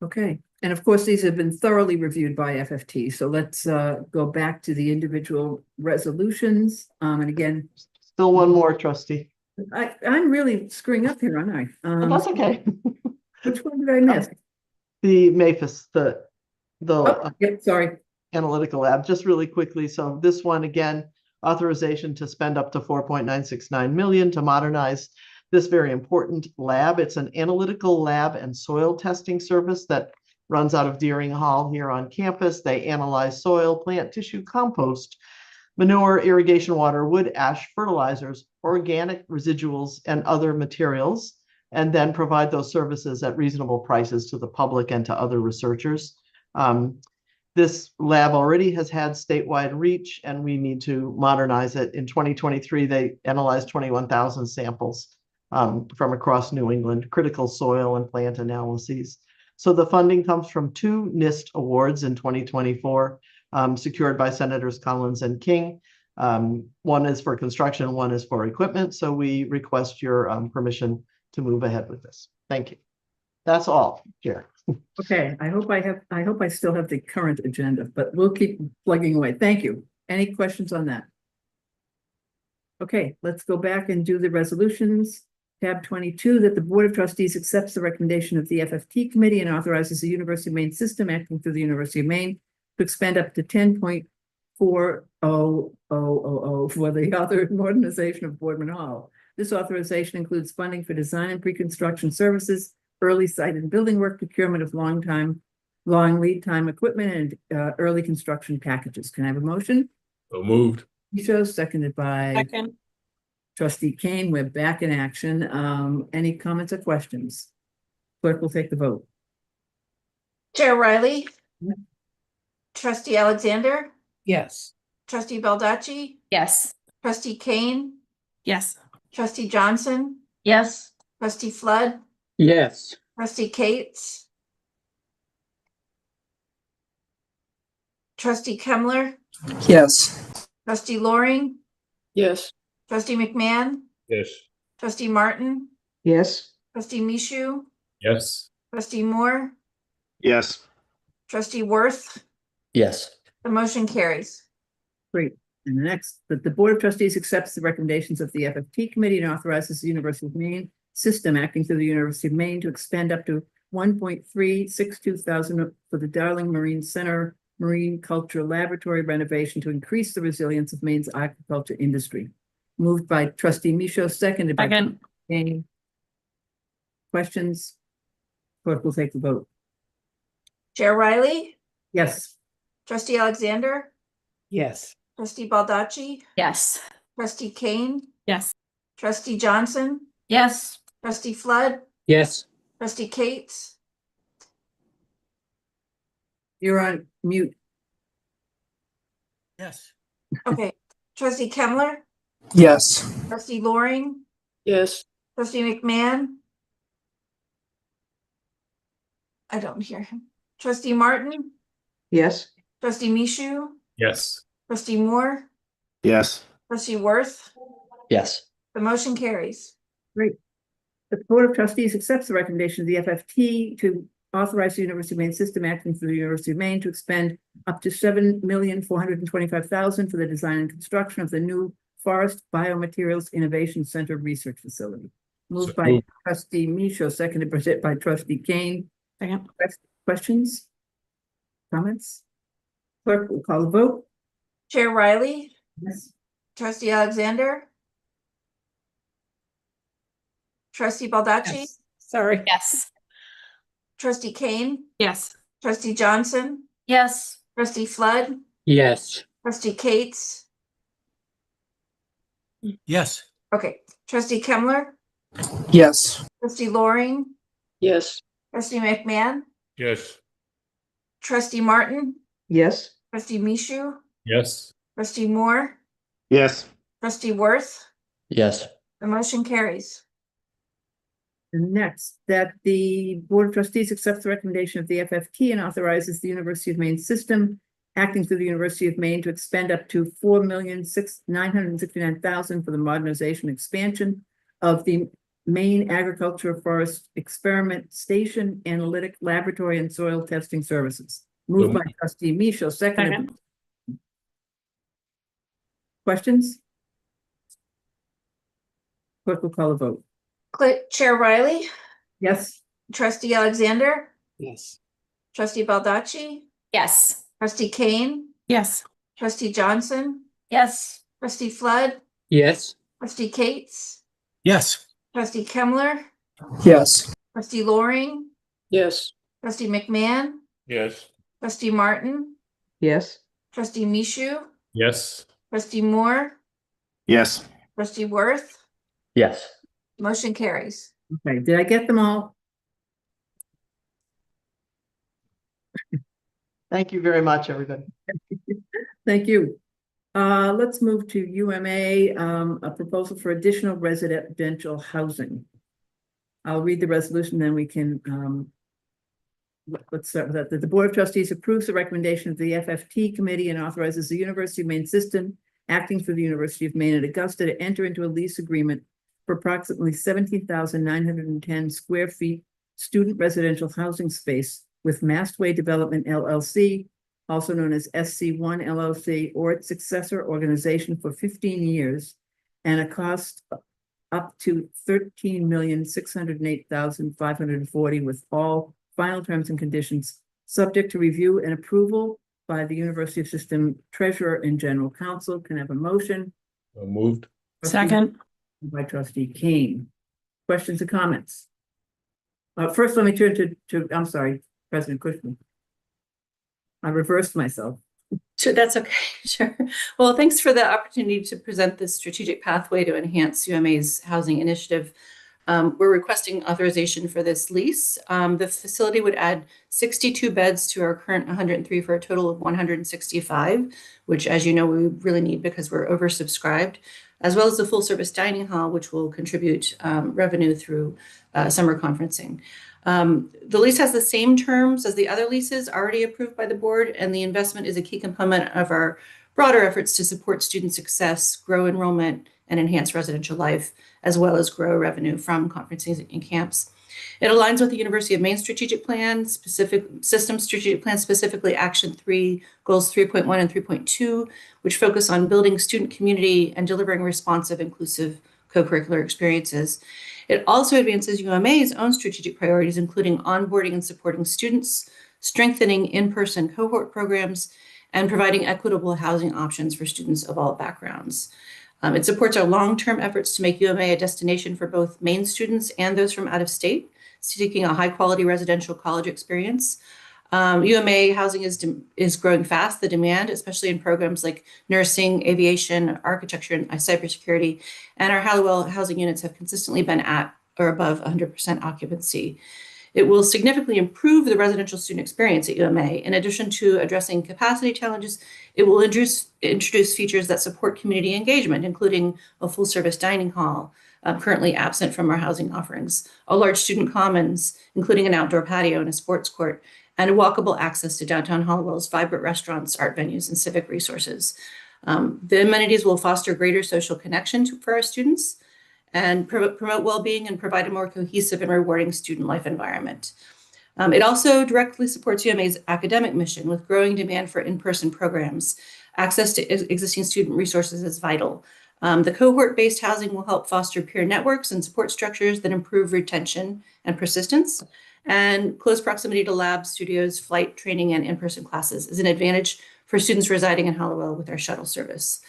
Okay. And of course, these have been thoroughly reviewed by FFT. So let's go back to the individual resolutions. And again, still one more, trustee. I'm really screwing up here, aren't I? Well, that's okay. Which one did I miss? The MAFIS, sorry. Analytical lab, just really quickly. So this one, again, authorization to spend up to $4.969 million to modernize this very important lab. It's an analytical lab and soil testing service that runs out of Deering Hall here on campus. They analyze soil, plant tissue, compost, manure, irrigation water, wood ash, fertilizers, organic residuals, and other materials, and then provide those services at reasonable prices to the public and to other researchers. This lab already has had statewide reach, and we need to modernize it. In 2023, they analyzed 21,000 samples from across New England, critical soil and plant analyses. So the funding comes from 2 NIST awards in 2024, secured by Senators Collins and King. One is for construction, one is for equipment. So we request your permission to move ahead with this. Thank you. That's all, Chair. Okay, I hope I still have the current agenda, but we'll keep plugging away. Thank you. Any questions on that? Okay, let's go back and do the resolutions. Tab 22, that the Board of Trustees accepts the recommendation of the FFT committee and authorizes the University of Maine system acting through the University of Maine to expand up to 10.4000 for the other modernization of Boardman Hall. This authorization includes funding for design and pre-construction services, early site and building work, procurement of long lead time equipment, and early construction packages. Can I have a motion? So moved. Michaud, seconded by Second. Trustee Kane. We're back in action. Any comments or questions? Clerk will take the vote. Chair Riley? Trustee Alexander? Yes. Trustee Baldacci? Yes. Trustee Kane? Yes. Trustee Johnson? Yes. Trustee Flood? Yes. Trustee Cates? Trustee Kemmler? Yes. Trustee Loring? Yes. Trustee McMahon? Yes. Trustee Martin? Yes. Trustee Mishu? Yes. Trustee Moore? Yes. Trustee Worth? Yes. The motion carries. Great. And the next, that the Board of Trustees accepts the recommendations of the FFT Committee and authorizes the University of Maine system acting through the University of Maine to expend up to 1.362 thousand for the Darling Marine Center Marine Culture Laboratory renovation to increase the resilience of Maine's aquaculture industry. Moved by Trustee Michaud, seconded by Second. Trustee Kane. Questions? Clerk will take the vote. Chair Riley, Yes. Trustee Alexander, Yes. Trustee Baldacci, Yes. Trustee Kane, Yes. Trustee Johnson, Yes. Trustee Flood, Yes. Trustee Cates, You're on mute. Yes. okay, Trustee Kemmler, Yes. Trustee Loring, Yes. Trustee McMahon. I don't hear him. Trustee Martin, Yes. Trustee Mishu, Yes. Trustee Moore, Yes. Trustee Worth. Yes. The motion carries. Great. The Board of Trustees accepts the recommendation of the FFT to authorize the University of Maine system acting through the University of Maine to expend up to $7,425,000 for the design and construction of the new Forest Biomaterials Innovation Center Research Facility. Moved by Trustee Michaud, seconded by Trustee Kane. Second. Questions? Comments? Clerk will call the vote. Chair Riley, Yes. Trustee Alexander, Trustee Baldacci, Yes. Sorry. Yes. Trustee Kane, Yes. Trustee Johnson, Yes. Trustee Flood, Yes. Trustee Cates. Yes. Okay, Trustee Kemmler, Yes. Trustee Loring, Yes. Trustee McMahon, Yes. Trustee Martin, Yes. Trustee Mishu, Yes. Trustee Moore, Yes. Trustee Worth. Yes. The motion carries. And next, that the Board of Trustees accepts the recommendation of the FFT and authorizes the University of Maine system acting through the University of Maine to expend up to $4,969,000 for the modernization expansion of the Maine Agriculture Forest Experiment Station, Analytic Laboratory, and Soil Testing Services. Moved by Trustee Michaud, seconded. Questions? Clerk will call a vote. Chair Riley, Yes. Trustee Alexander, Yes. Trustee Baldacci, Yes. Trustee Kane, Yes. Trustee Johnson, Yes. Trustee Flood, Yes. Trustee Cates, Yes. Trustee Kemmler, Yes. Trustee Loring, Yes. Trustee McMahon, Yes. Trustee Martin, Yes. Trustee Mishu, Yes. Trustee Moore, Yes. Trustee Worth. Yes. Motion carries. Okay, did I get them all? Thank you very much, everybody. Thank you. Let's move to UMA, a proposal for additional residential housing. I'll read the resolution, then we can, let's start with that. That the Board of Trustees approves the recommendation of the FFT Committee and authorizes the University of Maine system acting for the University of Maine at Augusta to enter into a lease agreement for approximately 17,910 square feet student residential housing space with Mastway Development LLC, also known as SC1 LLC, or its successor organization for 15 years, and a cost up to $13,608,540 with all final terms and conditions subject to review and approval by the University of System Treasurer and General Counsel. Can I have a motion? So moved. Second. By Trustee Kane. Questions or comments? First, let me turn to I'm sorry, President Cushman. I reversed myself. Sure, that's okay. Sure. Well, thanks for the opportunity to present this strategic pathway to enhance UMA's housing initiative. We're requesting authorization for this lease. The facility would add 62 beds to our current 103 for a total of 165, which, as you know, we really need because we're oversubscribed, as well as the full service dining hall, which will contribute revenue through summer conferencing. The lease has the same terms as the other leases already approved by the board, and the investment is a key component of our broader efforts to support student success, grow enrollment, and enhance residential life, as well as grow revenue from conferencing and camps. It aligns with the University of Maine strategic plan, specifically Action 3, Goals 3.1 and 3.2, which focus on building student community and delivering responsive, inclusive co-curricular experiences. It also advances UMA's own strategic priorities, including onboarding and supporting students, strengthening in-person cohort programs, and providing equitable housing options for students of all backgrounds. It supports our long-term efforts to make UMA a destination for both Maine students and those from out of state, seeking a high-quality residential college experience. UMA housing is growing fast, the demand, especially in programs like nursing, aviation, architecture, and cybersecurity. And our Hallowell housing units have consistently been at or above 100% occupancy. It will significantly improve the residential student experience at UMA. In addition to addressing capacity challenges, it will introduce features that support community engagement, including a full-service dining hall, currently absent from our housing offerings, a large student commons, including an outdoor patio and a sports court, and walkable access to downtown Hallowell's vibrant restaurants, art venues, and civic resources. The amenities will foster greater social connection for our students and promote well-being and provide a more cohesive and rewarding student life environment. It also directly supports UMA's academic mission with growing demand for in-person programs. Access to existing student resources is vital. The cohort-based housing will help foster peer networks and support structures that improve retention and persistence. And close proximity to labs, studios, flight training, and in-person classes is an advantage for students residing in Hallowell with our shuttle service.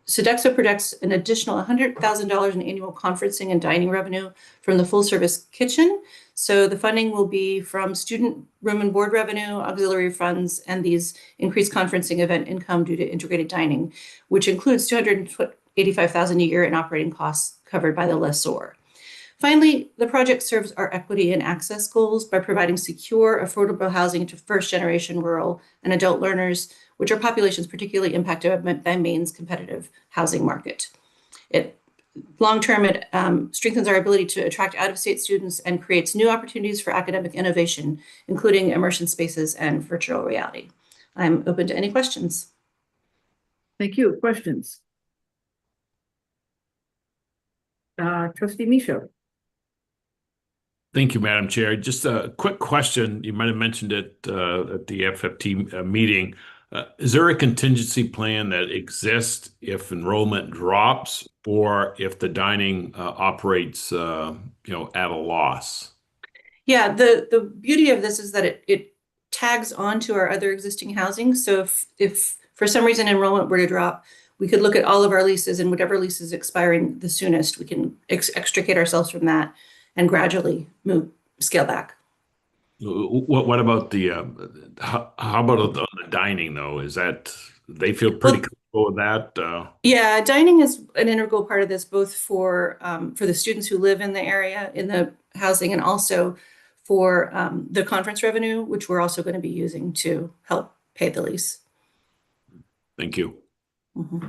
Sodexo projects an additional $100,000 in annual conferencing and dining revenue from the full-service kitchen. So the funding will be from student room and board revenue, auxiliary funds, and these increased conferencing event income due to integrated dining, which includes $285,000 a year in operating costs covered by the lessor. Finally, the project serves our equity and access goals by providing secure, affordable housing to first-generation rural and adult learners, which are populations particularly impacted by Maine's competitive housing market. Long-term, it strengthens our ability to attract out-of-state students and creates new opportunities for academic innovation, including immersion spaces and virtual reality. I'm open to any questions. Thank you. Questions? Trustee Michaud. Thank you, Madam Chair. Just a quick question. You might have mentioned it at the FFT meeting. Is there a contingency plan that exists if enrollment drops or if the dining operates, at a loss? Yeah, the beauty of this is that it tags onto our other existing housing. So if for some reason enrollment were to drop, we could look at all of our leases, and whatever lease is expiring the soonest, we can extricate ourselves from that and gradually scale back. What about how about on the dining though? Is that they feel pretty comfortable with that? Yeah, dining is an integral part of this, both for the students who live in the area, in the housing, and also for the conference revenue, which we're also going to be using to help pay the lease. Thank you. Mm-hmm.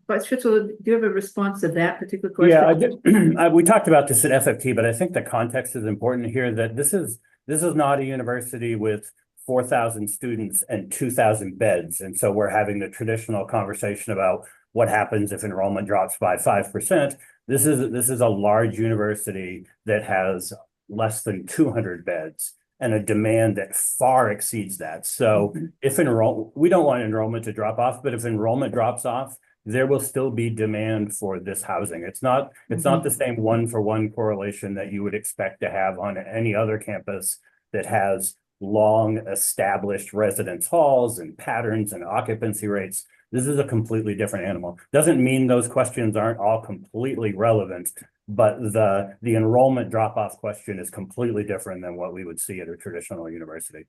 Vice Chancellor, do you have a response to that particular question? Yeah, we talked about this at FFT, but I think the context is important here, that this is not a university with 4,000 students and 2,000 beds. And so we're having the traditional conversation about what happens if enrollment drops by 5%. This is a large university that has less than 200 beds and a demand that far exceeds that. So if we don't want enrollment to drop off, but if enrollment drops off, there will still be demand for this housing. It's not the same one-for-one correlation that you would expect to have on any other campus that has long established residence halls and patterns and occupancy rates. This is a completely different animal. Doesn't mean those questions aren't all completely relevant, but the enrollment drop-off question is completely different than what we would see at a traditional university.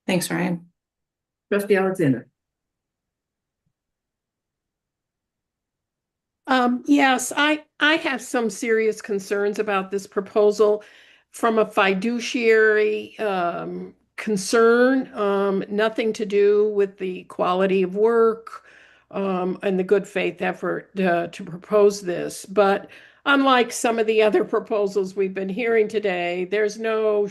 Thanks, Ryan. Trustee Alexander. Yes, I have some serious concerns about this proposal from a fiduciary concern, nothing to do with the quality of work and the good faith effort to propose this. But unlike some of the other proposals we've been hearing today, there's no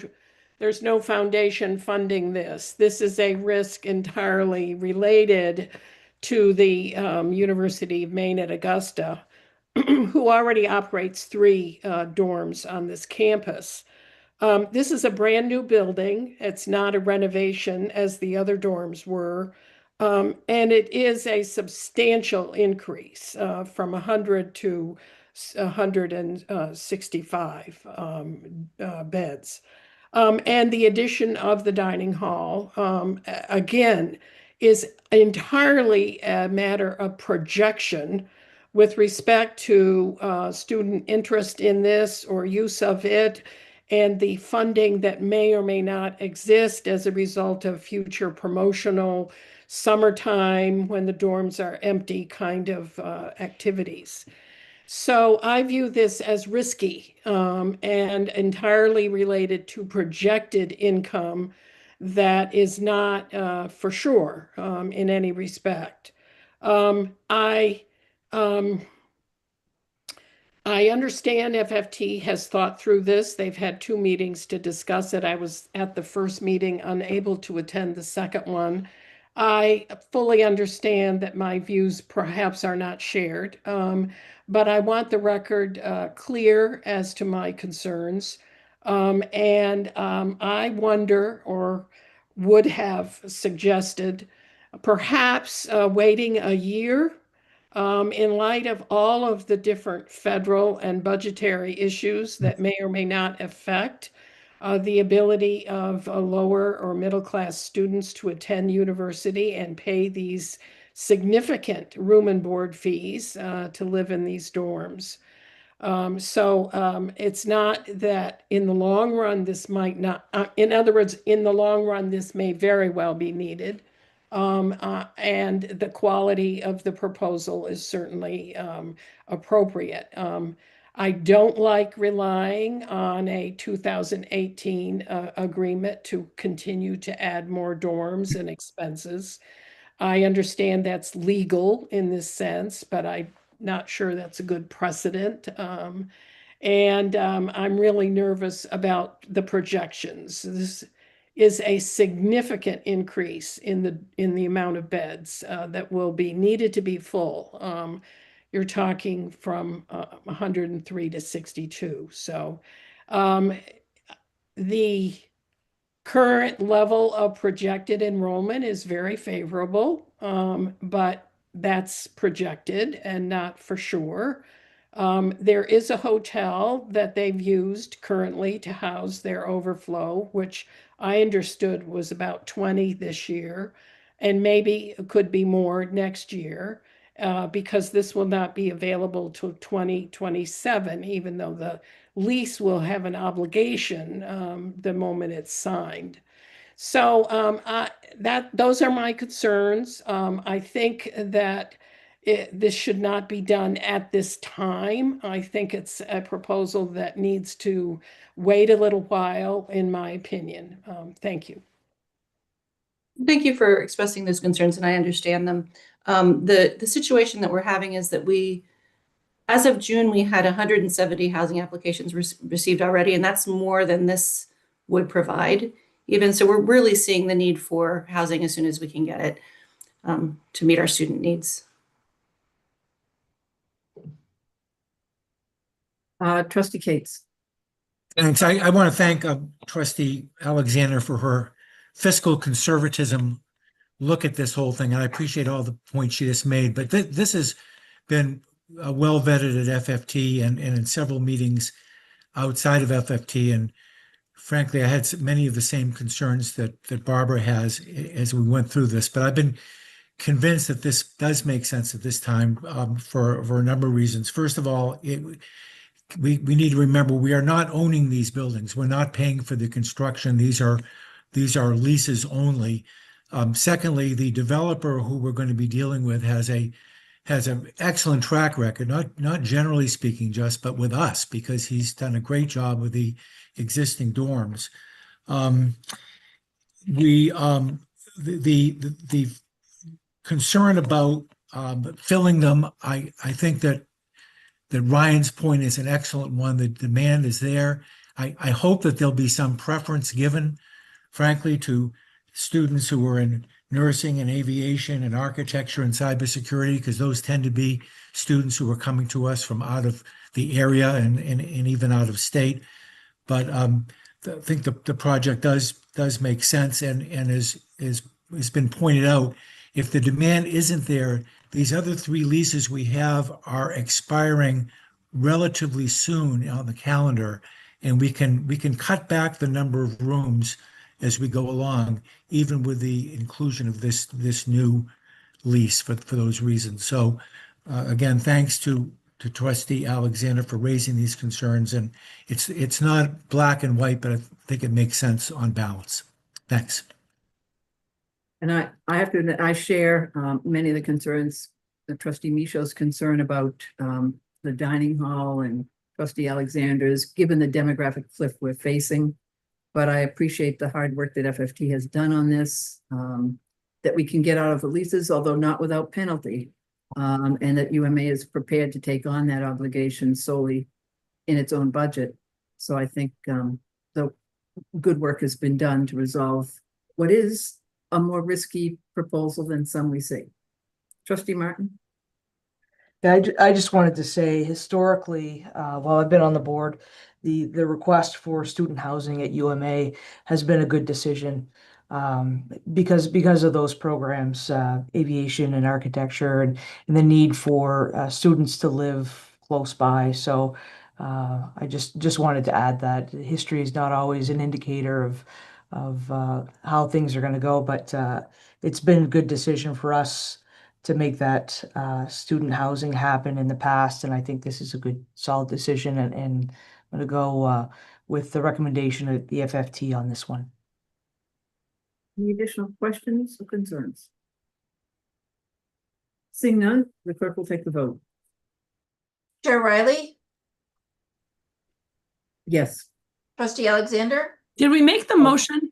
foundation funding this. This is a risk entirely related to the University of Maine at Augusta. who already operates 3 dorms on this campus. This is a brand new building. It's not a renovation as the other dorms were. And it is a substantial increase from 100 to 165 beds. And the addition of the dining hall, again, is entirely a matter of projection with respect to student interest in this or use of it, and the funding that may or may not exist as a result of future promotional summertime when the dorms are empty kind of activities. So I view this as risky and entirely related to projected income that is not for sure in any respect. I understand FFT has thought through this. They've had 2 meetings to discuss it. I was at the first meeting, unable to attend the second one. I fully understand that my views perhaps are not shared, but I want the record clear as to my concerns. I wonder, or would have suggested, perhaps waiting a year in light of all of the different federal and budgetary issues that may or may not affect the ability of lower or middle class students to attend university and pay these significant room and board fees to live in these dorms. It's not that in the long run, this might not, in other words, in the long run, this may very well be needed. And the quality of the proposal is certainly appropriate. I don't like relying on a 2018 agreement to continue to add more dorms and expenses. I understand that's legal in this sense, but I'm not sure that's a good precedent. I'm really nervous about the projections. This is a significant increase in the amount of beds that will be needed to be full. You're talking from 103 to 62. So the current level of projected enrollment is very favorable, but that's projected and not for sure. There is a hotel that they've used currently to house their overflow, which I understood was about 20 this year, and maybe it could be more next year, because this will not be available till 2027, even though the lease will have an obligation the moment it's signed. So those are my concerns. I think that this should not be done at this time. I think it's a proposal that needs to wait a little while, in my opinion. Thank you. Thank you for expressing those concerns, and I understand them. The situation that we're having is that as of June, we had 170 housing applications received already, and that's more than this would provide. Even so, we're really seeing the need for housing as soon as we can get it to meet our student needs. Trustee Cates. Thanks. I want to thank Trustee Alexander for her fiscal conservatism look at this whole thing. And I appreciate all the points she just made. But this has been well vetted at FFT and in several meetings outside of FFT. And frankly, I had many of the same concerns that Barbara has as we went through this. But I've been convinced that this does make sense at this time for a number of reasons. First of all, we need to remember we are not owning these buildings. We're not paying for the construction. These are leases only. Secondly, the developer who we're going to be dealing with has an excellent track record, not generally speaking just, but with us, because he's done a great job with the existing dorms. The concern about filling them, I think that Ryan's point is an excellent one. The demand is there. I hope that there'll be some preference given, frankly, to students who are in nursing and aviation and architecture and cybersecurity, because those tend to be students who are coming to us from out of the area and even out of state. But I think the project does make sense, and is has been pointed out, if the demand isn't there, these other three leases we have are expiring relatively soon on the calendar, and we can cut back the number of rooms as we go along, even with the inclusion of this new lease for those reasons. So again, thanks to Trustee Alexander for raising these concerns, and it's not black and white, but I think it makes sense on balance. Thanks. And I have to admit, I share many of the concerns, the Trustee Michaud's concern about the dining hall and Trustee Alexander's, given the demographic cliff we're facing. But I appreciate the hard work that FFT has done on this, that we can get out of the leases, although not without penalty. And that UMA is prepared to take on that obligation solely in its own budget. So I think the good work has been done to resolve what is a more risky proposal than some we see. Trustee Martin? Yeah, I just wanted to say, historically, while I've been on the board, the request for student housing at UMA has been a good decision, because of those programs, aviation and architecture, and the need for students to live close by. So I just wanted to add that history is not always an indicator of how things are going to go, but it's been a good decision for us to make that student housing happen in the past, and I think this is a good, solid decision, and I'm going to go with the recommendation of the FFT on this one. Any additional questions or concerns? Seeing none, the clerk will take the vote. Chair Riley, Yes. Trustee Alexander? Did we make the motion?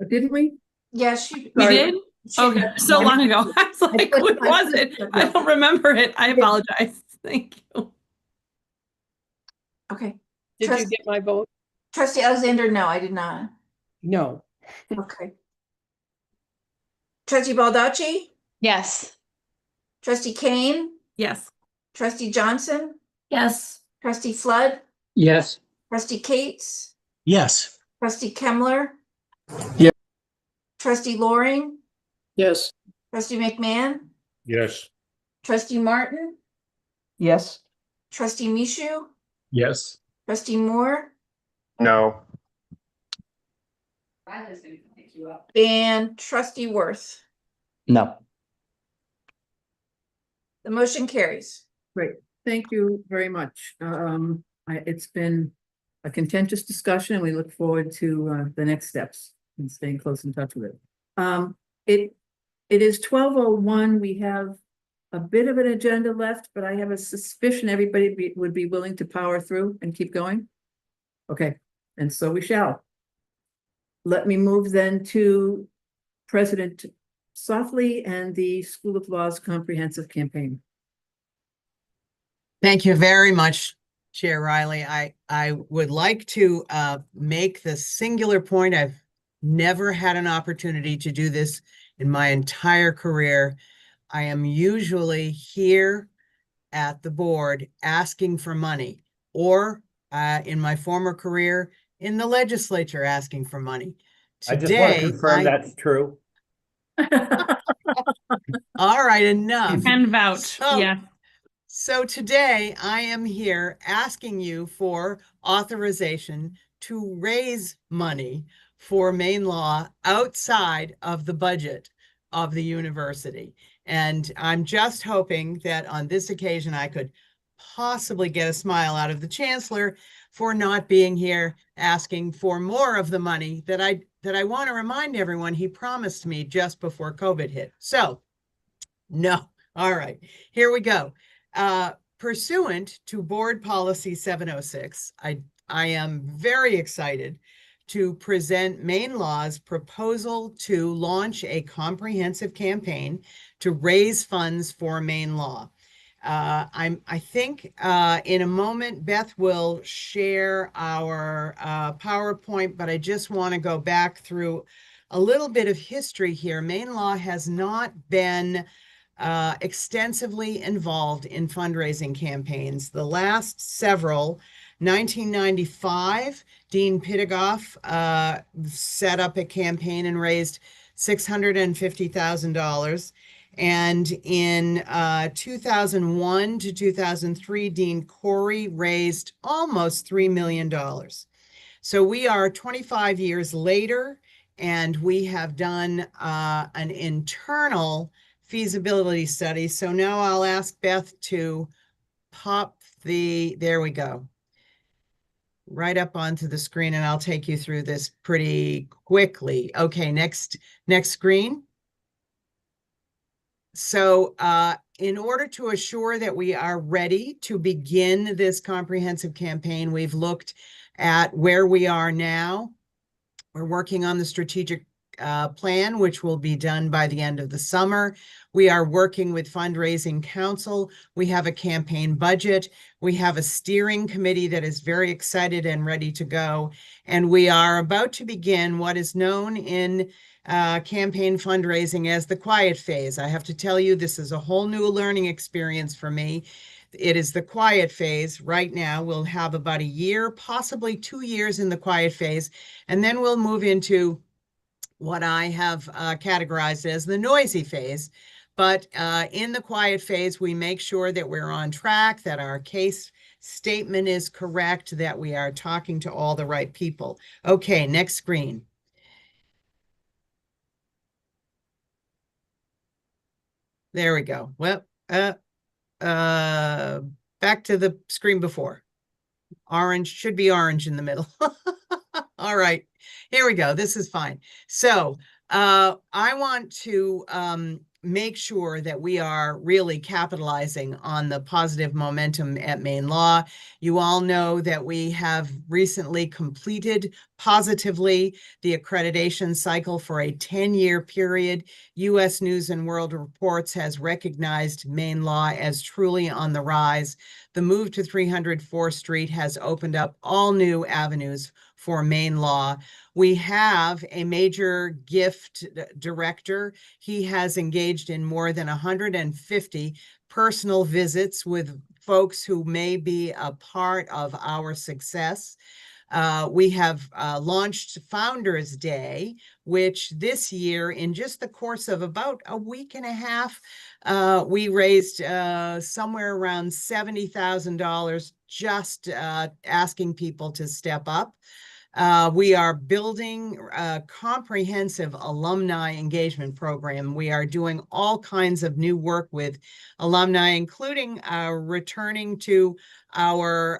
Didn't we? Yes, We did? Okay, so long ago. I was like, what was it? I don't remember it. I apologize. Thank you. Okay. Did you get my vote? Trustee Alexander, no, I did not. No. Okay. Trustee Baldacci? Yes. Trustee Kane? Yes. Trustee Johnson? Yes. Trustee Flood? Yes. Trustee Cates? Yes. Trustee Kemmler? Yeah. Trustee Loring? Yes. Trustee McMahon? Yes. Trustee Martin? Yes. Trustee Michaud? Yes. Trustee Moore? No. And Trustee Worth. No. The motion carries. Great. Thank you very much. It's been a contentious discussion. We look forward to the next steps and staying close in touch with it. It is 12:01. We have a bit of an agenda left, but I have a suspicion everybody would be willing to power through and keep going. Okay, and so we shall. Let me move then to President Softly and the School of Law's comprehensive campaign. Thank you very much, Chair Riley. I would like to make the singular point. I've never had an opportunity to do this in my entire career. I am usually here at the board asking for money, or in my former career in the legislature asking for money. I just want to confirm that's true. All right, enough. And vouch, yeah. So today I am here asking you for authorization to raise money for Maine Law outside of the budget of the university. And I'm just hoping that on this occasion I could possibly get a smile out of the chancellor for not being here asking for more of the money that I want to remind everyone he promised me just before COVID hit. So no. All right, here we go. Pursuant to Board Policy 706, I am very excited to present Maine Law's proposal to launch a comprehensive campaign to raise funds for Maine Law. I think in a moment, Beth will share our PowerPoint, but I just want to go back through a little bit of history here. Maine Law has not been extensively involved in fundraising campaigns. The last several, 1995, Dean Pittigoff set up a campaign and raised $650,000. And in 2001 to 2003, Dean Corey raised almost $3 million. So we are 25 years later, and we have done an internal feasibility study. So now I'll ask Beth to pop there we go, right up onto the screen, and I'll take you through this pretty quickly. Okay, next screen. So in order to assure that we are ready to begin this comprehensive campaign, we've looked at where we are now. We're working on the strategic plan, which will be done by the end of the summer. We are working with Fundraising Council. We have a campaign budget. We have a steering committee that is very excited and ready to go. And we are about to begin what is known in campaign fundraising as the quiet phase. I have to tell you, this is a whole new learning experience for me. It is the quiet phase right now. We'll have about a year, possibly 2 years in the quiet phase, and then we'll move into what I have categorized as the noisy phase. But in the quiet phase, we make sure that we're on track, that our case statement is correct, that we are talking to all the right people. Okay, next screen. There we go. Well, back to the screen before. Orange should be orange in the middle. All right, here we go. This is fine. So I want to make sure that we are really capitalizing on the positive momentum at Maine Law. You all know that we have recently completed positively the accreditation cycle for a 10-year period. U.S. News and World Reports has recognized Maine Law as truly on the rise. The move to 300 4th Street has opened up all new avenues for Maine Law. We have a major gift director. He has engaged in more than 150 personal visits with folks who may be a part of our success. We have launched Founders Day, which this year, in just the course of about a week and a half, we raised somewhere around $70,000 just asking people to step up. We are building a comprehensive alumni engagement program. We are doing all kinds of new work with alumni, including returning to our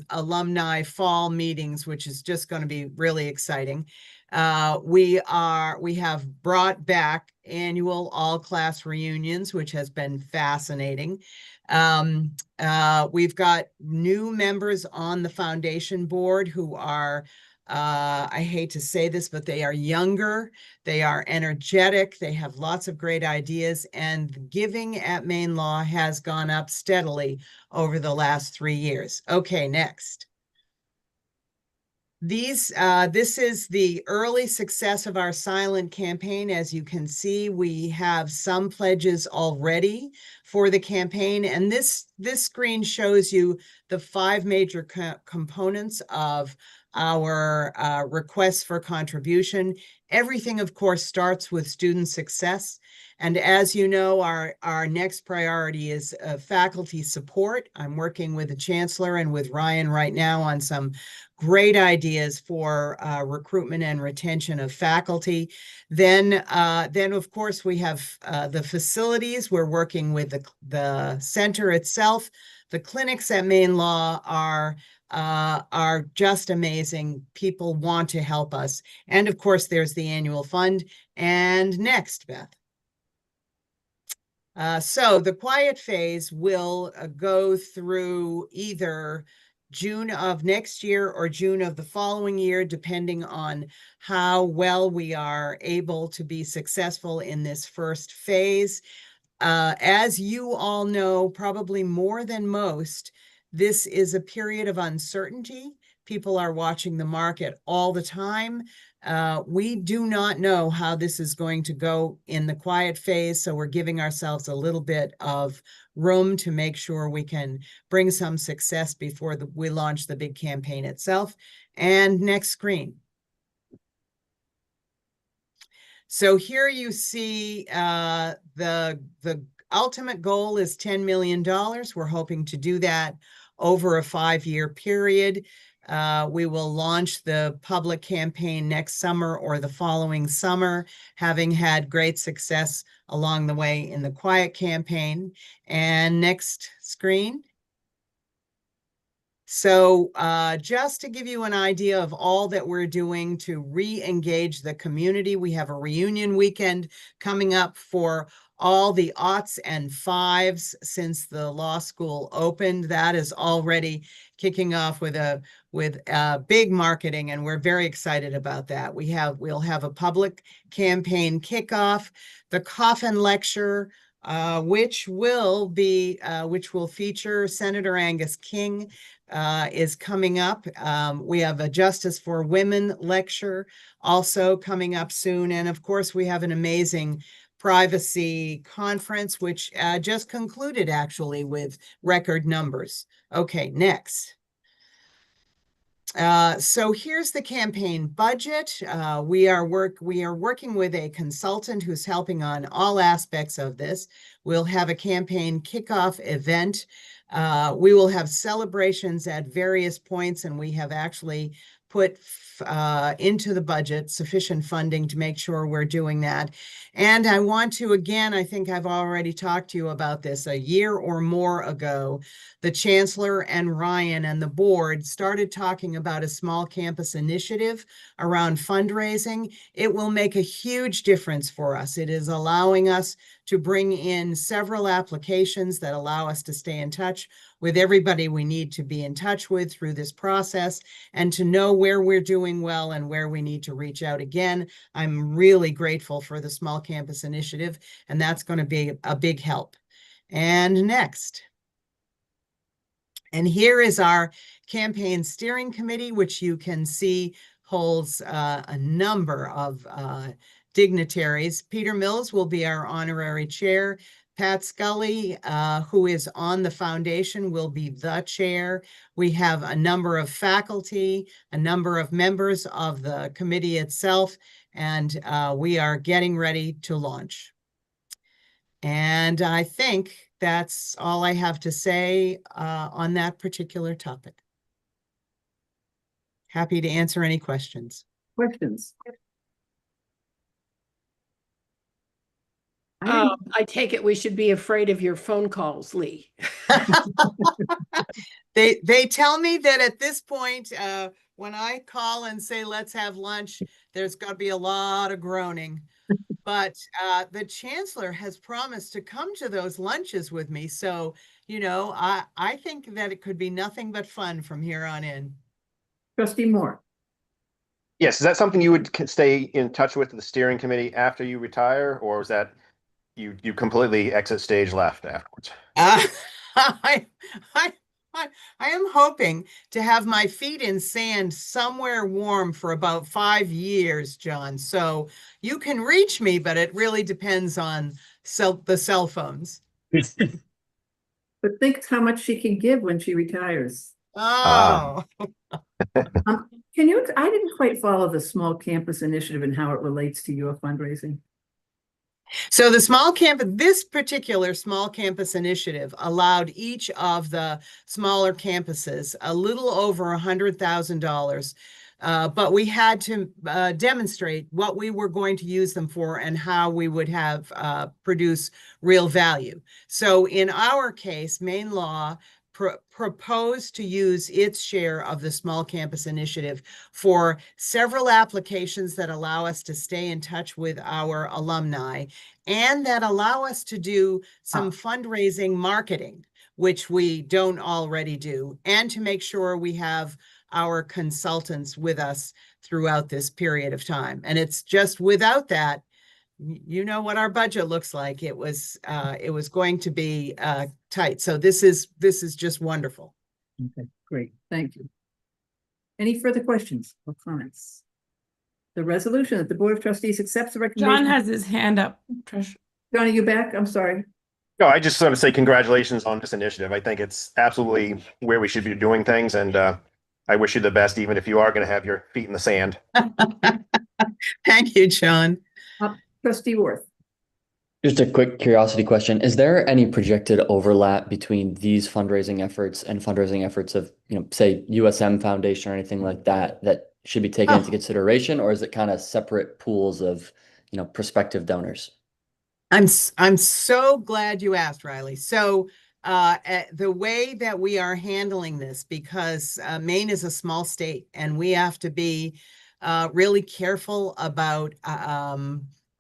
alumni fall meetings, which is just going to be really exciting. We have brought back annual all-class reunions, which has been fascinating. We've got new members on the foundation board who are, I hate to say this, but they are younger, they are energetic, they have lots of great ideas, and giving at Maine Law has gone up steadily over the last 3 years. Okay, next. This is the early success of our silent campaign. As you can see, we have some pledges already for the campaign, and this screen shows you the 5 major components of our requests for contribution. Everything, of course, starts with student success. And as you know, our next priority is faculty support. I'm working with the chancellor and with Ryan right now on some great ideas for recruitment and retention of faculty. Then of course, we have the facilities. We're working with the center itself. The clinics at Maine Law are just amazing. People want to help us. And of course, there's the annual fund. And next, Beth. So the quiet phase will go through either June of next year or June of the following year, depending on how well we are able to be successful in this first phase. As you all know, probably more than most, this is a period of uncertainty. People are watching the market all the time. We do not know how this is going to go in the quiet phase, so we're giving ourselves a little bit of room to make sure we can bring some success before we launch the big campaign itself. And next screen. So here you see the ultimate goal is $10 million. We're hoping to do that over a 5-year period. We will launch the public campaign next summer or the following summer, having had great success along the way in the quiet campaign. And next screen. So just to give you an idea of all that we're doing to re-engage the community, we have a reunion weekend coming up for all the aughts and fives since the law school opened. That is already kicking off with big marketing, and we're very excited about that. We'll have a public campaign kickoff, the coffin lecture, which will feature Senator Angus King, is coming up. We have a Justice for Women lecture also coming up soon. And of course, we have an amazing privacy conference, which just concluded actually with record numbers. Okay, next. So here's the campaign budget. We are working with a consultant who's helping on all aspects of this. We'll have a campaign kickoff event. We will have celebrations at various points, and we have actually put into the budget sufficient funding to make sure we're doing that. And I want to, again, I think I've already talked to you about this a year or more ago. The Chancellor and Ryan and the board started talking about a small campus initiative around fundraising. It will make a huge difference for us. It is allowing us to bring in several applications that allow us to stay in touch with everybody we need to be in touch with through this process, and to know where we're doing well and where we need to reach out again. I'm really grateful for the Small Campus Initiative, and that's going to be a big help. And next. And here is our campaign steering committee, which you can see holds a number of dignitaries. Peter Mills will be our honorary chair. Pat Scully, who is on the foundation, will be the chair. We have a number of faculty, a number of members of the committee itself, and we are getting ready to launch. And I think that's all I have to say on that particular topic. Happy to answer any questions. Questions? I take it we should be afraid of your phone calls, Lee. They tell me that at this point, when I call and say, let's have lunch, there's got to be a lot of groaning. But the Chancellor has promised to come to those lunches with me. So, you know, I think that it could be nothing but fun from here on in. Trustee Moore. Yes, is that something you would stay in touch with the steering committee after you retire, or is that you completely exit stage left afterwards? I am hoping to have my feet in sand somewhere warm for about 5 years, John. So you can reach me, but it really depends on the cell phones. But think how much she can give when she retires. Oh. I didn't quite follow the Small Campus Initiative and how it relates to your fundraising. So this particular small campus initiative allowed each of the smaller campuses a little over $100,000. But we had to demonstrate what we were going to use them for and how we would have produce real value. So in our case, Maine Law proposed to use its share of the Small Campus Initiative for several applications that allow us to stay in touch with our alumni and that allow us to do some fundraising marketing, which we don't already do, and to make sure we have our consultants with us throughout this period of time. And it's just without that, you know what our budget looks like. It was going to be tight. So this is just wonderful. Okay, great. Thank you. Any further questions or comments? The resolution that the Board of Trustees accepts the recommendation. John has his hand up. Trish. John, are you back? I'm sorry. No, I just want to say congratulations on this initiative. I think it's absolutely where we should be doing things, and I wish you the best, even if you are going to have your feet in the sand. Thank you, John. Trustee Worth. Just a quick curiosity question. Is there any projected overlap between these fundraising efforts and fundraising efforts of, say USM Foundation or anything like that, that should be taken into consideration, or is it kind of separate pools of, prospective donors? I'm so glad you asked, Riley. So the way that we are handling this, because Maine is a small state and we have to be really careful about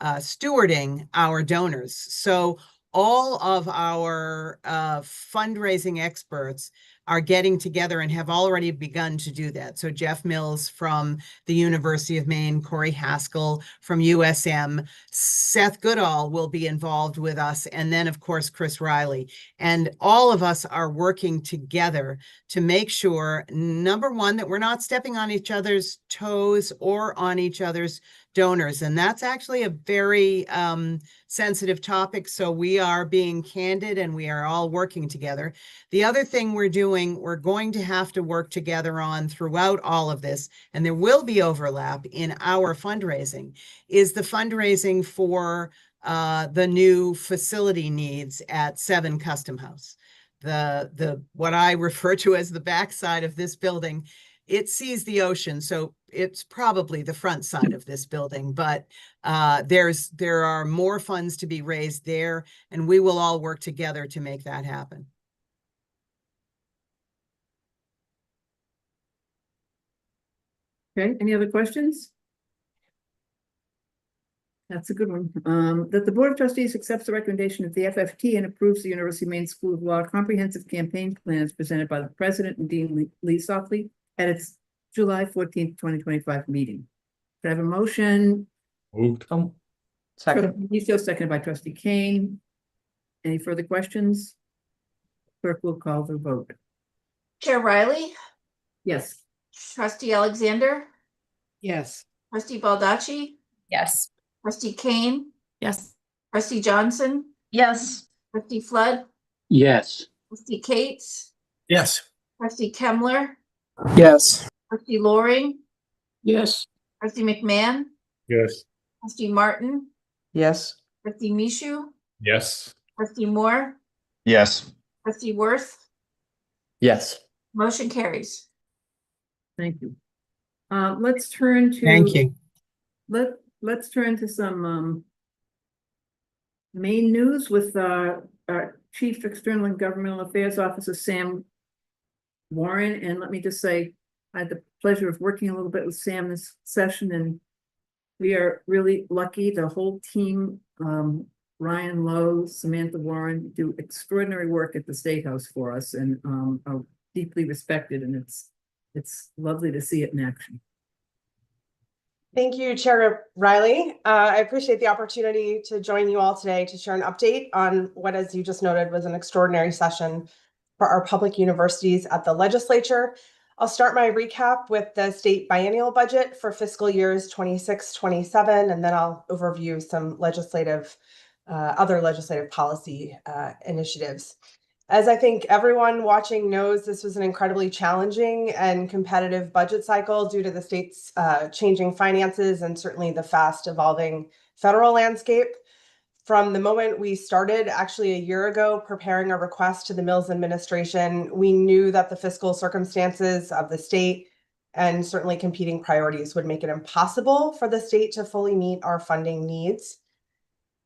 stewarding our donors. So all of our fundraising experts are getting together and have already begun to do that. So Jeff Mills from the University of Maine, Corey Haskell from USM, Seth Goodall will be involved with us, and then of course Chris Riley. And all of us are working together to make sure, number one, that we're not stepping on each other's toes or on each other's donors. And that's actually a very sensitive topic. So we are being candid and we are all working together. The other thing we're doing, we're going to have to work together on throughout all of this, and there will be overlap in our fundraising, is the fundraising for the new facility needs at 7 Custom House. The what I refer to as the backside of this building, it sees the ocean, so it's probably the front side of this building, but there are more funds to be raised there, and we will all work together to make that happen. Okay, any other questions? That's a good one. That the Board of Trustees accepts the recommendation of the FFT and approves the University of Maine School of Law comprehensive campaign plan as presented by the President and Dean Lee Softley at its July 14th, 2025 meeting. Do I have a motion? Moved. Second. Nicio, seconded by Trustee Kane. Any further questions? Clerk will call the vote. Chair Riley, Yes. Trustee Alexander, Yes. Trustee Baldacci, Yes. Trustee Kane, Yes. Trustee Johnson, Yes. Trustee Flood, Yes. Trustee Cates, Yes. Trustee Kemmler, Yes. Trustee Loring, Yes. Trustee McMahon, Yes. Trustee Martin, Yes. Trustee Mishu, Yes. Trustee Moore, Yes. Trustee Worth, Yes. motion carries. Thank you. Let's turn to. Thank you. Let's turn to some main news with our Chief External and Governmental Affairs Officer, Sam Warren. And let me just say, I had the pleasure of working a little bit with Sam this session, and we are really lucky. The whole team, Ryan Lowe, Samantha Warren, do extraordinary work at the State House for us, and are deeply respected, and it's lovely to see it in action. Thank you, Chair Riley. I appreciate the opportunity to join you all today to share an update on what, as you just noted, was an extraordinary session for our public universities at the legislature. I'll start my recap with the state biennial budget for fiscal years 26-27, and then I'll overview some other legislative policy initiatives. As I think everyone watching knows, this was an incredibly challenging and competitive budget cycle due to the state's changing finances and certainly the fast evolving federal landscape. From the moment we started, actually a year ago, preparing a request to the Mills administration, we knew that the fiscal circumstances of the state and certainly competing priorities would make it impossible for the state to fully meet our funding needs.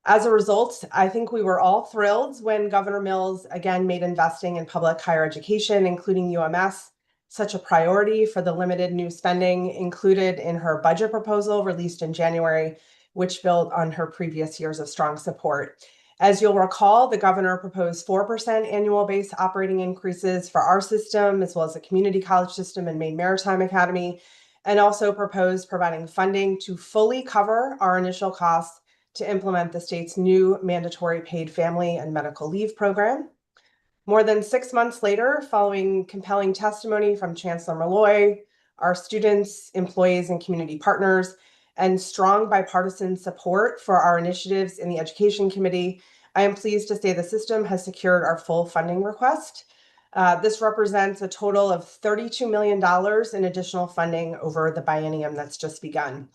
As a result, I think we were all thrilled when Governor Mills again made investing in public higher education, including UMS, such a priority for the limited new spending included in her budget proposal released in January, which built on her previous years of strong support. As you'll recall, the governor proposed 4% annual base operating increases for our system, as well as the community college system and Maine Maritime Academy, and also proposed providing funding to fully cover our initial costs to implement the state's new mandatory paid family and medical leave program. More than 6 months later, following compelling testimony from Chancellor Malloy, our students, employees, and community partners, and strong bipartisan support for our initiatives in the Education Committee, I am pleased to say the system has secured our full funding request. This represents a total of $32 million in additional funding over the biennium that's just begun.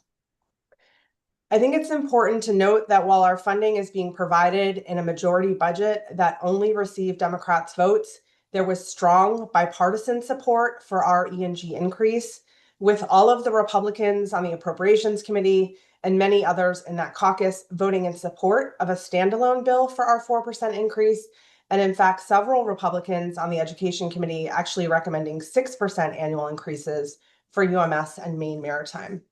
I think it's important to note that while our funding is being provided in a majority budget that only received Democrats' votes, there was strong bipartisan support for our E&G increase, with all of the Republicans on the Appropriations Committee and many others in that caucus voting in support of a standalone bill for our 4% increase. And in fact, several Republicans on the Education Committee actually recommending 6% annual increases for UMS and Maine Maritime.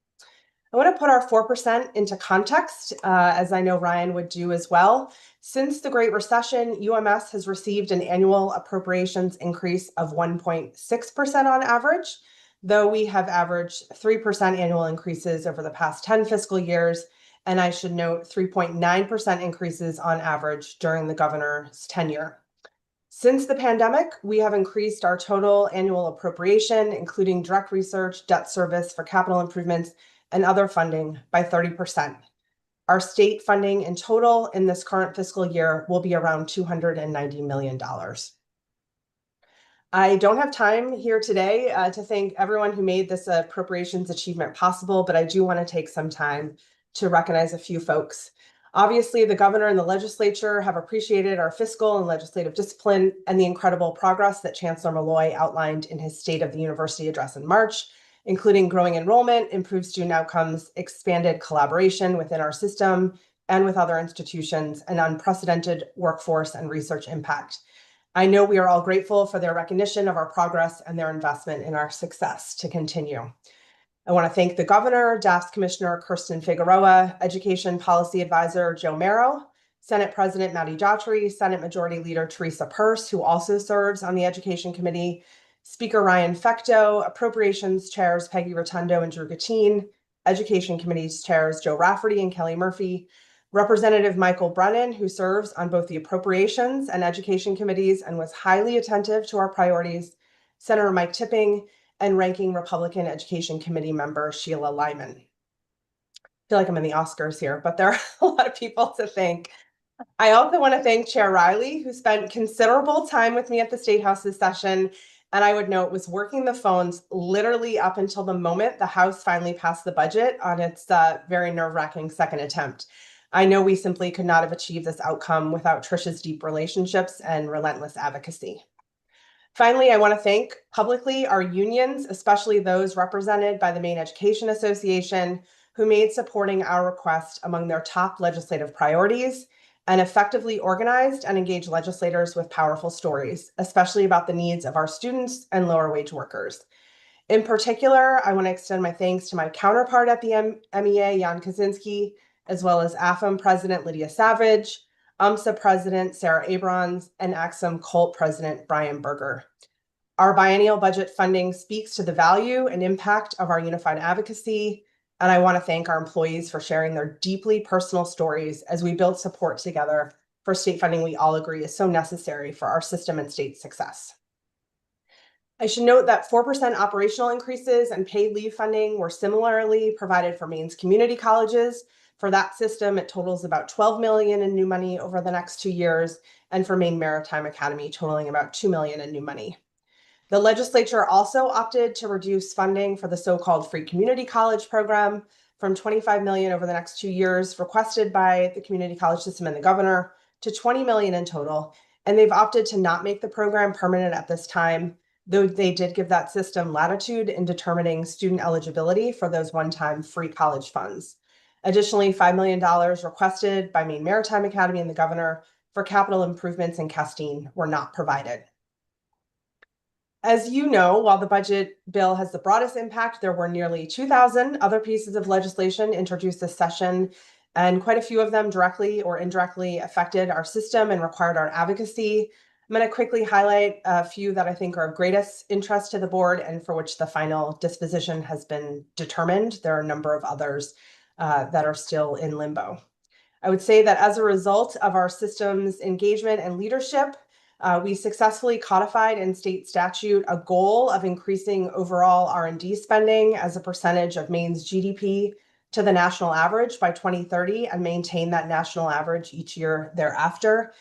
I want to put our 4% into context, as I know Ryan would do as well. Since the Great Recession, UMS has received an annual appropriations increase of 1.6% on average, though we have averaged 3% annual increases over the past 10 fiscal years. And I should note 3.9% increases on average during the governor's tenure. Since the pandemic, we have increased our total annual appropriation, including direct research, debt service for capital improvements, and other funding by 30%. Our state funding in total in this current fiscal year will be around $290 million. I don't have time here today to thank everyone who made this appropriations achievement possible, but I do want to take some time to recognize a few folks. Obviously, the governor and the legislature have appreciated our fiscal and legislative discipline and the incredible progress that Chancellor Malloy outlined in his State of the University address in March, including growing enrollment, improved student outcomes, expanded collaboration within our system and with other institutions, and unprecedented workforce and research impact. I know we are all grateful for their recognition of our progress and their investment in our success to continue. I want to thank the governor, DAFS Commissioner Kirsten Figueroa, Education Policy Advisor Joe Merrill, Senate President Matty Daughtry, Senate Majority Leader Teresa Peirce, who also serves on the Education Committee, Speaker Ryan Fecteau, Appropriations Chairs Peggy Rotundo and Drew Gatine, Education Committee's Chairs Joe Rafferty and Kelly Murphy, Representative Michael Brennan, who serves on both the Appropriations and Education Committees and was highly attentive to our priorities, Senator Mike Tipping, and Ranking Republican Education Committee member Sheila Lyman. I feel like I'm in the Oscars here, but there are a lot of people to thank. I also want to thank Chair Riley, who spent considerable time with me at the State House this session, and I would note was working the phones literally up until the moment the House finally passed the budget on its very nerve-wracking second attempt. I know we simply could not have achieved this outcome without Trish's deep relationships and relentless advocacy. Finally, I want to thank publicly our unions, especially those represented by the Maine Education Association, who made supporting our request among their top legislative priorities and effectively organized and engaged legislators with powerful stories, especially about the needs of our students and lower wage workers. In particular, I want to extend my thanks to my counterpart at the MEA, Jan Kaczynski, as well as AFM President Lydia Savage, UMSA President Sarah Abrons, and AXIM COLT President Brian Berger. Our biennial budget funding speaks to the value and impact of our unified advocacy, and I want to thank our employees for sharing their deeply personal stories as we build support together for state funding we all agree is so necessary for our system and state success. I should note that 4% operational increases and paid leave funding were similarly provided for Maine's community colleges. For that system, it totals about $12 million in new money over the next 2 years, and for Maine Maritime Academy, totaling about $2 million in new money. The legislature also opted to reduce funding for the so-called free community college program from $25 million over the next 2 years, requested by the community college system and the governor, to $20 million in total. And they've opted to not make the program permanent at this time, though they did give that system latitude in determining student eligibility for those one-time free college funds. Additionally, $5 million requested by Maine Maritime Academy and the governor for capital improvements in Castine were not provided. As you know, while the budget bill has the broadest impact, there were nearly 2,000 other pieces of legislation introduced this session, and quite a few of them directly or indirectly affected our system and required our advocacy. I'm going to quickly highlight a few that I think are of greatest interest to the board and for which the final disposition has been determined. There are a number of others that are still in limbo. I would say that as a result of our system's engagement and leadership, we successfully codified in state statute a goal of increasing overall R&D spending as a percentage of Maine's GDP to the national average by 2030 and maintain that national average each year thereafter.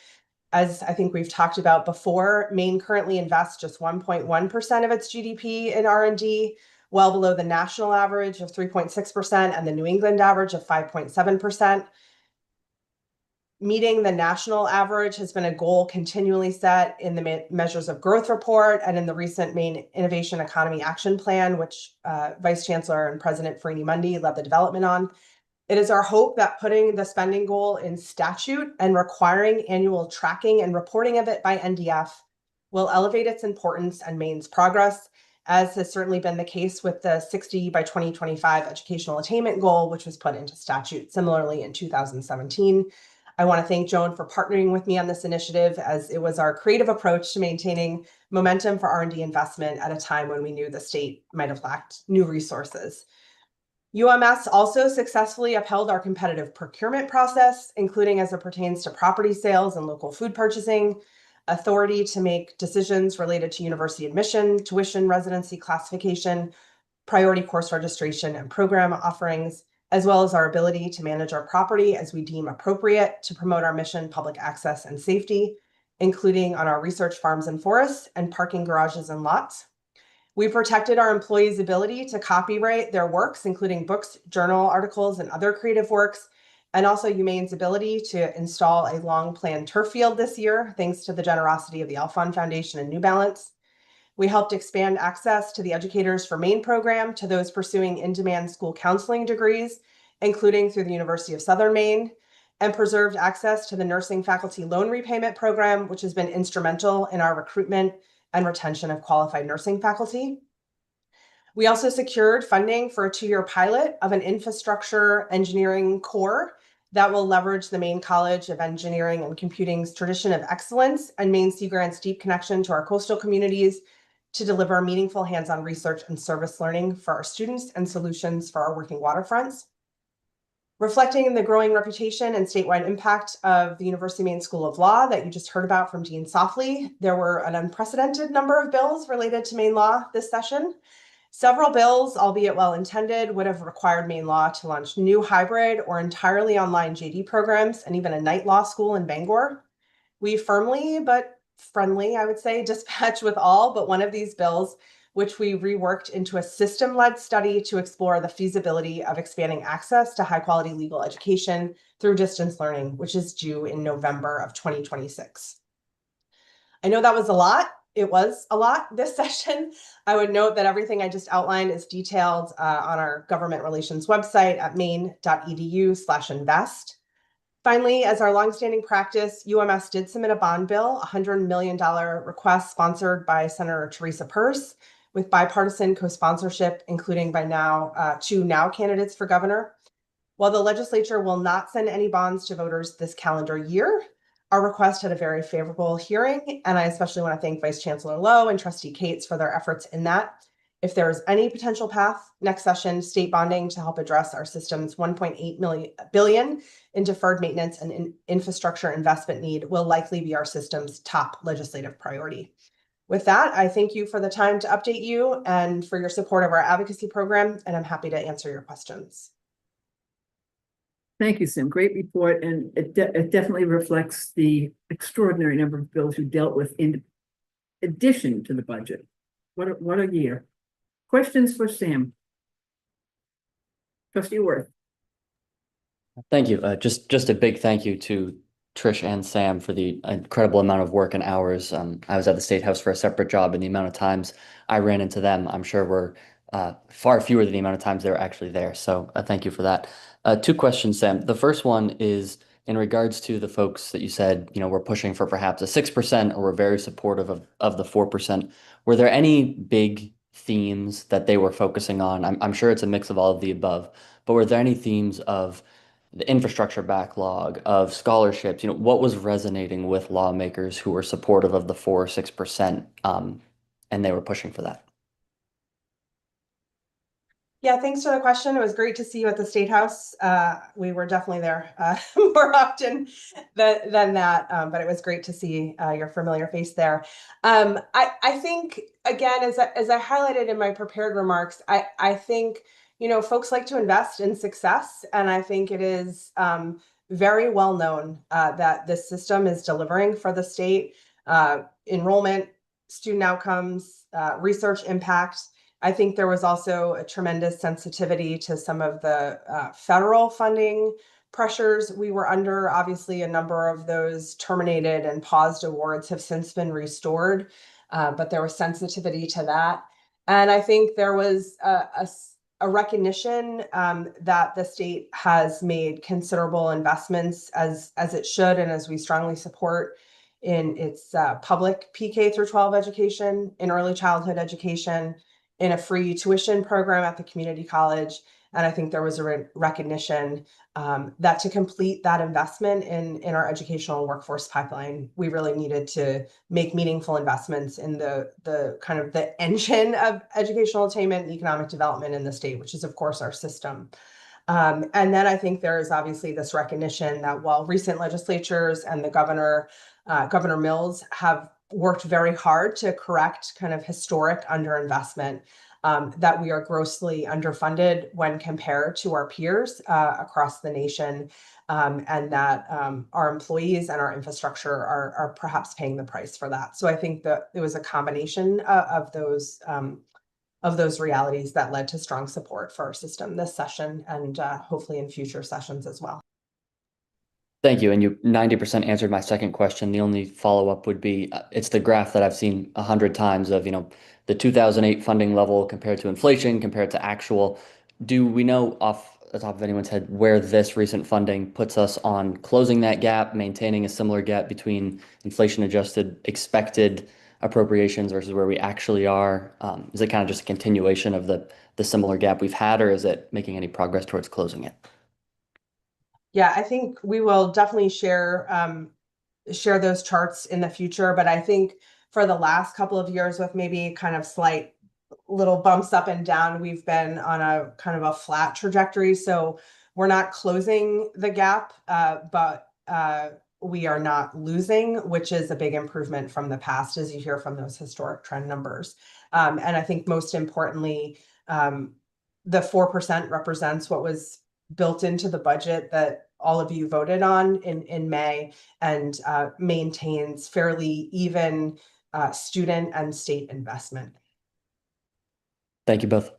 As I think we've talked about before, Maine currently invests just 1.1% of its GDP in R&D, well below the national average of 3.6% and the New England average of 5.7%. Meeting the national average has been a goal continually set in the Measures of Growth report and in the recent Maine Innovation Economy Action Plan, which Vice Chancellor and President Farini Mundy led the development on. It is our hope that putting the spending goal in statute and requiring annual tracking and reporting of it by NDF will elevate its importance and Maine's progress, as has certainly been the case with the 60 by 2025 educational attainment goal, which was put into statute similarly in 2017. I want to thank Joan for partnering with me on this initiative, as it was our creative approach to maintaining momentum for R&D investment at a time when we knew the state might have lacked new resources. UMS also successfully upheld our competitive procurement process, including as it pertains to property sales and local food purchasing, authority to make decisions related to university admission, tuition, residency classification, priority course registration, and program offerings, as well as our ability to manage our property as we deem appropriate to promote our mission, public access, and safety, including on our research farms and forests and parking garages and lots. We protected our employees' ability to copyright their works, including books, journal articles, and other creative works, and also UMaine's ability to install a long-planned turf field this year, thanks to the generosity of the Alfond Foundation and New Balance. We helped expand access to the Educators for Maine program to those pursuing in-demand school counseling degrees, including through the University of Southern Maine, and preserved access to the nursing faculty loan repayment program, which has been instrumental in our recruitment and retention of qualified nursing faculty. We also secured funding for a 2-year pilot of an infrastructure engineering core that will leverage the Maine College of Engineering and Computing's tradition of excellence and Maine Sea Grant's deep connection to our coastal communities to deliver meaningful hands-on research and service learning for our students and solutions for our working waterfronts. Reflecting the growing reputation and statewide impact of the University of Maine School of Law that you just heard about from Dean Softly, there were an unprecedented number of bills related to Maine law this session. Several bills, albeit well-intended, would have required Maine law to launch new hybrid or entirely online JD programs and even a night law school in Bangor. We firmly, but friendly, I would say, dispatched with all but one of these bills, which we reworked into a system-led study to explore the feasibility of expanding access to high-quality legal education through distance learning, which is due in November of 2026. I know that was a lot. It was a lot this session. I would note that everything I just outlined is detailed on our government relations website at maine.edu/invest. Finally, as our longstanding practice, UMS did submit a bond bill, a $100 million request sponsored by Senator Teresa Peirce, with bipartisan co-sponsorship, including by now 2 candidates for governor. While the legislature will not send any bonds to voters this calendar year, our request had a very favorable hearing, and I especially want to thank Vice Chancellor Lowe and Trustee Cates for their efforts in that. If there is any potential path, next session, state bonding to help address our system's $1.8 billion in deferred maintenance and infrastructure investment need will likely be our system's top legislative priority. With that, I thank you for the time to update you and for your support of our advocacy program, and I'm happy to answer your questions. Thank you, Sim. Great report, and it definitely reflects the extraordinary number of bills you dealt with in addition to the budget. What a year. Questions for Sam? Trustee Worth. Thank you. Just a big thank you to Trish and Sam for the incredible amount of work and hours. I was at the State House for a separate job, and the amount of times I ran into them, I'm sure were far fewer than the amount of times they were actually there. So thank you for that. 2 questions, Sam. The first one is in regards to the folks that you said, we're pushing for perhaps a 6% or we're very supportive of the 4%. Were there any big themes that they were focusing on? I'm sure it's a mix of all of the above, but were there any themes of the infrastructure backlog, of scholarships? What was resonating with lawmakers who were supportive of the 4 or 6%, and they were pushing for that? Yeah, thanks for the question. It was great to see you at the State House. We were definitely there more often than that, but it was great to see your familiar face there. I think, again, as I highlighted in my prepared remarks, I think folks like to invest in success, and I think it is very well known that this system is delivering for the state. Enrollment, student outcomes, research impact. I think there was also a tremendous sensitivity to some of the federal funding pressures we were under. Obviously, a number of those terminated and paused awards have since been restored, but there was sensitivity to that. And I think there was a recognition that the state has made considerable investments as it should, and as we strongly support in its public PK through 12 education, in early childhood education, in a free tuition program at the community college. And I think there was a recognition that to complete that investment in our educational workforce pipeline, we really needed to make meaningful investments in the kind of the engine of educational attainment and economic development in the state, which is of course our system. And then I think there is obviously this recognition that while recent legislatures and the Governor Mills have worked very hard to correct kind of historic underinvestment, that we are grossly underfunded when compared to our peers across the nation, and that our employees and our infrastructure are perhaps paying the price for that. So I think that it was a combination of those realities that led to strong support for our system this session, and hopefully in future sessions as well. Thank you. And you 90% answered my second question. The only follow-up would be, it's the graph that I've seen 100 times of, the 2008 funding level compared to inflation, compared to actual. Do we know off the top of anyone's head where this recent funding puts us on closing that gap, maintaining a similar gap between inflation-adjusted expected appropriations versus where we actually are? Is it kind of just a continuation of the similar gap we've had, or is it making any progress towards closing it? Yeah, I think we will definitely share those charts in the future, but I think for the last couple of years, with maybe kind of slight little bumps up and down, we've been on a kind of a flat trajectory. So we're not closing the gap, but we are not losing, which is a big improvement from the past, as you hear from those historic trend numbers. And I think most importantly, the 4% represents what was built into the budget that all of you voted on in May, and maintains fairly even student and state investment. Thank you both.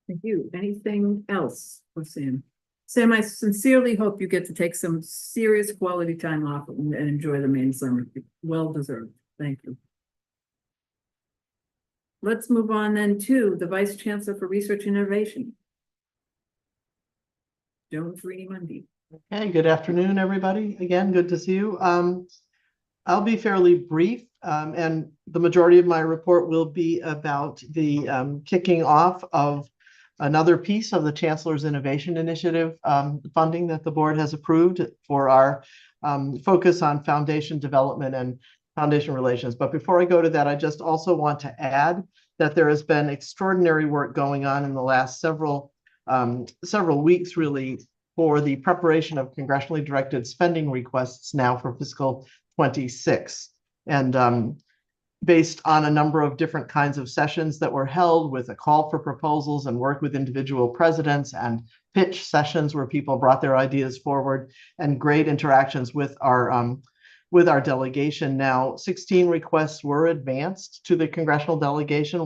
Thank you. Anything else for Sam? Sam, I sincerely hope you get to take some serious quality time off and enjoy the main summer. Well deserved. Thank you. Let's move on then to the Vice Chancellor for Research and Innovation, Joan Farini-Mundy. Okay, good afternoon, everybody. Again, good to see you. I'll be fairly brief, and the majority of my report will be about the kicking off of another piece of the Chancellor's Innovation Initiative funding that the board has approved for our focus on foundation development and foundation relations. But before I go to that, I just also want to add that there has been extraordinary work going on in the last several weeks, really, for the preparation of congressionally directed spending requests now for fiscal 26. And based on a number of different kinds of sessions that were held, with a call for proposals and work with individual presidents, and pitch sessions where people brought their ideas forward, and great interactions with our delegation. Now, 16 requests were advanced to the congressional delegation,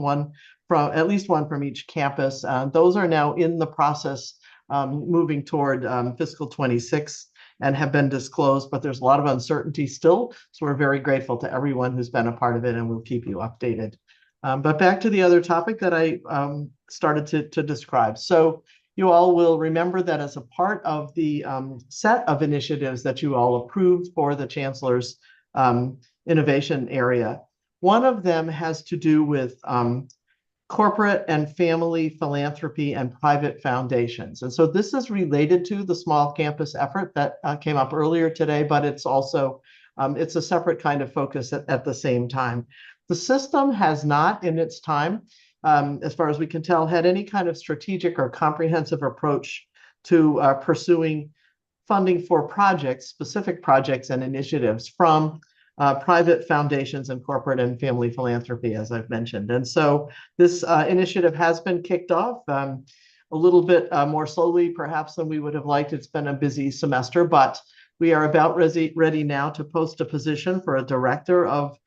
at least one from each campus. Those are now in the process, moving toward fiscal 26, and have been disclosed, but there's a lot of uncertainty still. So we're very grateful to everyone who's been a part of it, and we'll keep you updated. But back to the other topic that I started to describe. So you all will remember that as a part of the set of initiatives that you all approved for the Chancellor's innovation area, one of them has to do with corporate and family philanthropy and private foundations. And so this is related to the small campus effort that came up earlier today, but it's also, it's a separate kind of focus at the same time. The system has not, in its time, as far as we can tell, had any kind of strategic or comprehensive approach to pursuing funding for projects, specific projects and initiatives from private foundations and corporate and family philanthropy, as I've mentioned. And so this initiative has been kicked off a little bit more slowly, perhaps, than we would have liked. It's been a busy semester, but we are about ready now to post a position for a director of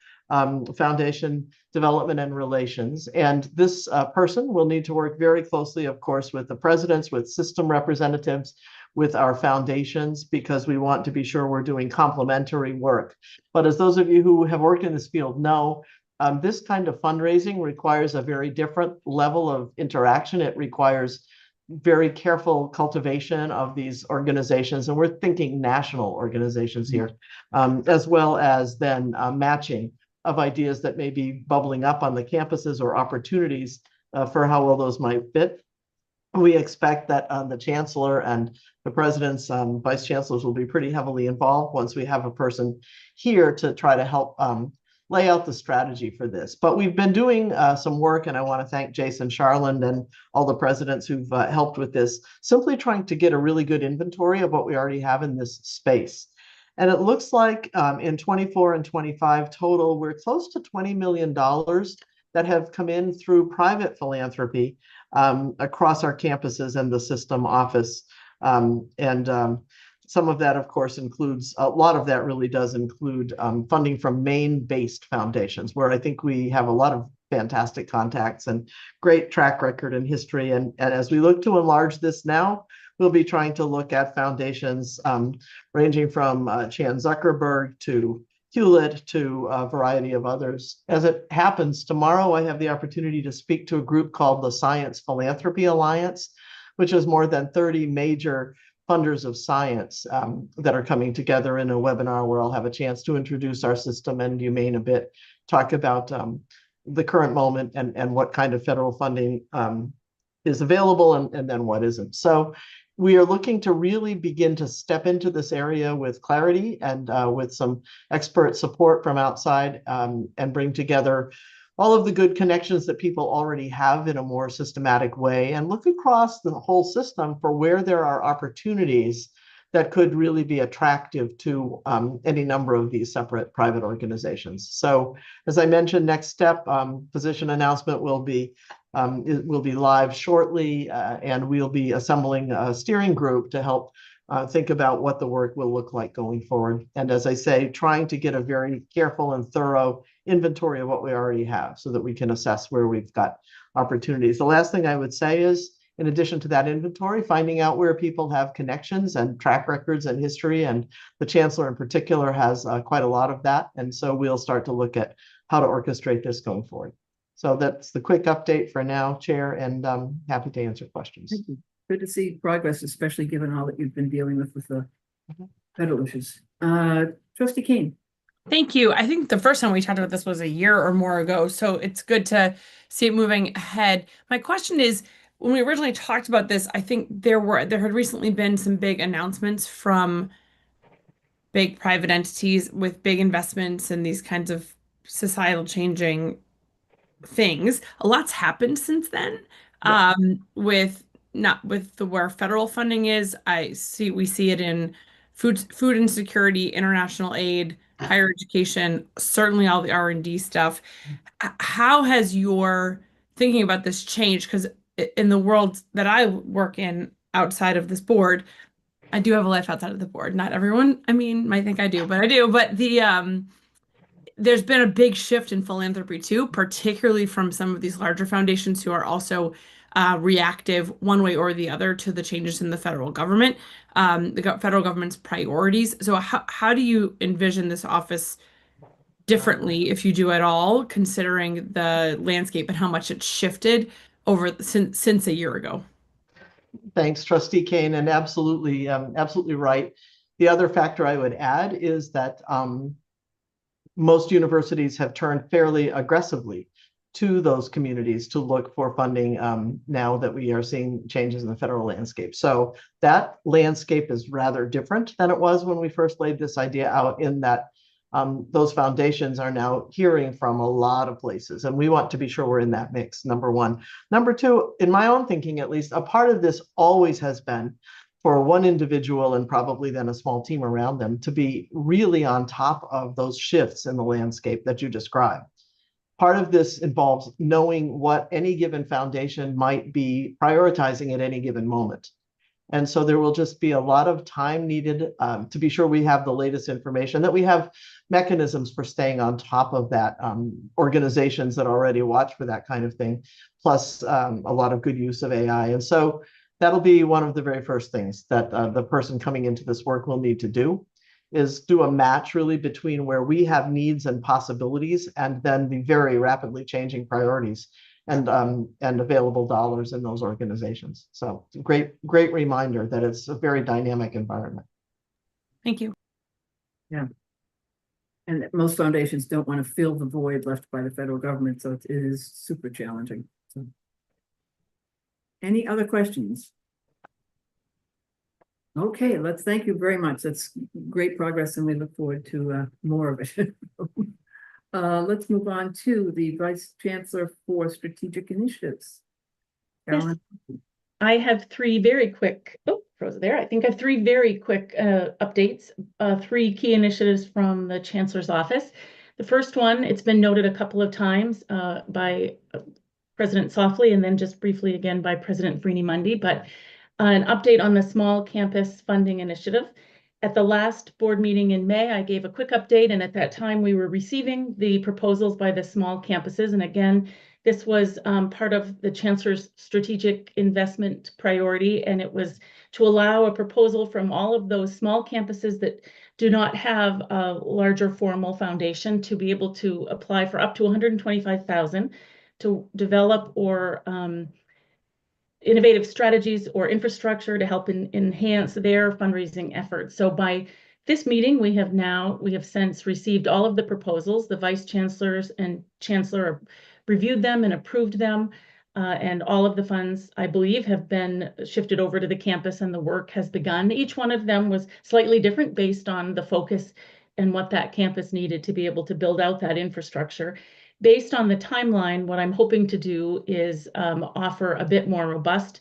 foundation development and relations. And this person will need to work very closely, of course, with the presidents, with system representatives, with our foundations, because we want to be sure we're doing complementary work. But as those of you who have worked in this field know, this kind of fundraising requires a very different level of interaction. It requires very careful cultivation of these organizations, and we're thinking national organizations here, as well as then matching of ideas that may be bubbling up on the campuses or opportunities for how well those might fit. We expect that the chancellor and the president's vice chancellors will be pretty heavily involved once we have a person here to try to help lay out the strategy for this. But we've been doing some work, and I want to thank Jason Charland and all the presidents who've helped with this, simply trying to get a really good inventory of what we already have in this space. And it looks like in 24 and 25 total, we're close to $20 million that have come in through private philanthropy across our campuses and the system office. Some of that, of course, includes, a lot of that really does include funding from Maine-based foundations, where I think we have a lot of fantastic contacts and great track record and history. And as we look to enlarge this now, we'll be trying to look at foundations ranging from Chan Zuckerberg to Hewlett to a variety of others. As it happens, tomorrow I have the opportunity to speak to a group called the Science Philanthropy Alliance, which is more than 30 major funders of science that are coming together in a webinar where I'll have a chance to introduce our system and UMaine a bit, talk about the current moment and what kind of federal funding is available and then what isn't. So we are looking to really begin to step into this area with clarity and with some expert support from outside and bring together all of the good connections that people already have in a more systematic way, and look across the whole system for where there are opportunities that could really be attractive to any number of these separate private organizations. So as I mentioned, next step, position announcement will be live shortly, and we'll be assembling a steering group to help think about what the work will look like going forward. And as I say, trying to get a very careful and thorough inventory of what we already have so that we can assess where we've got opportunities. The last thing I would say is, in addition to that inventory, finding out where people have connections and track records and history, and the chancellor in particular has quite a lot of that. And so we'll start to look at how to orchestrate this going forward. So that's the quick update for now, Chair, and I'm happy to answer questions. Thank you. Good to see progress, especially given all that you've been dealing with the federal issues. Trustee Kane. Thank you. I think the first time we talked about this was a year or more ago, so it's good to see it moving ahead. My question is, when we originally talked about this, I think there had recently been some big announcements from big private entities with big investments and these kinds of societal changing things. A lot's happened since then. Yeah. With where federal funding is, we see it in food insecurity, international aid, higher education, certainly all the R&D stuff. How has your thinking about this changed? Because in the world that I work in outside of this board, I do have a life outside of the board. Not everyone, might think I do, but I do. But there's been a big shift in philanthropy too, particularly from some of these larger foundations who are also reactive one way or the other to the changes in the federal government, the federal government's priorities. So how do you envision this office differently, if you do at all, considering the landscape and how much it's shifted over since a year ago? Thanks, Trustee Kane, and absolutely right. The other factor I would add is that most universities have turned fairly aggressively to those communities to look for funding now that we are seeing changes in the federal landscape. So that landscape is rather different than it was when we first laid this idea out, in that those foundations are now hearing from a lot of places, and we want to be sure we're in that mix, number one. Number two, in my own thinking at least, a part of this always has been for one individual and probably then a small team around them to be really on top of those shifts in the landscape that you described. Part of this involves knowing what any given foundation might be prioritizing at any given moment. And so there will just be a lot of time needed to be sure we have the latest information, that we have mechanisms for staying on top of that, organizations that already watch for that kind of thing, plus a lot of good use of AI. And so that'll be one of the very first things that the person coming into this work will need to do, is do a match really between where we have needs and possibilities and then the very rapidly changing priorities and available dollars in those organizations. So great reminder that it's a very dynamic environment. Thank you. Yeah. And that most foundations don't want to fill the void left by the federal government, so it is super challenging. So, any other questions? Okay, let's thank you very much. That's great progress, and we look forward to more of it. Let's move on to the Vice Chancellor for Strategic Initiatives. Carolyn. I have three very quick, froze there. I think I have three very quick updates, three key initiatives from the Chancellor's office. The first one, it's been noted a couple of times by President Softly and then just briefly again by President Freeney-Mundy, but an update on the Small Campus Funding Initiative. At the last board meeting in May, I gave a quick update, and at that time we were receiving the proposals by the small campuses. And again, this was part of the Chancellor's strategic investment priority, and it was to allow a proposal from all of those small campuses that do not have a larger formal foundation to be able to apply for up to $125,000 to develop or innovative strategies or infrastructure to help enhance their fundraising efforts. So by this meeting, we have since received all of the proposals. The Vice Chancellors and Chancellor reviewed them and approved them. And all of the funds, I believe, have been shifted over to the campus and the work has begun. Each one of them was slightly different based on the focus and what that campus needed to be able to build out that infrastructure. Based on the timeline, what I'm hoping to do is offer a bit more robust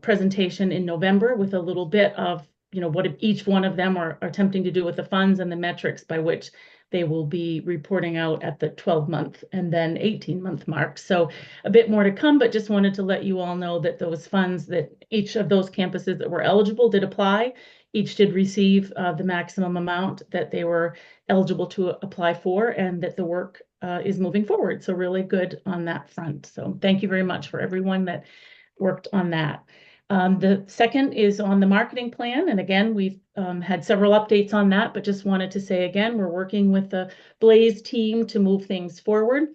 presentation in November with a little bit of, what each one of them are attempting to do with the funds and the metrics by which they will be reporting out at the 12-month and then 18-month mark. So a bit more to come, but just wanted to let you all know that those funds that each of those campuses that were eligible did apply. Each did receive the maximum amount that they were eligible to apply for, and that the work is moving forward. So really good on that front. So thank you very much for everyone that worked on that. The second is on the marketing plan. And again, we've had several updates on that, but just wanted to say again, we're working with the Blaze team to move things forward.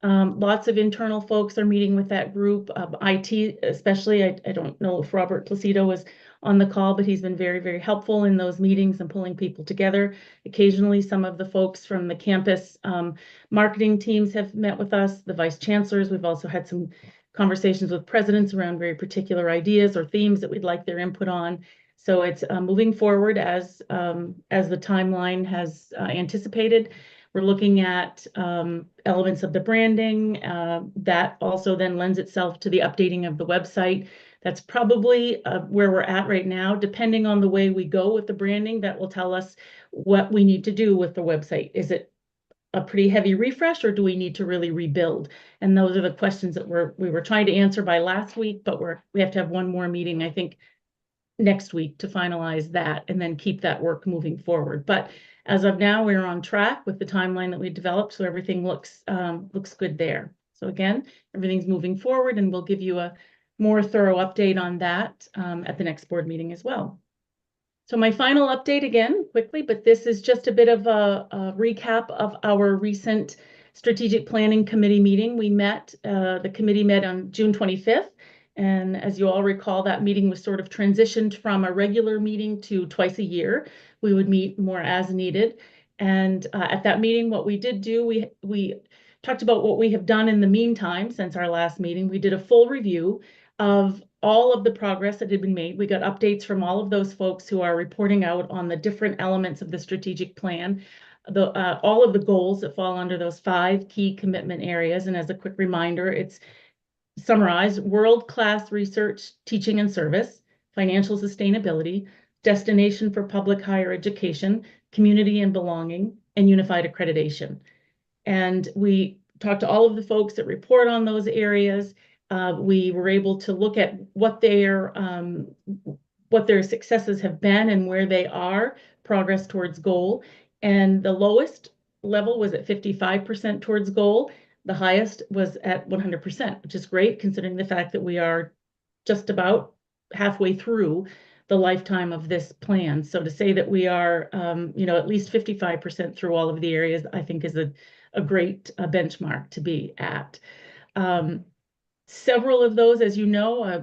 Lots of internal folks are meeting with that group, IT especially. I don't know if Robert Placido was on the call, but he's been very, very helpful in those meetings and pulling people together. Occasionally, some of the folks from the campus marketing teams have met with us, the vice chancellors. We've also had some conversations with presidents around very particular ideas or themes that we'd like their input on. So it's moving forward as the timeline has anticipated. We're looking at elements of the branding that also then lends itself to the updating of the website. That's probably where we're at right now. Depending on the way we go with the branding, that will tell us what we need to do with the website. Is it a pretty heavy refresh, or do we need to really rebuild? And those are the questions that we were trying to answer by last week, but we have to have one more meeting, I think, next week to finalize that and then keep that work moving forward. But as of now, we're on track with the timeline that we developed, so everything looks good there. So again, everything's moving forward, and we'll give you a more thorough update on that at the next board meeting as well. So my final update again, quickly, but this is just a bit of a recap of our recent strategic planning committee meeting. The committee met on June 25th. And as you all recall, that meeting was sort of transitioned from a regular meeting to twice a year. We would meet more as needed. And at that meeting, what we did do, we talked about what we have done in the meantime since our last meeting. We did a full review of all of the progress that had been made. We got updates from all of those folks who are reporting out on the different elements of the strategic plan, all of the goals that fall under those 5 key commitment areas. And as a quick reminder, it's summarized: world-class research, teaching, and service, financial sustainability, destination for public higher education, community and belonging, and unified accreditation. And we talked to all of the folks that report on those areas. We were able to look at what their successes have been and where they are, progress towards goal. And the lowest level was at 55% towards goal. The highest was at 100%, which is great considering the fact that we are just about halfway through the lifetime of this plan. So to say that we are, at least 55% through all of the areas, I think is a great benchmark to be at. Several of those, as you know,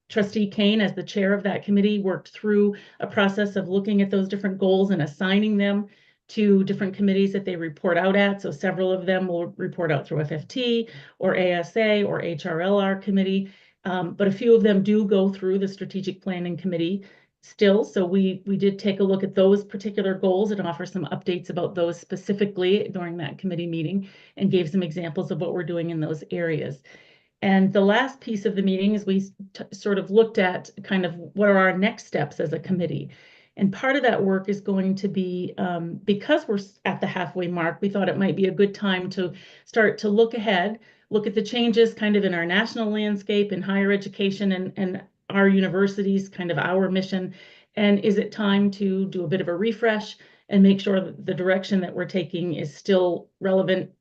Trustee Kane, as the chair of that committee, worked through a process of looking at those different goals and assigning them to different committees that they report out at. So several of them will report out through FFT or ASA or HRLR committee. But a few of them do go through the strategic planning committee still. So we did take a look at those particular goals and offer some updates about those specifically during that committee meeting and gave some examples of what we're doing in those areas. And the last piece of the meeting is we sort of looked at kind of what are our next steps as a committee. And part of that work is going to be, because we're at the halfway mark, we thought it might be a good time to start to look ahead, look at the changes kind of in our national landscape in higher education and our universities, kind of our mission. And is it time to do a bit of a refresh and make sure that the direction that we're taking is still relevant?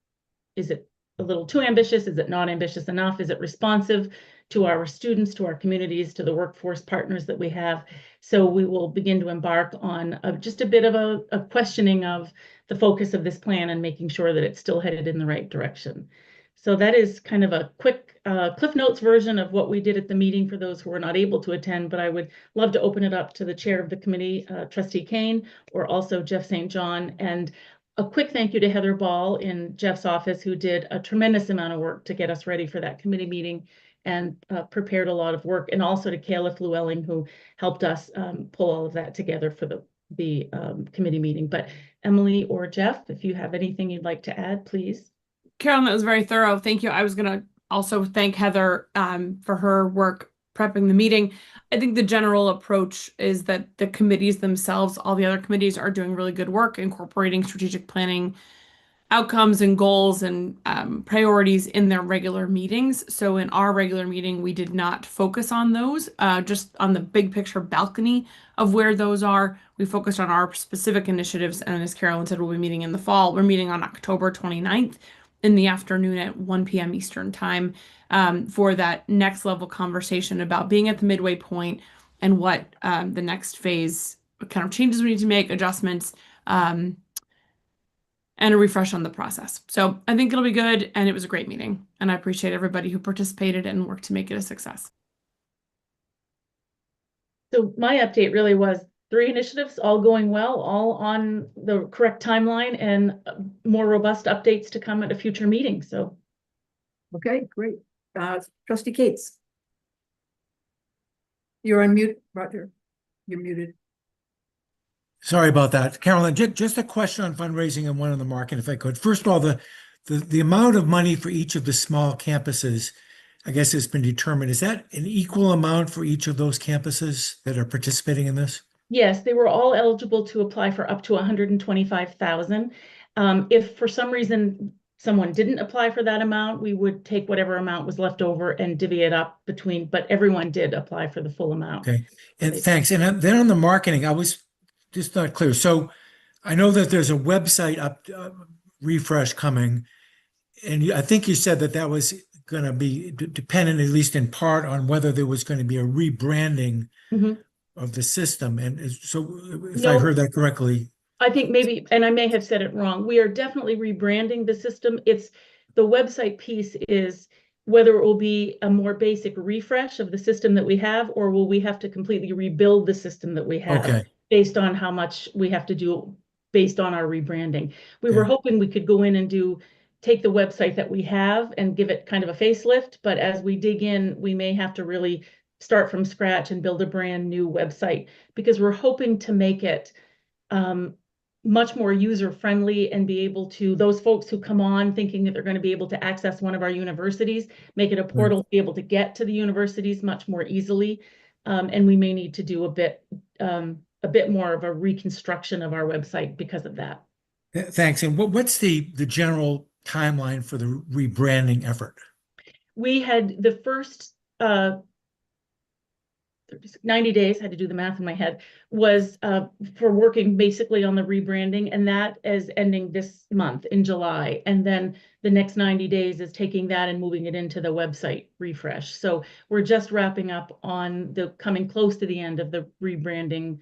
Is it a little too ambitious? Is it not ambitious enough? Is it responsive to our students, to our communities, to the workforce partners that we have? So we will begin to embark on just a bit of a questioning of the focus of this plan and making sure that it's still headed in the right direction. So that is kind of a quick Cliff Notes version of what we did at the meeting for those who were not able to attend, but I would love to open it up to the chair of the committee, Trustee Kane, or also Jeff St. John. And a quick thank you to Heather Ball in Jeff's office, who did a tremendous amount of work to get us ready for that committee meeting and prepared a lot of work. And also to Caleb Llewellyn, who helped us pull all of that together for the committee meeting. But Emily or Jeff, if you have anything you'd like to add, please. Carolyn, that was very thorough. Thank you. I was going to also thank Heather for her work prepping the meeting. I think the general approach is that the committees themselves, all the other committees, are doing really good work incorporating strategic planning outcomes and goals and priorities in their regular meetings. So in our regular meeting, we did not focus on those, just on the big picture balcony of where those are. We focused on our specific initiatives. And as Carolyn said, we'll be meeting in the fall. We're meeting on October 29th in the afternoon at 1 p.m. Eastern time for that next level conversation about being at the midway point and what the next phase, what kind of changes we need to make, adjustments, and a refresh on the process. So I think it'll be good, and it was a great meeting, and I appreciate everybody who participated and worked to make it a success. So my update really was 3 initiatives all going well, all on the correct timeline, and more robust updates to come at a future meeting. So, okay, great. Trustee Cates. You're on mute, Roger. You're muted. Sorry about that. Carolyn, just a question on fundraising and one on the market, if I could. First of all, the amount of money for each of the small campuses, I guess, has been determined. Is that an equal amount for each of those campuses that are participating in this? yes, they were all eligible to apply for up to $125,000. If for some reason someone didn't apply for that amount, we would take whatever amount was left over and divvy it up between, but everyone did apply for the full amount. Okay, and thanks. And then on the marketing, I was just not clear. So I know that there's a website refresh coming, and I think you said that was going to be dependent, at least in part, on whether there was going to be a rebranding of the system. And so if I heard that correctly. I think maybe, and I may have said it wrong, we are definitely rebranding the system. It's the website piece is whether it will be a more basic refresh of the system that we have, or will we have to completely rebuild the system that we have based on how much we have to do based on our rebranding. We were hoping we could go in and take the website that we have and give it kind of a facelift, but as we dig in, we may have to really start from scratch and build a brand new website, because we're hoping to make it much more user-friendly and be able to, those folks who come on thinking that they're going to be able to access one of our universities, make it a portal to be able to get to the universities much more easily. And we may need to do a bit more of a reconstruction of our website because of that. Thanks. And what's the general timeline for the rebranding effort? We had the first 90 days, had to do the math in my head, was for working basically on the rebranding, and that is ending this month in July. And then the next 90 days is taking that and moving it into the website refresh. So we're just wrapping up on the coming close to the end of the rebranding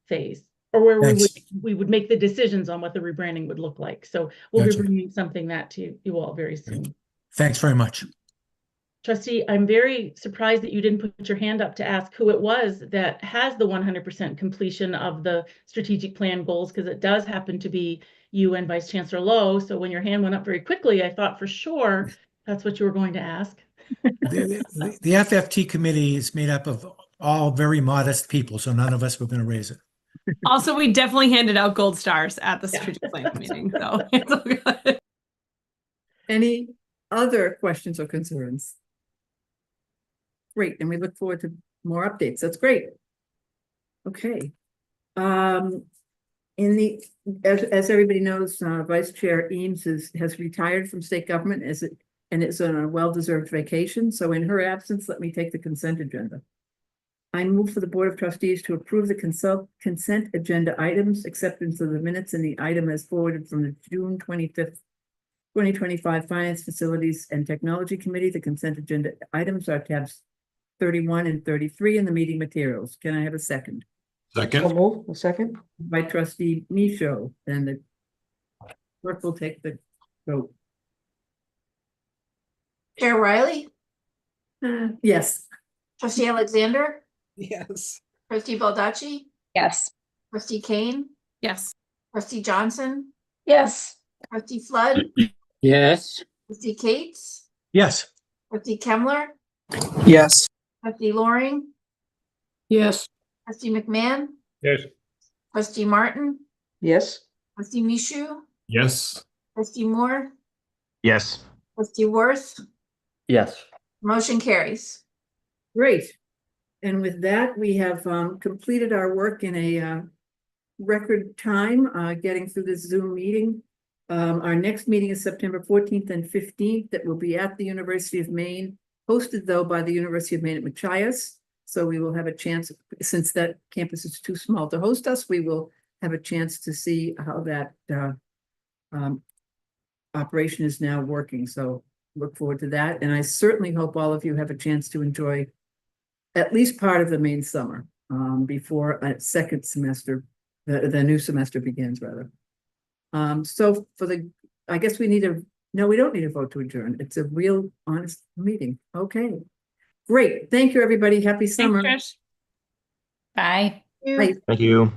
phase, or where we would make the decisions on what the rebranding would look like. So we'll be bringing something that to you all very soon. Thanks very much. Trustee, I'm very surprised that you didn't put your hand up to ask who it was that has the 100% completion of the strategic plan goals, because it does happen to be you and Vice Chancellor Lowe. So when your hand went up very quickly, I thought for sure that's what you were going to ask. The FFT committee is made up of all very modest people, so none of us were going to raise it. Also, we definitely handed out gold stars at the strategic plan meeting, so it's all good. Any other questions or concerns? Great, and we look forward to more updates. That's great. Okay. As everybody knows, Vice Chair Eames has retired from state government and is on a well-deserved vacation. So in her absence, let me take the consent agenda. I move for the Board of Trustees to approve the consent agenda items, acceptance of the minutes and the item as forwarded from the June 25th, 2025 Finance, Facilities, and Technology Committee. The consent agenda items are tabs 31 and 33 in the meeting materials. Can I have a second? Second. So move. A second. By Trustee Michaud, and the clerk will take the vote. Chair Riley, Yes. Trustee Alexander, Yes. Trustee Baldacci, Yes. Trustee Kane, Yes. Trustee Johnson, Yes. Trustee Flood, Yes. Trustee Cates, Yes. Trustee Kemmler, Yes. Trustee Loring, Yes. Trustee McMahon, Yes. Trustee Martin, Yes. Trustee Michaud, Yes. Trustee Moore, Yes. Trustee Worth, Yes. motion carries. Great. And with that, we have completed our work in a record time, getting through this Zoom meeting. Our next meeting is September 14th and 15th. That will be at the University of Maine, hosted though by the University of Maine at Machias. So we will have a chance, since that campus is too small to host us, we will have a chance to see how that operation is now working. So look forward to that. And I certainly hope all of you have a chance to enjoy at least part of the Maine summer before a second semester, the new semester begins rather. So I guess we need no, we don't need a vote to adjourn. It's a real honest meeting. Okay, great. Thank you, everybody. Happy summer. Thanks, Trish. Bye. Bye. Thank you.